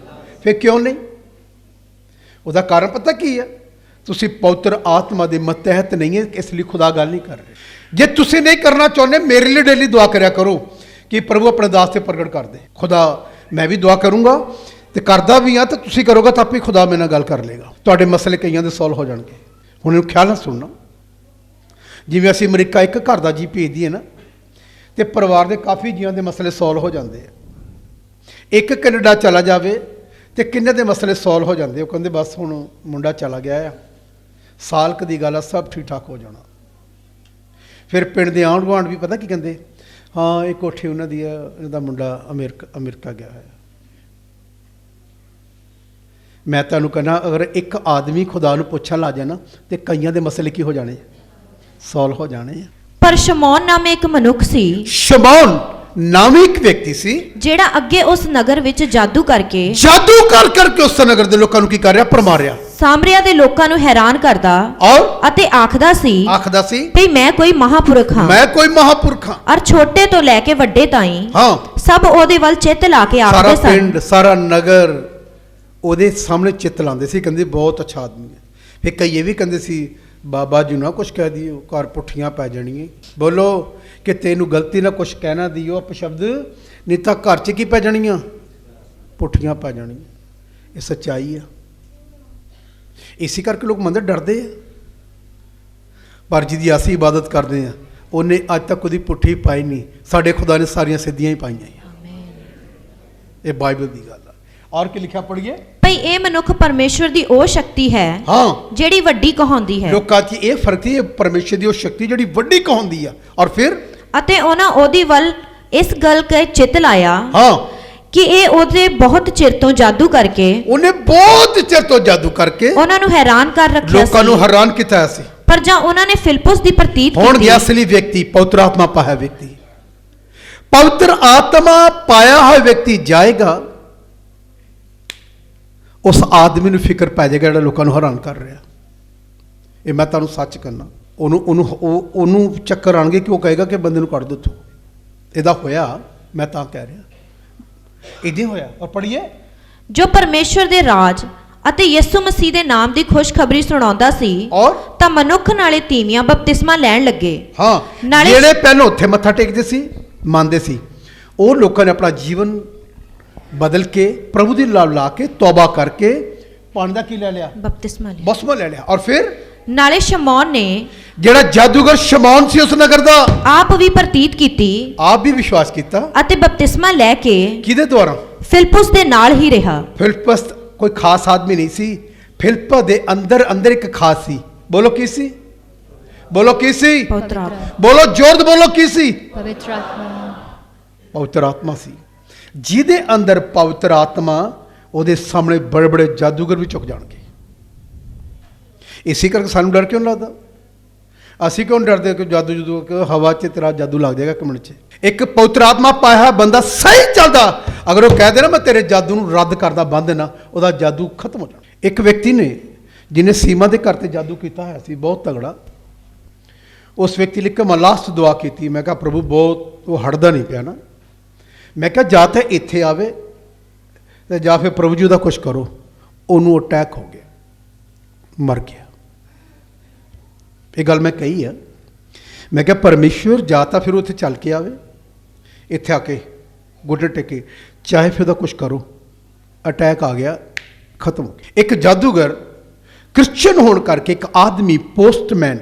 ਫਿਰ ਕਿਉਂ ਨਹੀਂ? ਉਹਦਾ ਕਾਰਨ ਪਤਾ ਕੀ ਹੈ? ਤੁਸੀਂ ਪਵਿੱਤਰ ਆਤਮਾ ਦੇ ਮਤਹਿਤ ਨਹੀਂ ਹੈ, ਇਸ ਲਈ ਖੁਦਾ ਗੱਲ ਨਹੀਂ ਕਰ ਰਹੇ। ਜੇ ਤੁਸੀਂ ਨਹੀਂ ਕਰਨਾ ਚਾਹੁੰਦੇ, ਮੇਰੇ ਲਈ ਡੇਲੀ ਦੁਆ ਕਰਿਆ ਕਰੋ ਕਿ ਪ੍ਰਭੂ ਆਪਣੇ ਦਾਸ ਤੇ ਪ੍ਰਗਟ ਕਰ ਦੇ। ਖੁਦਾ, ਮੈਂ ਵੀ ਦੁਆ ਕਰੂੰਗਾ ਤੇ ਕਰਦਾ ਵੀ ਹਾਂ, ਤੇ ਤੁਸੀਂ ਕਰੋਗੇ ਤਾਂ ਆਪੇ ਖੁਦਾ ਮੇਰੇ ਨਾਲ ਗੱਲ ਕਰ ਲੇਗਾ। ਤੁਹਾਡੇ ਮਸਲੇ ਕਈਆਂ ਦੇ ਸੋਲਵ ਹੋ ਜਾਣਗੇ। ਹੁਣ ਇਹਨੂੰ ਖਿਆਲ ਨਾਲ ਸੁਣਨਾ, ਜਿਵੇਂ ਅਸੀਂ ਅਮਰੀਕਾ ਇੱਕ ਘਰ ਦਾ ਜੀ ਭੇਜਦੀ ਹੈ ਨਾ, ਤੇ ਪਰਿਵਾਰ ਦੇ ਕਾਫੀ ਜੀਆਂ ਦੇ ਮਸਲੇ ਸੋਲਵ ਹੋ ਜਾਂਦੇ ਆ। ਇੱਕ ਕੈਨੇਡਾ ਚਲਾ ਜਾਵੇ ਤੇ ਕਿੰਨੇ ਦੇ ਮਸਲੇ ਸੋਲਵ ਹੋ ਜਾਂਦੇ। ਉਹ ਕਹਿੰਦੇ ਬਸ ਹੁਣ ਮੁੰਡਾ ਚਲਾ ਗਿਆ ਆ, ਸਾਲ ਕੁ ਦੀ ਗੱਲ ਆ, ਸਭ ਠੀਕ ਠਾਕ ਹੋ ਜਾਣਾ। ਫਿਰ ਪਿੰਡ ਦੇ ਆਂਢ ਗੁਆਂਢ ਵੀ ਪਤਾ ਕੀ ਕਹਿੰਦੇ, ਹਾਂ ਇਹ ਕੋਠੀ ਉਹਨਾਂ ਦੀ ਆ, ਇਹਨਾਂ ਦਾ ਮੁੰਡਾ ਅਮਰੀਕਾ ਗਿਆ ਹੋਇਆ। ਮੈਂ ਤੁਹਾਨੂੰ ਕਹਿੰਦਾ, ਅਗਰ ਇੱਕ ਆਦਮੀ ਖੁਦਾ ਨੂੰ ਪੁੱਛਣ ਲੱਗ ਜਾਏ ਨਾ, ਤੇ ਕਈਆਂ ਦੇ ਮਸਲੇ ਕੀ ਹੋ ਜਾਣੇ, ਸੋਲਵ ਹੋ ਜਾਣੇ ਆ। ਪਰ ਸ਼ਮੌਨ ਨਾਮੇ ਇੱਕ ਮਨੁੱਖ ਸੀ ਸ਼ਮੌਨ ਨਾਮੀ ਇੱਕ ਵਿਅਕਤੀ ਸੀ ਜਿਹੜਾ ਅੱਗੇ ਉਸ ਨਗਰ ਵਿੱਚ ਜਾਦੂ ਕਰਕੇ ਕਰਕੇ ਉਸ ਨਗਰ ਦੇ ਲੋਕਾਂ ਨੂੰ ਕੀ ਕਰ ਰਿਹਾ, ਭਰਮਾ ਰਿਹਾ। ਸਾਮਰੀਆ ਦੇ ਲੋਕਾਂ ਨੂੰ ਹੈਰਾਨ ਕਰਦਾ ਅਤੇ ਆਖਦਾ ਸੀ ਭਈ ਮੈਂ ਕੋਈ ਮਹਾਪੁਰਖ ਹਾਂ, ਮੈਂ ਕੋਈ ਮਹਾਪੁਰਖ ਹਾਂ। ਔਰ ਛੋਟੇ ਤੋਂ ਲੈ ਕੇ ਵੱਡੇ ਤਾਈਂ ਹਾਂ, ਸਭ ਉਹਦੇ ਵੱਲ ਚਿੱਤ ਲਾ ਕੇ ਆਖਦੇ ਸਾਰਾ ਪਿੰਡ ਸਾਰਾ ਨਗਰ ਉਹਦੇ ਸਾਹਮਣੇ ਚਿੱਤ ਲਾਉਂਦੇ ਸੀ, ਕਹਿੰਦੇ ਬਹੁਤ ਅੱਛਾ ਆਦਮੀ ਹੈ। ਫਿਰ ਕਈ ਇਹ ਵੀ ਕਹਿੰਦੇ ਸੀ ਬਾਬਾ ਜੀ ਨਾ ਕੁਛ ਕਹਿ ਦਿਓ, ਘਰ ਪੁੱਠੀਆਂ ਪੈ ਜਾਣੀਆਂ। ਬੋਲੋ ਕਿ ਤੈਨੂੰ ਗਲਤੀ ਨਾਲ ਕੁਛ ਕਹਿਣਾ ਦਿਓ ਅਪਸ਼ਬਦ, ਨਹੀਂ ਤਾਂ ਘਰ 'ਚ ਕੀ ਪੈ ਜਾਣੀਆਂ, ਪੁੱਠੀਆਂ ਪੈ ਜਾਣੀਆਂ। ਇਹ ਸੱਚਾਈ ਆ। ਇਸੇ ਕਰਕੇ ਲੋਕ ਮੰਦਰ ਡਰਦੇ ਆ, ਪਰ ਜਿਹਦੀ ਅਸੀਂ ਇਬਾਦਤ ਕਰਦੇ ਆ ਉਹਨੇ ਅੱਜ ਤੱਕ ਉਹਦੀ ਪੁੱਠੀ ਪਾਈ ਨਹੀਂ। ਸਾਡੇ ਖੁਦਾ ਨੇ ਸਾਰੀਆਂ ਸਿੱਧੀਆਂ ਹੀ ਪਾਈਆਂ ਆ। ਇਹ ਬਾਈਬਲ ਦੀ ਗੱਲ ਆ। ਔਰ ਕੀ ਲਿਖਿਆ ਪੜ੍ਹੀਏ? ਭਈ ਇਹ ਮਨੁੱਖ ਪਰਮੇਸ਼ਵਰ ਦੀ ਉਹ ਸ਼ਕਤੀ ਹੈ ਹਾਂ, ਜਿਹੜੀ ਵੱਡੀ ਕਹਾਉਂਦੀ ਹੈ। ਲੋਕਾਂ 'ਚ ਇਹ ਫਰਕ ਸੀ, ਇਹ ਪਰਮੇਸ਼ਰ ਦੀ ਉਹ ਸ਼ਕਤੀ ਜਿਹੜੀ ਵੱਡੀ ਕਹਾਉਂਦੀ ਆ। ਔਰ ਫਿਰ ਅਤੇ ਉਹਨਾਂ ਉਹਦੀ ਵੱਲ ਇਸ ਗੱਲ ਕੇ ਚਿੱਤ ਲਾਇਆ ਹਾਂ ਕਿ ਇਹ ਉਹਦੇ ਬਹੁਤ ਚਿਰ ਤੋਂ ਜਾਦੂ ਕਰਕੇ ਉਹਨੇ ਬਹੁਤ ਚਿਰ ਤੋਂ ਜਾਦੂ ਕਰਕੇ ਉਹਨਾਂ ਨੂੰ ਹੈਰਾਨ ਕਰ ਰੱਖਿਆ ਲੋਕਾਂ ਨੂੰ ਸੀ। ਹੈਰਾਨ ਕੀਤਾ ਸੀ। ਪਰ ਜਾਂ ਉਹਨਾਂ ਨੇ ਫਿਲਿਪਸ ਦੀ ਪ੍ਰਤੀਤ ਹੁਣ ਕੀਤੀ ਗਿਆ ਅਸਲੀ ਵਿਅਕਤੀ, ਪਵਿੱਤਰ ਆਤਮਾ ਪਾਇਆ ਵਿਅਕਤੀ। ਪਵਿੱਤਰ ਆਤਮਾ ਪਾਇਆ ਹੋਇਆ ਵਿਅਕਤੀ ਜਾਏਗਾ, ਉਸ ਆਦਮੀ ਨੂੰ ਫਿਕਰ ਪੈ ਜਾਏਗਾ ਜਿਹੜਾ ਲੋਕਾਂ ਨੂੰ ਹੈਰਾਨ ਕਰ ਰਿਹਾ। ਇਹ ਮੈਂ ਤੁਹਾਨੂੰ ਸੱਚ ਕਹਿਣਾ, ਉਹਨੂੰ ਚੱਕਰ ਆਣਗੇ ਕਿ ਉਹ ਕਹੇਗਾ ਕਿ ਬੰਦੇ ਨੂੰ ਕੱਢ ਦੋ ਇੱਥੋਂ। ਇਹਦਾ ਹੋਇਆ, ਮੈਂ ਤਾਂ ਕਹਿ ਰਿਹਾ ਇਦਾਂ ਹੋਇਆ। ਔਰ ਪੜ੍ਹੀਏ, ਜੋ ਪਰਮੇਸ਼ਵਰ ਦੇ ਰਾਜ ਅਤੇ ਯਿਸੂ ਮਸੀਹ ਦੇ ਨਾਮ ਦੀ ਖੁਸ਼ਖਬਰੀ ਸੁਣਾਉਂਦਾ ਸੀ ਔਰ ਤਾਂ ਮਨੁੱਖ ਨਾਲੇ ਤੀਵੀਆਂ ਬਪਤਿਸਮਾ ਲੈਣ ਲੱਗੇ। ਹਾਂ, ਨਾਲੇ- ਜਿਹੜੇ ਪਹਿਲਾਂ ਉੱਥੇ ਮੱਥਾ ਟੇਕਦੇ ਸੀ, ਮੰਨਦੇ ਸੀ, ਉਹ ਲੋਕਾਂ ਨੇ ਆਪਣਾ ਜੀਵਨ ਬਦਲ ਕੇ ਪ੍ਰਭੂ ਦੀ ਲਾਲ ਲਾ ਕੇ ਤੌਬਾ ਕਰਕੇ ਪਾਣੀ ਦਾ ਕੀ ਲੈ ਲਿਆ? ਬਪਤਿਸਮਾ ਲਿਆ। ਬਸਮਾ ਲੈ ਲਿਆ। ਔਰ ਫਿਰ ਨਾਲੇ ਸ਼ਮੌਨ ਨੇ ਜਿਹੜਾ ਜਾਦੂਗਰ ਸ਼ਮੌਨ ਸੀ ਉਸ ਨਗਰ ਦਾ, ਆਪ ਵੀ ਪ੍ਰਤੀਤ ਕੀਤੀ ਆਪ ਵੀ ਵਿਸ਼ਵਾਸ ਕੀਤਾ। ਅਤੇ ਬਪਤਿਸਮਾ ਲੈ ਕੇ ਕਿਹਦੇ ਦੁਆਰਾ? ਫਿਲਿਪਸ ਦੇ ਨਾਲ ਹੀ ਰਿਹਾ। ਫਿਲਿਪਸ ਕੋਈ ਖਾਸ ਆਦਮੀ ਨਹੀਂ ਸੀ। ਫਿਲਿਪਸ ਦੇ ਅੰਦਰ ਇੱਕ ਖਾਸ ਸੀ। ਬੋਲੋ ਕੀ ਸੀ? ਬੋਲੋ ਕੀ ਸੀ? ਪਵਿੱਤਰ ਆਤਮਾ। ਬੋਲੋ ਜ਼ੋਰ ਦੇ ਬੋਲੋ ਕੀ ਸੀ? पवित्र आत्मा। ਪਵਿੱਤਰ ਆਤਮਾ ਸੀ। ਜਿਹਦੇ ਅੰਦਰ ਪਵਿੱਤਰ ਆਤਮਾ, ਉਹਦੇ ਸਾਹਮਣੇ ਬੜੇ ਬੜੇ ਜਾਦੂਗਰ ਵੀ ਝੁਕ ਜਾਣਗੇ। ਇਸੇ ਕਰਕੇ ਸਾਨੂੰ ਡਰ ਕਿਉਂ ਲੱਗਦਾ? ਅਸੀਂ ਕਿਉਂ ਡਰਦੇ ਕਿ ਜਾਦੂ ਜਦੋਂ ਕਿ ਹਵਾ 'ਚ ਤੇਰਾ ਜਾਦੂ ਲੱਗ ਜਾਏਗਾ ਇੱਕ ਮਿੰਟ 'ਚ। ਇੱਕ ਪਵਿੱਤਰ ਆਤਮਾ ਪਾਇਆ ਹੋਇਆ ਬੰਦਾ ਸਹੀ ਚੱਲਦਾ, ਅਗਰ ਉਹ ਕਹਿ ਦੇ ਨਾ ਮੈਂ ਤੇਰੇ ਜਾਦੂ ਨੂੰ ਰੱਦ ਕਰਦਾ, ਬੰਦ ਦੇਣਾ, ਉਹਦਾ ਜਾਦੂ ਖਤਮ ਹੋ ਜਾਣਾ। ਇੱਕ ਵਿਅਕਤੀ ਨੇ ਜਿਹਨੇ ਸੀਮਾ ਦੇ ਘਰ ਤੇ ਜਾਦੂ ਕੀਤਾ ਹੋਇਆ ਸੀ ਬਹੁਤ ਤਗੜਾ, ਉਸ ਵਿਅਕਤੀ ਲਈ ਕਿ ਮੈਂ ਲਾਸਟ ਦੁਆ ਕੀਤੀ। ਮੈਂ ਕਿਹਾ ਪ੍ਰਭੂ ਬਹੁਤ ਉਹ ਹਟਦਾ ਨਹੀਂ ਪਿਆ ਨਾ, ਮੈਂ ਕਿਹਾ ਜਾਂ ਤਾਂ ਇੱਥੇ ਆਵੇ ਤੇ ਜਾਂ ਫਿਰ ਪ੍ਰਭੂ ਜੀ ਦਾ ਕੁਝ ਕਰੋ। ਉਹਨੂੰ ਅਟੈਕ ਹੋ ਗਿਆ, ਮਰ ਗਿਆ। ਇਹ ਗੱਲ ਮੈਂ ਕਹੀ ਆ। ਮੈਂ ਕਿਹਾ ਪਰਮੇਸ਼ਵਰ ਜਾਂ ਤਾਂ ਫਿਰ ਉੱਥੇ ਚੱਲ ਕੇ ਆਵੇ, ਇੱਥੇ ਆ ਕੇ ਗੁੱਡੇ ਟੇਕੇ, ਚਾਹੇ ਫਿਰ ਉਹਦਾ ਕੁਝ ਕਰੋ। ਅਟੈਕ ਆ ਗਿਆ, ਖਤਮ ਹੋ ਗਿਆ। ਇੱਕ ਜਾਦੂਗਰ ਕ੍ਰਿਸਚਨ ਹੋਣ ਕਰਕੇ ਇੱਕ ਆਦਮੀ ਪੋਸਟਮੈਨ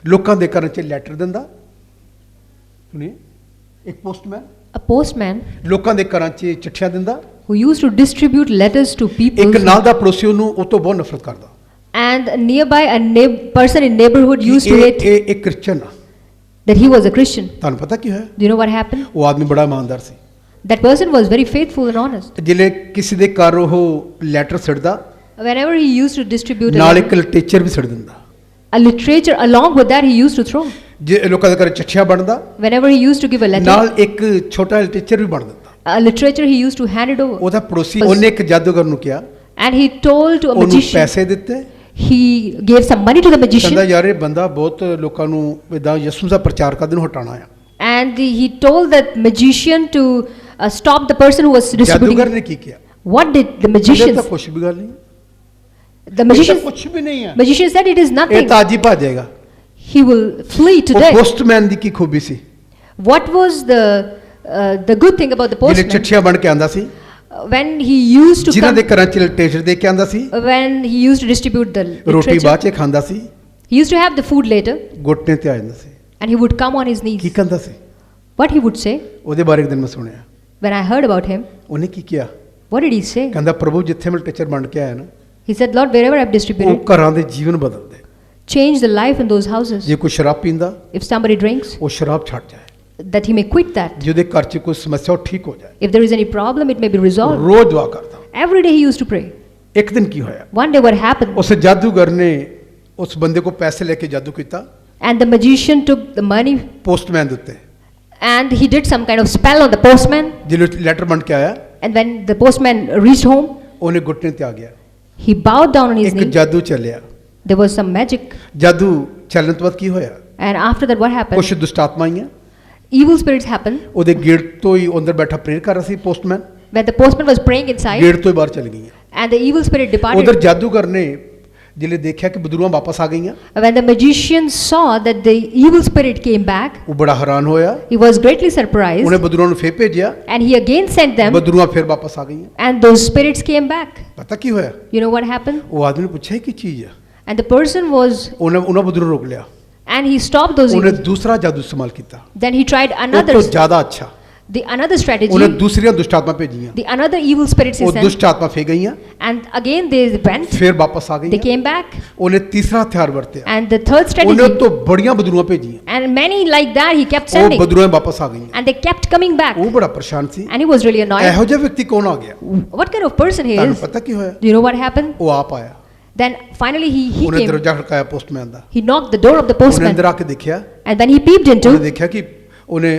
ਲੋਕਾਂ ਦੇ ਘਰਾਂ 'ਚ ਲੈਟਰ ਦਿੰਦਾ। ਸੁਣੀਏ, ਇੱਕ ਪੋਸਟਮੈਨ A postman ਲੋਕਾਂ ਦੇ ਘਰਾਂ 'ਚ ਚਿੱਠੀਆਂ ਦਿੰਦਾ। who used to distribute letters to people, ਇੱਕ ਨਾਲ ਦਾ ਪੜੋਸੀ ਉਹਨੂੰ ਉਹ ਤੋਂ ਬਹੁਤ ਨਫ਼ਰਤ ਕਰਦਾ। and nearby a person in neighborhood used to hate ਇਹ ਕ੍ਰਿਸਚਨ ਆ। that he was a Christian. ਤੁਹਾਨੂੰ ਪਤਾ ਕੀ ਹੋਇਆ? Do you know what happened? ਉਹ ਆਦਮੀ ਬੜਾ ਇਮਾਨਦਾਰ ਸੀ। That person was very faithful and honest. ਜਿਹੜੇ ਕਿਸੇ ਦੇ ਘਰ ਉਹ letter ਸਿੱਟਦਾ, Whenever he used to distribute ਨਾਲ ਇੱਕ ਲਿਟਰੇਚਰ ਵੀ ਸਿੱਟ ਦਿੰਦਾ। a literature along with that he used to throw. ਜੇ ਲੋਕਾਂ ਦੇ ਘਰ ਚਿੱਠੀਆਂ ਬਣਦਾ, Whenever he used to give a letter, ਨਾਲ ਇੱਕ ਛੋਟਾ ਲਿਟਰੇਚਰ ਵੀ ਬਣ ਦਿੰਦਾ। a literature he used to hand it over. ਉਹਦਾ ਪੜੋਸੀ, ਉਹਨੇ ਇੱਕ ਜਾਦੂਗਰ ਨੂੰ ਕਿਹਾ, And he told to a ਉਹਨੂੰ magician, ਪੈਸੇ ਦਿੱਤੇ। he gave some money to the ਕਹਿੰਦਾ magician, ਯਾਰ ਇਹ ਬੰਦਾ ਬਹੁਤ ਲੋਕਾਂ ਨੂੰ ਇਦਾਂ ਯਿਸੂ ਦਾ ਪ੍ਰਚਾਰ ਕਰਦੇ ਨੂੰ ਹਟਾਉਣਾ ਆ। and he told that magician to stop the person who was ਜਾਦੂਗਰ distributing. ਨੇ ਕੀ ਕੀਤਾ? What did the ਇਹਦਾ magician? ਤਾਂ ਕੁਝ ਵੀ ਗੱਲ ਨਹੀਂ, The magician, ਕੁਝ ਵੀ ਨਹੀਂ ਹੈ। magician said it is ਇਹ nothing. ਤਾਂ ਅੱਜ ਹੀ ਭੱਜੇਗਾ। He will flee ਉਹ today. ਪੋਸਟਮੈਨ ਦੀ ਕੀ ਖੂਬੀ ਸੀ? What was the good thing about the ਜਿਹਨੇ postman? ਚਿੱਠੀਆਂ ਬਣ ਕੇ ਆਂਦਾ ਸੀ, When he used to ਜਿਨ੍ਹਾਂ ਦੇ come, ਘਰਾਂ 'ਚ ਲਿਟਰੇਚਰ ਦੇ ਕੇ ਆਂਦਾ ਸੀ, when he used to distribute the ਰੋਟੀ literature, ਬਾਅਦ 'ਚ ਖਾਂਦਾ ਸੀ, he used to have the food later, ਘੁੱਟਨੇ ਤੇ ਆ ਜਾਂਦਾ ਸੀ। and he would come on his Ki knees. ਕਹਿੰਦਾ ਸੀ? What he would say, ਉਹਦੇ ਬਾਰੇ ਇੱਕ ਦਿਨ ਮੈਂ ਸੁਣਿਆ। when I heard about him, ਉਹਨੇ ਕੀ ਕਿਹਾ? what did he say? ਕਹਿੰਦਾ ਪ੍ਰਭੂ ਜਿੱਥੇ ਮੈਂ ਲਿਟਰੇਚਰ ਬਣ ਕੇ ਆਇਆ ਨਾ, He said, Lord, wherever I've ਉਹ distributed, ਘਰਾਂ ਦੇ ਜੀਵਨ ਬਦਲਦੇ। change the life in those houses. ਜੇ ਕੋਈ ਸ਼ਰਾਬ ਪੀਂਦਾ, If somebody drinks, ਉਹ ਸ਼ਰਾਬ ਛੱਡ ਜਾਏ। that he may quit that. ਜਿਹਦੇ ਘਰ 'ਚ ਕੋਈ ਸਮੱਸਿਆ ਉਹ ਠੀਕ ਹੋ ਜਾਏ। If there is any problem, it may be resolved. ਰੋਜ਼ ਦੁਆ ਕਰਦਾ। Every day he used to pray. ਇੱਕ ਦਿਨ ਕੀ ਹੋਇਆ? One day what happened? ਉਸ ਜਾਦੂਗਰ ਨੇ ਉਸ ਬੰਦੇ ਕੋ ਪੈਸੇ ਲੈ ਕੇ ਜਾਦੂ ਕੀਤਾ And the magician took the money postman ਦੇ ਉੱਤੇ। and he did some kind of spell on the postman. ਜਦੋਂ ਲੈਟਰ ਬਣ ਕੇ ਆਇਆ, And when the postman reached home, ਉਹਨੇ ਘੁੱਟਨੇ ਤੇ ਆ ਗਿਆ। he bowed down on his ਇੱਕ knee. ਜਾਦੂ ਚੱਲਿਆ। There was some magic. ਜਾਦੂ ਚੱਲਣ ਤੋਂ ਬਾਅਦ ਕੀ ਹੋਇਆ? And after that, what happened? ਕੁਝ ਦੁਸ਼ਟ ਆਤਮਾ ਆਈਆਂ, Evil spirits happened. ਉਹਦੇ ਗੇਟ ਤੋਂ ਹੀ ਅੰਦਰ ਬੈਠਾ ਪ੍ਰੇਅਰ ਕਰ ਰਿਹਾ ਸੀ postman, When the postman was praying inside, gate ਤੋਂ ਹੀ ਬਾਹਰ ਚਲੀ ਗਈਆਂ। and the evil spirit ਉਧਰ departed. ਜਾਦੂਗਰ ਨੇ ਜਿਲੇ ਦੇਖਿਆ ਕਿ ਬਦਰੂਆਂ ਵਾਪਸ ਆ ਗਈਆਂ, When the magician saw that the evil spirit came back, ਉਹ ਬੜਾ ਹੈਰਾਨ ਹੋਇਆ। he was greatly surprised, ਉਹਨੇ ਬਦਰੂਆਂ ਨੂੰ ਫੇਰ ਭੇਜਿਆ, and he again sent them, ਬਦਰੂਆਂ ਫੇਰ ਵਾਪਸ ਆ ਗਈਆਂ। and those spirits came back. ਪਤਾ ਕੀ ਹੋਇਆ? You know what happened? ਉਹ ਆਦਮੀ ਨੇ ਪੁੱਛਿਆ ਕੀ ਚੀਜ਼ ਆ, And the person was, ਉਹਨਾਂ ਬਦਰੂਆਂ ਨੂੰ ਰੋਕ ਲਿਆ। and he stopped those ਉਹਨੇ evil. ਦੂਸਰਾ ਜਾਦੂ ਇਸਤੇਮਾਲ ਕੀਤਾ, Then he tried ਉਹ another, ਤੋਂ ਜ਼ਿਆਦਾ ਅੱਛਾ। another strategy. ਉਹਨੇ ਦੂਸਰੀਆਂ ਦੁਸ਼ਟ ਆਤਮਾ ਭੇਜੀਆਂ, The another evil spirits he ਉਹ sent, ਦੁਸ਼ਟ ਆਤਮਾ ਫੇਰ ਗਈਆਂ, and again they went. ਫੇਰ ਵਾਪਸ ਆ They ਗਈਆਂ। came back, ਉਹਨੇ ਤੀਸਰਾ ਹਥਿਆਰ ਵਰਤਿਆ, and the third ਉਹਨੇ ਉਹ strategy, ਤੋਂ ਬੜੀਆਂ ਬਦਰੂਆਂ ਭੇਜੀਆਂ, and many like that he kept ਉਹ sending, ਬਦਰੂਆਂ ਵਾਪਸ ਆ ਗਈਆਂ। and they kept coming back, ਉਹ ਬੜਾ ਪਰੇਸ਼ਾਨ ਸੀ, and he was really annoyed. ਇਹੋ ਜਿਹਾ ਵਿਅਕਤੀ ਕੌਣ ਆ ਗਿਆ? What kind of person he ਤੁਹਾਨੂੰ is? ਪਤਾ ਕੀ ਹੋਇਆ? Do you know what happened? ਉਹ ਆਪ ਆਇਆ, Then finally he ਉਹਨੇ came. ਦਰਵਾਜ਼ਾ ਖੜਕਾਇਆ ਪੋਸਟਮੈਨ ਦਾ, He knocked the door of the ਉਹਨੇ postman, ਅੰਦਰ ਆ ਕੇ ਦੇਖਿਆ, and then he peeped ਉਹਨੇ into. ਦੇਖਿਆ ਕਿ ਉਹਨੇ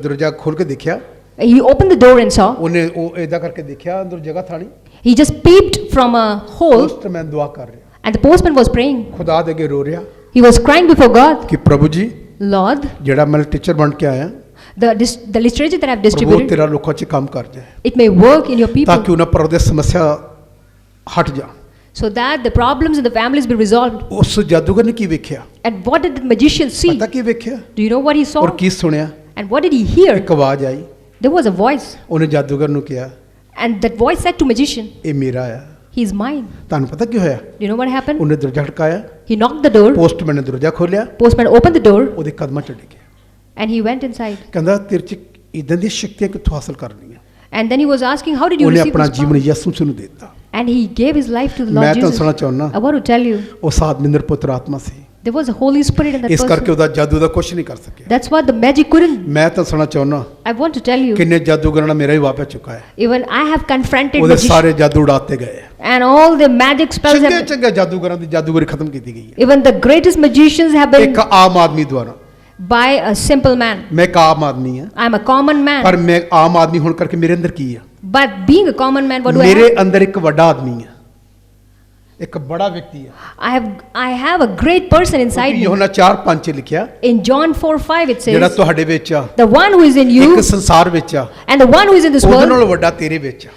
ਦਰਵਾਜ਼ਾ ਖੋਲ ਕੇ ਦੇਖਿਆ, He opened the door and saw. ਉਹਨੇ ਉਹ ਏਦਾਂ ਕਰਕੇ ਦੇਖਿਆ ਅੰਦਰ ਜਗ੍ਹਾ ਥਾਣੀ, He just peeped from a hole, postman ਦੁਆ ਕਰ ਰਿਹਾ, and the postman was praying. ਖੁਦਾ ਦੇ ਅੱਗੇ ਰੋ ਰਿਹਾ He was crying before God, ਕਿ ਪ੍ਰਭੂ ਜੀ, Lord, ਜਿਹੜਾ ਮੈਂ ਟੀਚਰ ਬਣ ਕੇ ਆਇਆ, the literature that I've ਪ੍ਰਭੂ distributed, ਤੇਰਾ ਲੋਕਾਂ 'ਚ ਕੰਮ ਕਰ ਜਾਏ, it may work in your ਤਾਂ people, ਕਿ ਉਹਨਾਂ ਪਰ ਉਹਦੇ ਸਮੱਸਿਆ ਹਟ ਜਾ। so that the problems in the families be resolved. ਉਸ ਜਾਦੂਗਰ ਨੇ ਕੀ ਵੇਖਿਆ? And what did the magician see? ਪਤਾ ਕੀ ਵੇਖਿਆ Do you know what he saw? ਔਰ ਕੀ ਸੁਣਿਆ? And what did he hear? ਇੱਕ ਆਵਾਜ਼ ਆਈ, There was a voice, ਉਹਨੇ ਜਾਦੂਗਰ ਨੂੰ ਕਿਹਾ, and that voice said to magician, ਇਹ ਮੇਰਾ ਆ। he's mine. ਤੁਹਾਨੂੰ ਪਤਾ ਕੀ ਹੋਇਆ? Do you know what happened? ਉਹਨੇ ਦਰਵਾਜ਼ਾ ਖੜਕਾਇਆ, He knocked the door, postman ਨੇ ਦਰਵਾਜ਼ਾ ਖੋਲਿਆ, postman opened the door, ਉਹਦੇ ਕਦਮਾਂ 'ਚ ਡਿੱਗਿਆ, and he went inside. ਕਹਿੰਦਾ ਤੇਰੇ 'ਚ ਇਦਾਂ ਦੀਆਂ ਸ਼ਕਤੀਆਂ ਕਿੱਥੋਂ ਹਾਸਲ ਕਰਨੀਆਂ? And then he was asking, how did you ਉਹਨੇ receive ਆਪਣਾ this ਜੀਵਨ power? ਯਿਸੂ ਨੂੰ ਦੇ ਦਿੱਤਾ। And he gave his life to the ਮੈਂ Lord ਤਾਂ Jesus. ਸੁਣਨਾ ਚਾਹੁੰਦਾ, I want to tell you, ਉਹ ਸਾਧਮਿੰਦਰ ਪੁੱਤਰ ਆਤਮਾ ਸੀ, there was a Holy Spirit in that ਇਸ ਕਰਕੇ person. ਉਹਦਾ ਜਾਦੂ ਦਾ ਕੁਝ ਨਹੀਂ ਕਰ ਸਕਿਆ। That's what the magic couldn't. ਮੈਂ ਤਾਂ ਸੁਣਨਾ ਚਾਹੁੰਦਾ, I want to tell you, ਕਿੰਨੇ ਜਾਦੂਗਰਾਂ ਨਾਲ ਮੇਰਾ ਹੀ ਵਾਪਿਆ ਚੁੱਕਾ ਹੈ, even I have confronted ਉਹਦੇ magicians, ਸਾਰੇ ਜਾਦੂ ਉਡਾਤੇ ਗਏ, and all the magic spells ਚੰਗੇ have, ਚੰਗੇ ਜਾਦੂਗਰਾਂ ਦੀ ਜਾਦੂਗਰੀ ਖਤਮ ਕੀਤੀ ਗਈ ਹੈ even the greatest magicians have been ਇੱਕ ਆਮ ਆਦਮੀ ਦੁਆਰਾ। by a simple man. ਮੈਂ ਇੱਕ ਆਮ ਆਦਮੀ ਹਾਂ, I'm a common ਪਰ man, ਮੈਂ ਆਮ ਆਦਮੀ ਹੋਣ ਕਰਕੇ ਮੇਰੇ ਅੰਦਰ ਕੀ ਆ? but being a common man, what do I ਮੇਰੇ have? ਅੰਦਰ ਇੱਕ ਵੱਡਾ ਆਦਮੀ ਆ, ਇੱਕ ਬੜਾ ਵਿਅਕਤੀ ਆ। I have a great person inside me. ਯੋਹਨਾ 4:5 'ਚ ਲਿਖਿਆ, In John 4:5 it ਜਿਹੜਾ says, ਤੁਹਾਡੇ ਵਿੱਚ ਆ, the one who is in you ਇੱਕ ਸੰਸਾਰ ਵਿੱਚ ਆ, and the one who is in this ਉਹਦੇ world, ਨਾਲੋਂ ਵੱਡਾ ਤੇਰੇ ਵਿੱਚ ਆ।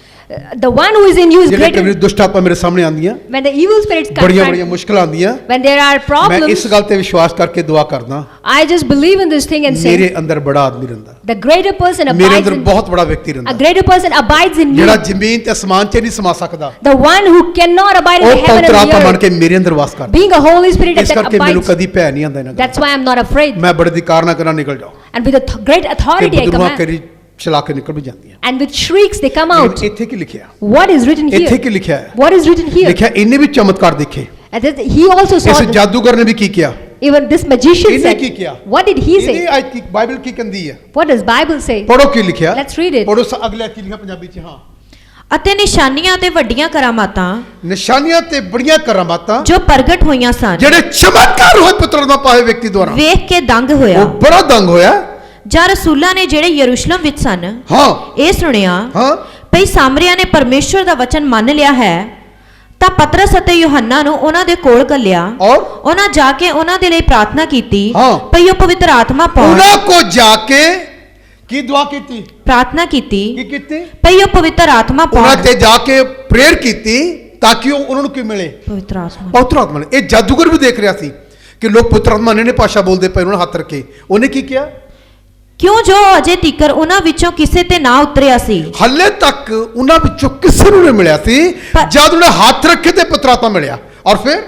the one who is in you is ਜਿਹੜੇ ਕਈ greater. ਦੁਸ਼ਟ ਆਤਮਾ ਮੇਰੇ ਸਾਹਮਣੇ ਆਉਂਦੀਆਂ, When the evil spirits ਬੜੀਆਂ confront, ਬੜੀਆਂ ਮੁਸ਼ਕਲਾਂ ਆਉਂਦੀਆਂ, when there are ਮੈਂ ਇਸ problems, ਗੱਲ ਤੇ ਵਿਸ਼ਵਾਸ ਕਰਕੇ ਦੁਆ ਕਰਦਾ, I just believe in this thing and ਮੇਰੇ say, ਅੰਦਰ ਬੜਾ ਆਦਮੀ ਰਹਿੰਦਾ, the greater person ਮੇਰੇ abides ਅੰਦਰ in, ਬਹੁਤ ਬੜਾ ਵਿਅਕਤੀ a ਰਹਿੰਦਾ, greater person abides in me, ਜਿਹੜਾ ਜ਼ਮੀਨ ਤੇ ਅਸਮਾਨ 'ਚ ਨਹੀਂ ਸਮਾ ਸਕਦਾ, the one who cannot abide in ਉਹ the heaven ਪਵਿੱਤਰ and ਆਤਮਾ the ਬਣ earth, ਕੇ ਮੇਰੇ ਅੰਦਰ ਵਾਸ ਕਰਦਾ। being a Holy Spirit ਇਸ that ਕਰਕੇ ਮੈਨੂੰ abides. ਕਦੀ ਭੈ ਨਹੀਂ ਆਉਂਦਾ ਇਹਨਾਂ That's why I'm not afraid, ਮੈਂ ਬੜੇ ਅਧਿਕਾਰ ਨਾਲ ਕਰਾਂ ਨਿਕਲ ਜਾਓ, and with great authority I ਬਦਰੂਹਾਂ command, ਕਰੀ ਚਲਾ ਕੇ ਨਿਕਲ ਵੀ ਜਾਂਦੀਆਂ। and with shrieks they come out. ਇੱਥੇ ਕੀ ਲਿਖਿਆ? What is written ਇੱਥੇ here? ਕੀ ਲਿਖਿਆ ਹੈ? What is written here? ਲਿਖਿਆ ਇਹਨੇ ਵੀ ਚਮਤਕਾਰ ਦੇਖੇ, And that he also saw ਇਸ this. ਜਾਦੂਗਰ ਨੇ ਵੀ ਕੀ ਕੀਤਾ? Even this magician ਇਹਨੇ ਕੀ said, ਕੀਤਾ? what did he ਇਹਦੀ say? ਅੱਜ ਕੀ ਬਾਈਬਲ ਕੀ ਕਹਿੰਦੀ ਹੈ? What does Bible say? ਪੜੋ ਕੀ ਲਿਖਿਆ? Let's read it. ਪੜੋ ਅਗਲੇ ਕੀ ਲਿਖਿਆ ਪੰਜਾਬੀ 'ਚ? ਹਾਂ, ਅਤੇ ਨਿਸ਼ਾਨੀਆਂ ਤੇ ਵੱਡੀਆਂ ਕਰਾਮਾਤਾਂ ਨਿਸ਼ਾਨੀਆਂ ਤੇ ਬੜੀਆਂ ਕਰਾਮਾਤਾਂ ਜੋ ਪ੍ਰਗਟ ਹੋਈਆਂ ਸਨ ਜਿਹੜੇ ਚਮਤਕਾਰ ਹੋਏ ਪੁੱਤਰ ਦਾ ਪਾਏ ਵਿਅਕਤੀ ਦੁਆਰਾ, ਵੇਖ ਕੇ ਦੰਗ ਹੋਇਆ। ਉਹ ਬੜਾ ਦੰਗ ਹੋਇਆ। ਜਾਂ ਰਸੂਲਾਂ ਨੇ ਜਿਹੜੇ ਯਰੂਸ਼ਲਮ ਵਿੱਚ ਸਨ ਹਾਂ ਇਹ ਸੁਣਿਆ ਹਾਂ, ਭਈ ਸਾਮਰੀਆਂ ਨੇ ਪਰਮੇਸ਼ਵਰ ਦਾ ਵਚਨ ਮੰਨ ਲਿਆ ਹੈ, ਤਾਂ ਪਤਰਸ ਅਤੇ ਯੋਹੰਨਾ ਨੂੰ ਉਹਨਾਂ ਦੇ ਕੋਲ ਘੱਲਿਆ। ਔਰ ਉਹਨਾਂ ਜਾ ਕੇ ਉਹਨਾਂ ਦੇ ਲਈ ਪ੍ਰਾਰਥਨਾ ਕੀਤੀ ਹਾਂ। ਭਈ ਉਹ ਪਵਿੱਤਰ ਆਤਮਾ ਪਾਉਣ। ਉਹਨਾਂ ਕੋ ਜਾ ਕੇ ਕੀ ਦੁਆ ਕੀਤੀ? ਪ੍ਰਾਰਥਨਾ ਕੀਤੀ ਕੀ ਕੀਤੀ? ਭਈ ਉਹ ਪਵਿੱਤਰ ਆਤਮਾ ਉਹਨਾਂ ਪਾਉਣ। ਤੇ ਜਾ ਕੇ ਪ੍ਰੇਅਰ ਕੀਤੀ ਤਾਂ ਕਿ ਉਹਨਾਂ ਨੂੰ ਕੀ ਮਿਲੇ? ਪਵਿੱਤਰ ਆਤਮਾ। ਪਵਿੱਤਰ ਆਤਮਾ ਨੇ। ਇਹ ਜਾਦੂਗਰ ਵੀ ਦੇਖ ਰਿਹਾ ਸੀ ਕਿ ਲੋਕ ਪੁੱਤਰ ਆਤਮਾ ਨੇ ਭਾਸ਼ਾ ਬੋਲਦੇ ਪਏ, ਉਹਨਾਂ ਨੇ ਹੱਥ ਰੱਖੇ। ਉਹਨੇ ਕੀ ਕਿਹਾ? ਕਿਉਂ ਜੋ ਅਜੇ ਤੀਕਰ ਉਹਨਾਂ ਵਿੱਚੋਂ ਕਿਸੇ ਤੇ ਨਾ ਉਤਰਿਆ ਸੀ। ਹੱਲੇ ਤੱਕ ਉਹਨਾਂ ਵਿੱਚੋਂ ਕਿਸੇ ਨੂੰ ਨਹੀਂ ਮਿਲਿਆ ਸੀ, ਜਦ ਉਹਨੇ ਹੱਥ ਰੱਖੇ ਤੇ ਪੁੱਤਰ ਆਤਮਾ ਮਿਲਿਆ। ਔਰ ਫਿਰ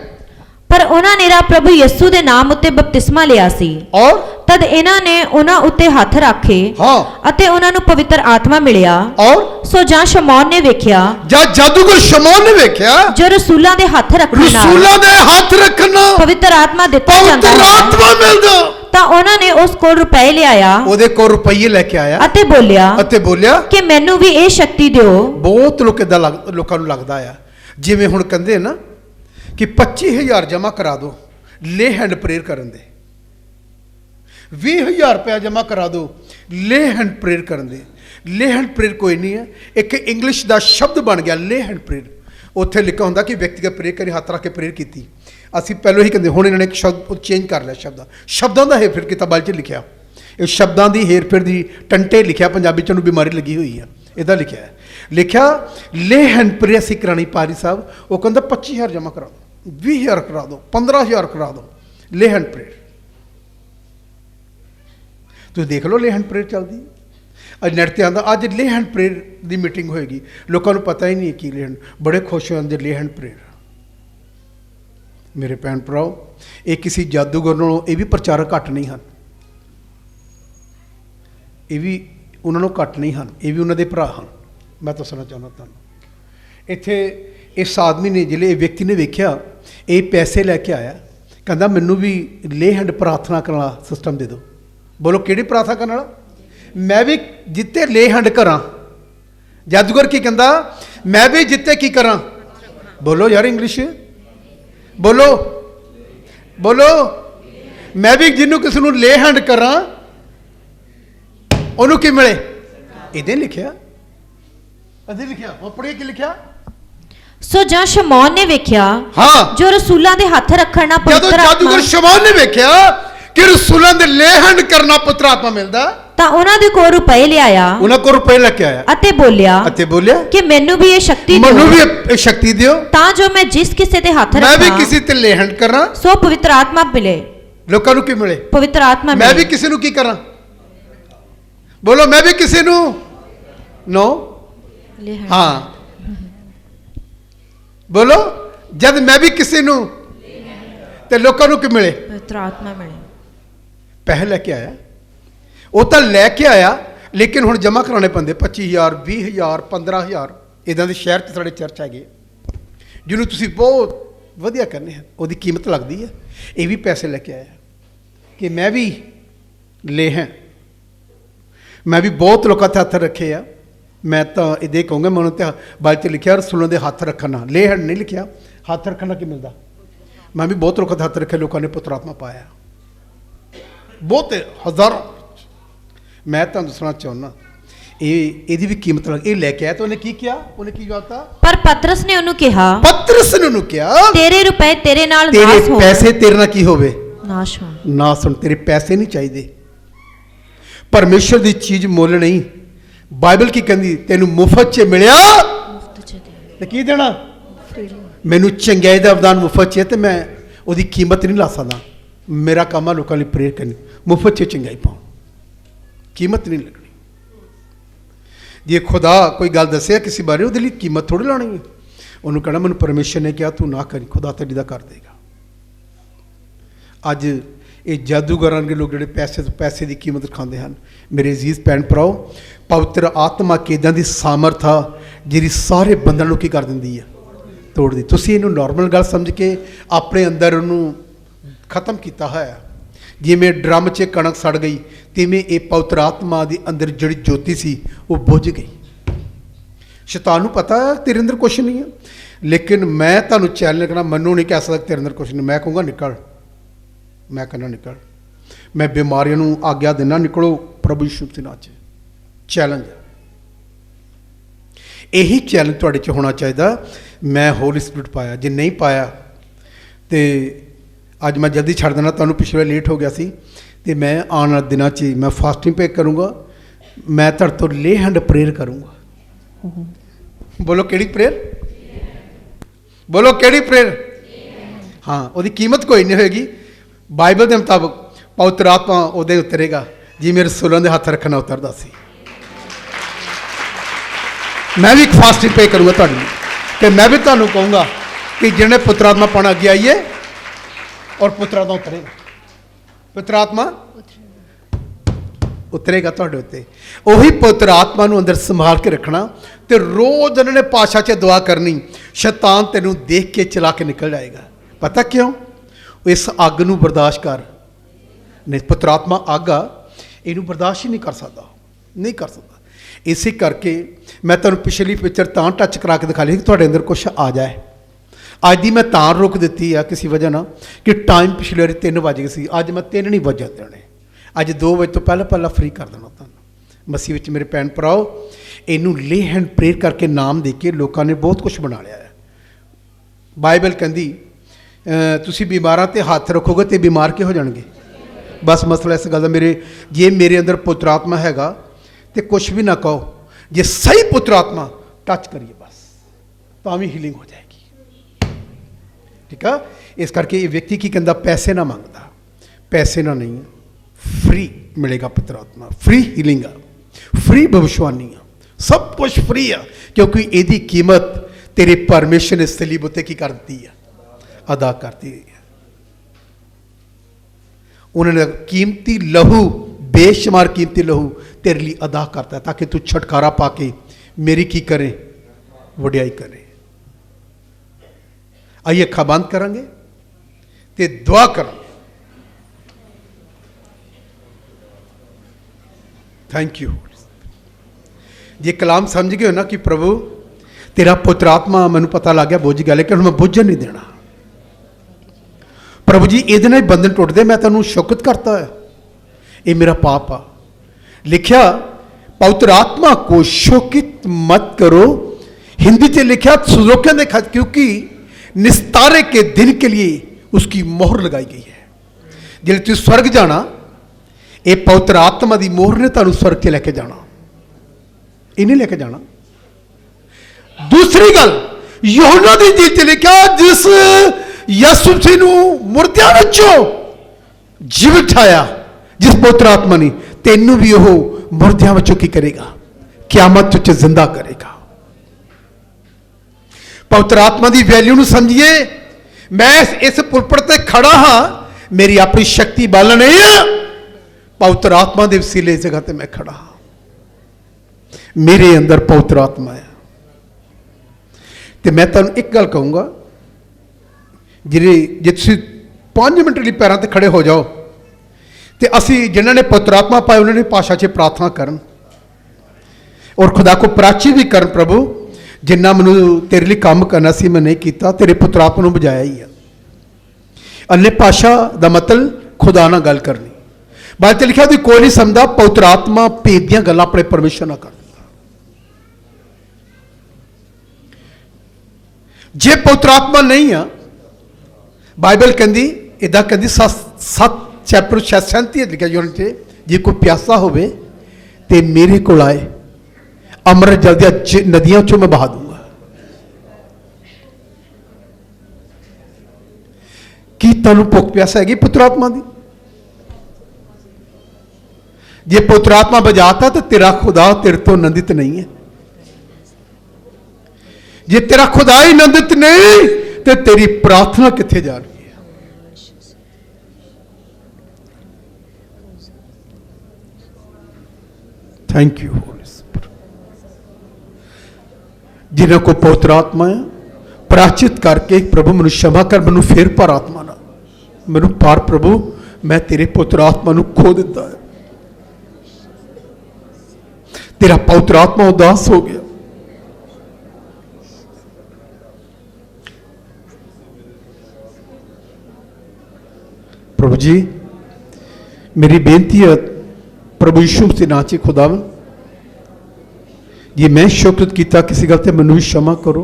ਪਰ ਉਹਨਾਂ ਨੇ ਰਾ ਪ੍ਰਭੂ ਯਿਸੂ ਦੇ ਨਾਮ ਉੱਤੇ ਬਪਤਿਸਮਾ ਲਿਆ ਸੀ। ਔਰ ਤਦ ਇਹਨਾਂ ਨੇ ਉਹਨਾਂ ਉੱਤੇ ਹੱਥ ਰੱਖੇ ਹਾਂ, ਅਤੇ ਉਹਨਾਂ ਨੂੰ ਪਵਿੱਤਰ ਆਤਮਾ ਮਿਲਿਆ। ਔਰ ਸੋ ਜਾਂ ਸ਼ਮੌਨ ਨੇ ਵੇਖਿਆ ਜਦ ਜਾਦੂਗਰ ਸ਼ਮੌਨ ਨੇ ਵੇਖਿਆ ਜੋ ਰਸੂਲਾਂ ਦੇ ਹੱਥ ਰੱਖਣ ਨਾਲ ਰਸੂਲਾਂ ਦੇ ਹੱਥ ਰੱਖਣਾ ਪਵਿੱਤਰ ਆਤਮਾ ਦਿੱਤਾ ਜਾਂਦਾ ਪਵਿੱਤਰ ਹੈ, ਆਤਮਾ ਮਿਲਦਾ। ਤਾਂ ਉਹਨਾਂ ਨੇ ਉਸ ਕੋਲ ਰੁਪਏ ਲਿਆਇਆ ਉਹਦੇ ਕੋਲ ਰੁਪਈਏ ਲੈ ਕੇ ਆਇਆ ਅਤੇ ਬੋਲਿਆ ਅਤੇ ਬੋਲਿਆ ਕਿ ਮੈਨੂੰ ਵੀ ਇਹ ਸ਼ਕਤੀ ਦਿਓ। ਬਹੁਤ ਲੋਕ ਇਦਾਂ ਲੋਕਾਂ ਨੂੰ ਲੱਗਦਾ ਆ ਜਿਵੇਂ ਹੁਣ ਕਹਿੰਦੇ ਨਾ ਕਿ 25000 ਜਮ੍ਹਾਂ ਕਰਾ ਦਿਓ ਲੇ ਹੈਂਡ ਪ੍ਰੇਅਰ ਕਰਨ ਦੇ, 20000 ਰੁਪਇਆ ਜਮ੍ਹਾਂ ਕਰਾ ਦਿਓ ਲੇ ਹੈਂਡ ਪ੍ਰੇਅਰ ਕਰਨ ਦੇ। ਲੇ ਹੈਂਡ ਪ੍ਰੇਅਰ ਕੋਈ ਨਹੀਂ ਹੈ, ਇੱਕ ਇੰਗਲਿਸ਼ ਦਾ ਸ਼ਬਦ ਬਣ ਗਿਆ ਲੇ ਹੈਂਡ ਪ੍ਰੇਅਰ। ਉੱਥੇ ਲਿਖਿਆ ਹੁੰਦਾ ਕਿ ਵਿਅਕਤੀਗਤ ਪ੍ਰੇਅਰ ਕਰੀ, ਹੱਥ ਰੱਖ ਕੇ ਪ੍ਰੇਅਰ ਕੀਤੀ। ਅਸੀਂ ਪਹਿਲਾਂ ਹੀ ਕਹਿੰਦੇ, ਹੁਣ ਇਹਨਾਂ ਨੇ ਇੱਕ ਸ਼ਬਦ ਚੇਂਜ ਕਰ ਲਿਆ, ਸ਼ਬਦਾਂ ਦਾ ਹੇਰਫੇਰ ਕੀਤਾ। ਬਾਈਬਲ 'ਚ ਲਿਖਿਆ ਇਹ ਸ਼ਬਦਾਂ ਦੀ ਹੇਰਫੇਰ ਦੀ ਟੰਟੇ ਲਿਖਿਆ, ਪੰਜਾਬੀ 'ਚ ਉਹਨੂੰ ਬਿਮਾਰੀ ਲੱਗੀ ਹੋਈ ਆ। ਇਹਦਾ ਲਿਖਿਆ ਲੇ ਹੈਂਡ ਪ੍ਰੇਅਰ ਅਸੀਂ ਕਰਾਣੀ ਪਾਰੀ ਸਾਹਿਬ। ਉਹ ਕਹਿੰਦਾ 25000 ਜਮ੍ਹਾਂ ਕਰਾ ਦਿਓ। 20,000 करा दो, 15,000 करा दो, ले हैंड प्रेयर। तुम देख लो ले हैंड प्रेयर चलती। अज नैट ते आंदा अज ले हैंड प्रेयर की मीटिंग होएगी, लोगों को पता ही नहीं कि ले हैंड, बड़े खुश हो जाते ले हैंड प्रेयर। मेरे भैन भराओ, ये किसी जादूगर नालों ये भी प्रचारक घट नहीं हैं, ये भी उन्होंने घट नहीं हैं, ये भी उन्होंने भरा हैं। मैं दसना चाहना तुहानूं इत्थे इस आदमी ने जिले व्यक्ति ने वेख्या ये पैसे लैके आया, कहता मैनू भी ले हैंड प्रार्थना करने वाला सिस्टम दे दो। बोलो किहड़ी प्रार्थना करने वाला? मैं भी जिते ले हैंड करा। जादूगर की कहता मैं भी जिते की करा। बोलो यार इंग्लिश बोलो, बोलो मैं भी जिन्हों किसी को ले हैंड करा उन्होंने की मिले। इधे लिखिया, अदे लिखिया, वो पढ़िए की लिखिया। सो जां शमौन ने वेख्या हाँ, जो रसूलां दे हत्थ रखण नाल जदों पवित्र जादूगर आत्मा शमौन ने वेख्या कि रसूलां दे ले हैंड करना पवित्र आत्मा मिलदा, तां उन्हां दे कोल रुपए लिआया उन्हां को रुपए लेके आया अते बोलिया अते बोलिया कि मैनू भी ये शक्ति मनु दिओ भी ये शक्ति दियो, तां जो मैं जिस किसे दे हत्थ मैं भी रखां किसी ते ले हैंड करा, सो पवित्र आत्मा मिले। लोकां नूं की मिले? पवित्र आत्मा मैं भी मिले। किसी नूं की करा? बोलो मैं भी किसी नूं नो हाँ, बोलो जब मैं भी किसी नूं ते लोकां नूं की मिले? पवित्र आत्मा मिले। पैसे लेके आया, वो तो लैके आया लेकिन हुण जमा कराने पैंदे 25,000 20,000 15,000 इदां दे शहर च साडे चर्च हैगे जिन्हों तुसीं बहुत वधिया करने हैं, उहदी कीमत लगदी है। ये भी पैसे लेके आया कि मैं भी ले हैं, मैं भी बहुत लोगों के हत्थ रखे आ। मैं तो इदे कहूँगा मैं उन्होंने बाइबल च लिखिया रसूलों के हत्थ रखना, ले हैंड नहीं लिखिया, हत्थ रखना की मिलता। मैं भी बहुत लोगों के हत्थ रखे, लोगों ने पुत्र आत्मा पाया, बहुत हज़ारों। मैं तो दसना चाहना ये भी कीमत लग, ये लैके आया तो उन्हें की किया, उन्हें की जवाब था? पर पतरस ने उन्होंने कहा पतरस ने उन्हें क्या, तेरे रुपए तेरे नाल तेरे नाश होण। पैसे तेरे नाल की होवे? नाश होण। ना सुन, तेरे पैसे नहीं चाहिए, परमेश्वर की चीज मुल नहीं। बाइबल की कहती तेन मुफ्त च मिलिया तो की देना? मैनू चंगाई का वरदान मुफ्त च है तो मैं उसकी कीमत नहीं ला सकता। मेरा काम है लोगों की प्रेयर करनी, मुफ्त च चंगाई पाऊँ, कीमत नहीं लगनी। जे खुदा कोई गल दसे किसी बारे वो लिए कीमत थोड़ी लानी है, उन्होंने कहना मैंने परमेश्वर ने कहा तू ना करी, खुदा तेरी दा कर देगा। अज ये जादूगरां के लोग जो पैसे की कीमत खाते हैं। मेरे अजीज भैन भराओ, पवित्र आत्मा केदां की सामर्थ आ जी सारे बंधन की कर देंदी है, तोड़ दी। तुसीं इहनूं नॉर्मल गल समझ के अपने अंदर उन्होंने खत्म किया है। जिमें ड्रम च कणक सड़ गई तिवें ये पवित्र आत्मा के अंदर जिहड़ी ज्योति सी वो बुझ गई। शैतान नूं पता है तेरे अंदर कुछ नहीं है, लेकिन मैं तुहानूं चैलेंज करना, मनु नहीं कह सकता तेरे अंदर कुछ नहीं। मैं कहूँगा निकल, मैं कहना निकल। मैं बीमारियों नूं आग्या देना निकलो प्रभु यीशु के नाम च। चैलेंज यही चैलेंज तुहाडे च होना चाहिए। मैं होली स्पिरिट पाया, जे नहीं पाया तो अज मैं जल्दी छड़ देना, तुहानूं पिछले लेट हो गया सी तो मैं आने वाले दिनों च मैं फास्टिंग पे करूँगा, मैं तुहाडे तो ले हैंड प्रेयर करूँगा। बोलो केड़ी प्रेयर? बोलो केड़ी प्रेयर? हाँ, उसकी कीमत कोई नहीं होएगी। बाइबल के मुताबिक पवित्र आत्मा उहदे उतरेगा जी मेरे रसूलों के हत्थ रखना उतरदा सी। मैं भी एक फास्टिंग पे करूँगा तुहाडी कि मैं भी तुहानूं कहूँगा कि जिन्हें पुत्र आत्मा पाना अगे आइए और पुत्र आत्मा उतरेगा, पुत्र आत्मा उतरेगा तुहाडे उत्ते। उही पुत्र आत्मा नूं अंदर संभाल के रखना तो रोज़ उन्होंने भाषा च दुआ करनी, शैतान तेनों देख के चला के निकल जाएगा। पता क्यों? इस अग नूं बर्दाश्त कर नहीं, पुत्र आत्मा अग आ, इनू बर्दाश्त ही नहीं कर सकता, नहीं कर सकता। इसी करके मैं तुहानूं पिछली पिक्चर तां टच करा के दिखा ली कि तुहाडे अंदर कुछ आ जाए। अज दी मैं तां रोक दी है किसी वजह ना कि टाइम पिछले बारी 3 बज गए सी, अज मैं 3 नहीं बजन देने, अज 2 बजे तो पहला फ्री कर देना तुहानूं। मसीह विच मेरे भैन भराओ, इनू ले हैंड प्रेयर करके नाम दे के लोगों ने बहुत कुछ बना लिया है। बाइबल कहती तुसी बीमारां ते हत्थ रखोगे तो बीमार के हो जाएंगे। बस मसला इस गल दा, जे मेरे अंदर पुत्र आत्मा हैगा तो कुछ भी ना कहो, जे सही पुत्र आत्मा टच करिए बस तो भी हीलिंग हो जाएगी। ठीक है। इस करके ये व्यक्ति की कहता पैसे ना मंगता, पैसे ना नहीं, फ्री मिलेगा पवित्र आत्मा, फ्री हीलिंग आ, फ्री भविष्यवाणी आ, सब कुछ फ्री आ, क्योंकि यदी कीमत तेरे परमेश्वर ने सलीब उत्ते की कर दी है, अदा कर दी है। उन्होंने कीमती लहू, बेशुमार कीमती लहू तेरे लिए अदा करता है, ताकि तू छुटकारा पाके मेरी की करें, वड्याई करें। आइए अखा बंद करांगे ते दुआ करांगे। Thank you. ये कलाम समझ गए हो ना कि प्रभु तेरा पुत्र आत्मा, मैनू पता लग गया बुझ गया, लेकिन मैं बुझन नहीं देना। प्रभु जी ये नाल बंधन टुटदे, मैं तेनू शौकत करता है, ये मेरा पाप आ। लिखा पवित्र आत्मा को शोकित मत करो, हिंदी से लिखा सुलोकिया ने खत, क्योंकि निस्तारे के दिन के लिए उसकी मोहर लगाई गई है। जिस तू स्वर्ग जाना, ये पवित्र आत्मा की मोहर ने तुहानू स्वर्ग से लेके जाना, इन्हें लेके जाना। दूसरी गल यूहन्ना दी इंजील च लिखा, जिस यसु मसीह नू मुर्दियां विचों जीवित ठाया, जिस पवित्र आत्मा ने तेनू भी वो मुर्दियां विचों की करेगा, क़यामत च जिंदा करेगा। पवित्र आत्मा की वैल्यू नू समझिए। मैं इस पुलपट ते खड़ा हाँ, मेरी अपनी शक्ति बल नहीं है, पवित्र आत्मा के वसीले इस जगह ते मैं खड़ा हाँ, मेरे अंदर पवित्र आत्मा है। तो मैं तुहानू एक गल कहूँगा, जे तुसीं 5 मिनट लिए पैरों ते खड़े हो जाओ, तो असी जिन्होंने ने पवित्र आत्मा पाए उन्होंने भाषा च प्रार्थना करन और खुदा को प्राची भी करन, प्रभु जिन्ना मैनू तेरे लिए काम करना सी मैं नहीं किया, तेरे पुत्र आत्मा नू बजाया ही है। अन्य भाषा का मतलब खुदा नाल गल करनी। बाइबल लिखा भी कोई नहीं समझदा, पवित्र आत्मा भेद दियां गल्लां अपने परमेश्वर नाल करदा। जे पवित्र आत्मा नहीं आ, बाइबल कहती इदा कहती 7 चैप्टर 37 लिखा यूनिट से, जे कोई प्यासा होवे ते मेरे को आए, अमृत जल दी नदियों चो मैं बहा दूंगा। की तुहानू भुख प्यासा हैगी पुत्र आत्मा दी? जे पुत्र आत्मा बजाता तो तेरा खुदा तेरे तो आनंदित नहीं है। जे तेरा खुदा ही आनंदित नहीं तो तेरी प्रार्थना कित्थे जा रही है? Thank you Holi spirit. जिन्हों को पवित्र आत्मा है, प्राचित करके प्रभु मैनू क्षमा कर, मैनू फिर पर आत्मा ना मैनू पार, प्रभु मैं तेरे पुत्र आत्मा नू खो दिता है, तेरा पवित्र आत्मा उदास हो गया। प्रभु जी मेरी बेनती है, प्रभु यीशु से नाचे खुदावन, ये मैं शोकत किया किसी गल ते मैनू भी क्षमा करो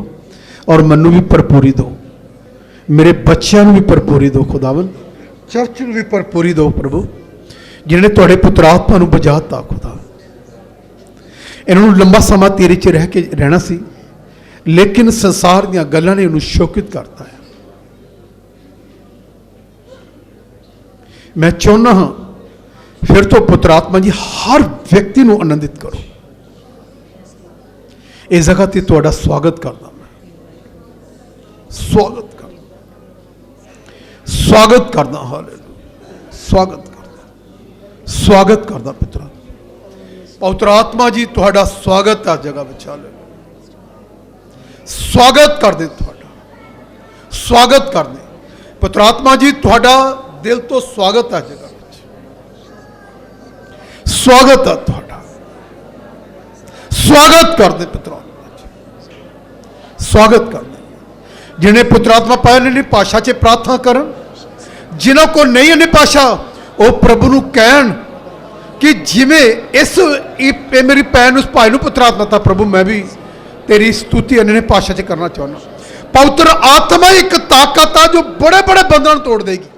और मैनू भी भरपूरी दो, मेरे बच्चों भी भरपूरी दो खुदावन, चर्च भी भरपूरी दो प्रभु, जिन्हें तुहाडे पुत्र आत्मा नू बजाता खुदा। इन्होंने लंबा समा तेरे च रह के रहना सी, लेकिन संसार दीयां गल्लां ने इन्हूं शोकित करता है। मैं चाहुंदा हाँ फिर तो पुत्र आत्मा जी हर व्यक्ति को आनंदित करो। इस जगह ते तुहाडा स्वागत करदा, मैं स्वागत करदा, हालेलुया, स्वागत करदा पुत्र पवित्र आत्मा जी, तुहाडा स्वागत है जगह विच, हालेलुया, स्वागत कर दे, तुहाडा स्वागत कर दे पुत्र आत्मा जी, तुहाडा दिल तो स्वागत है जगह, स्वागत है तुहाडा, स्वागत कर दे पुत्र आत्मा, स्वागत कर दे। जिन्हें पुत्र आत्मा पाया ने भाषा च प्रार्थना करन, जिन्हों को नहीं अन्य भाषा वो प्रभु नू कहन कि जिमें इस मेरी भैन उस भाई नू पुत्र आत्मा था, प्रभु मैं भी तेरी स्तुति अन्य भाषा च करना चाहना। पवित्र आत्मा एक ताकत है जो बड़े बड़े बंधन तोड़ देगी।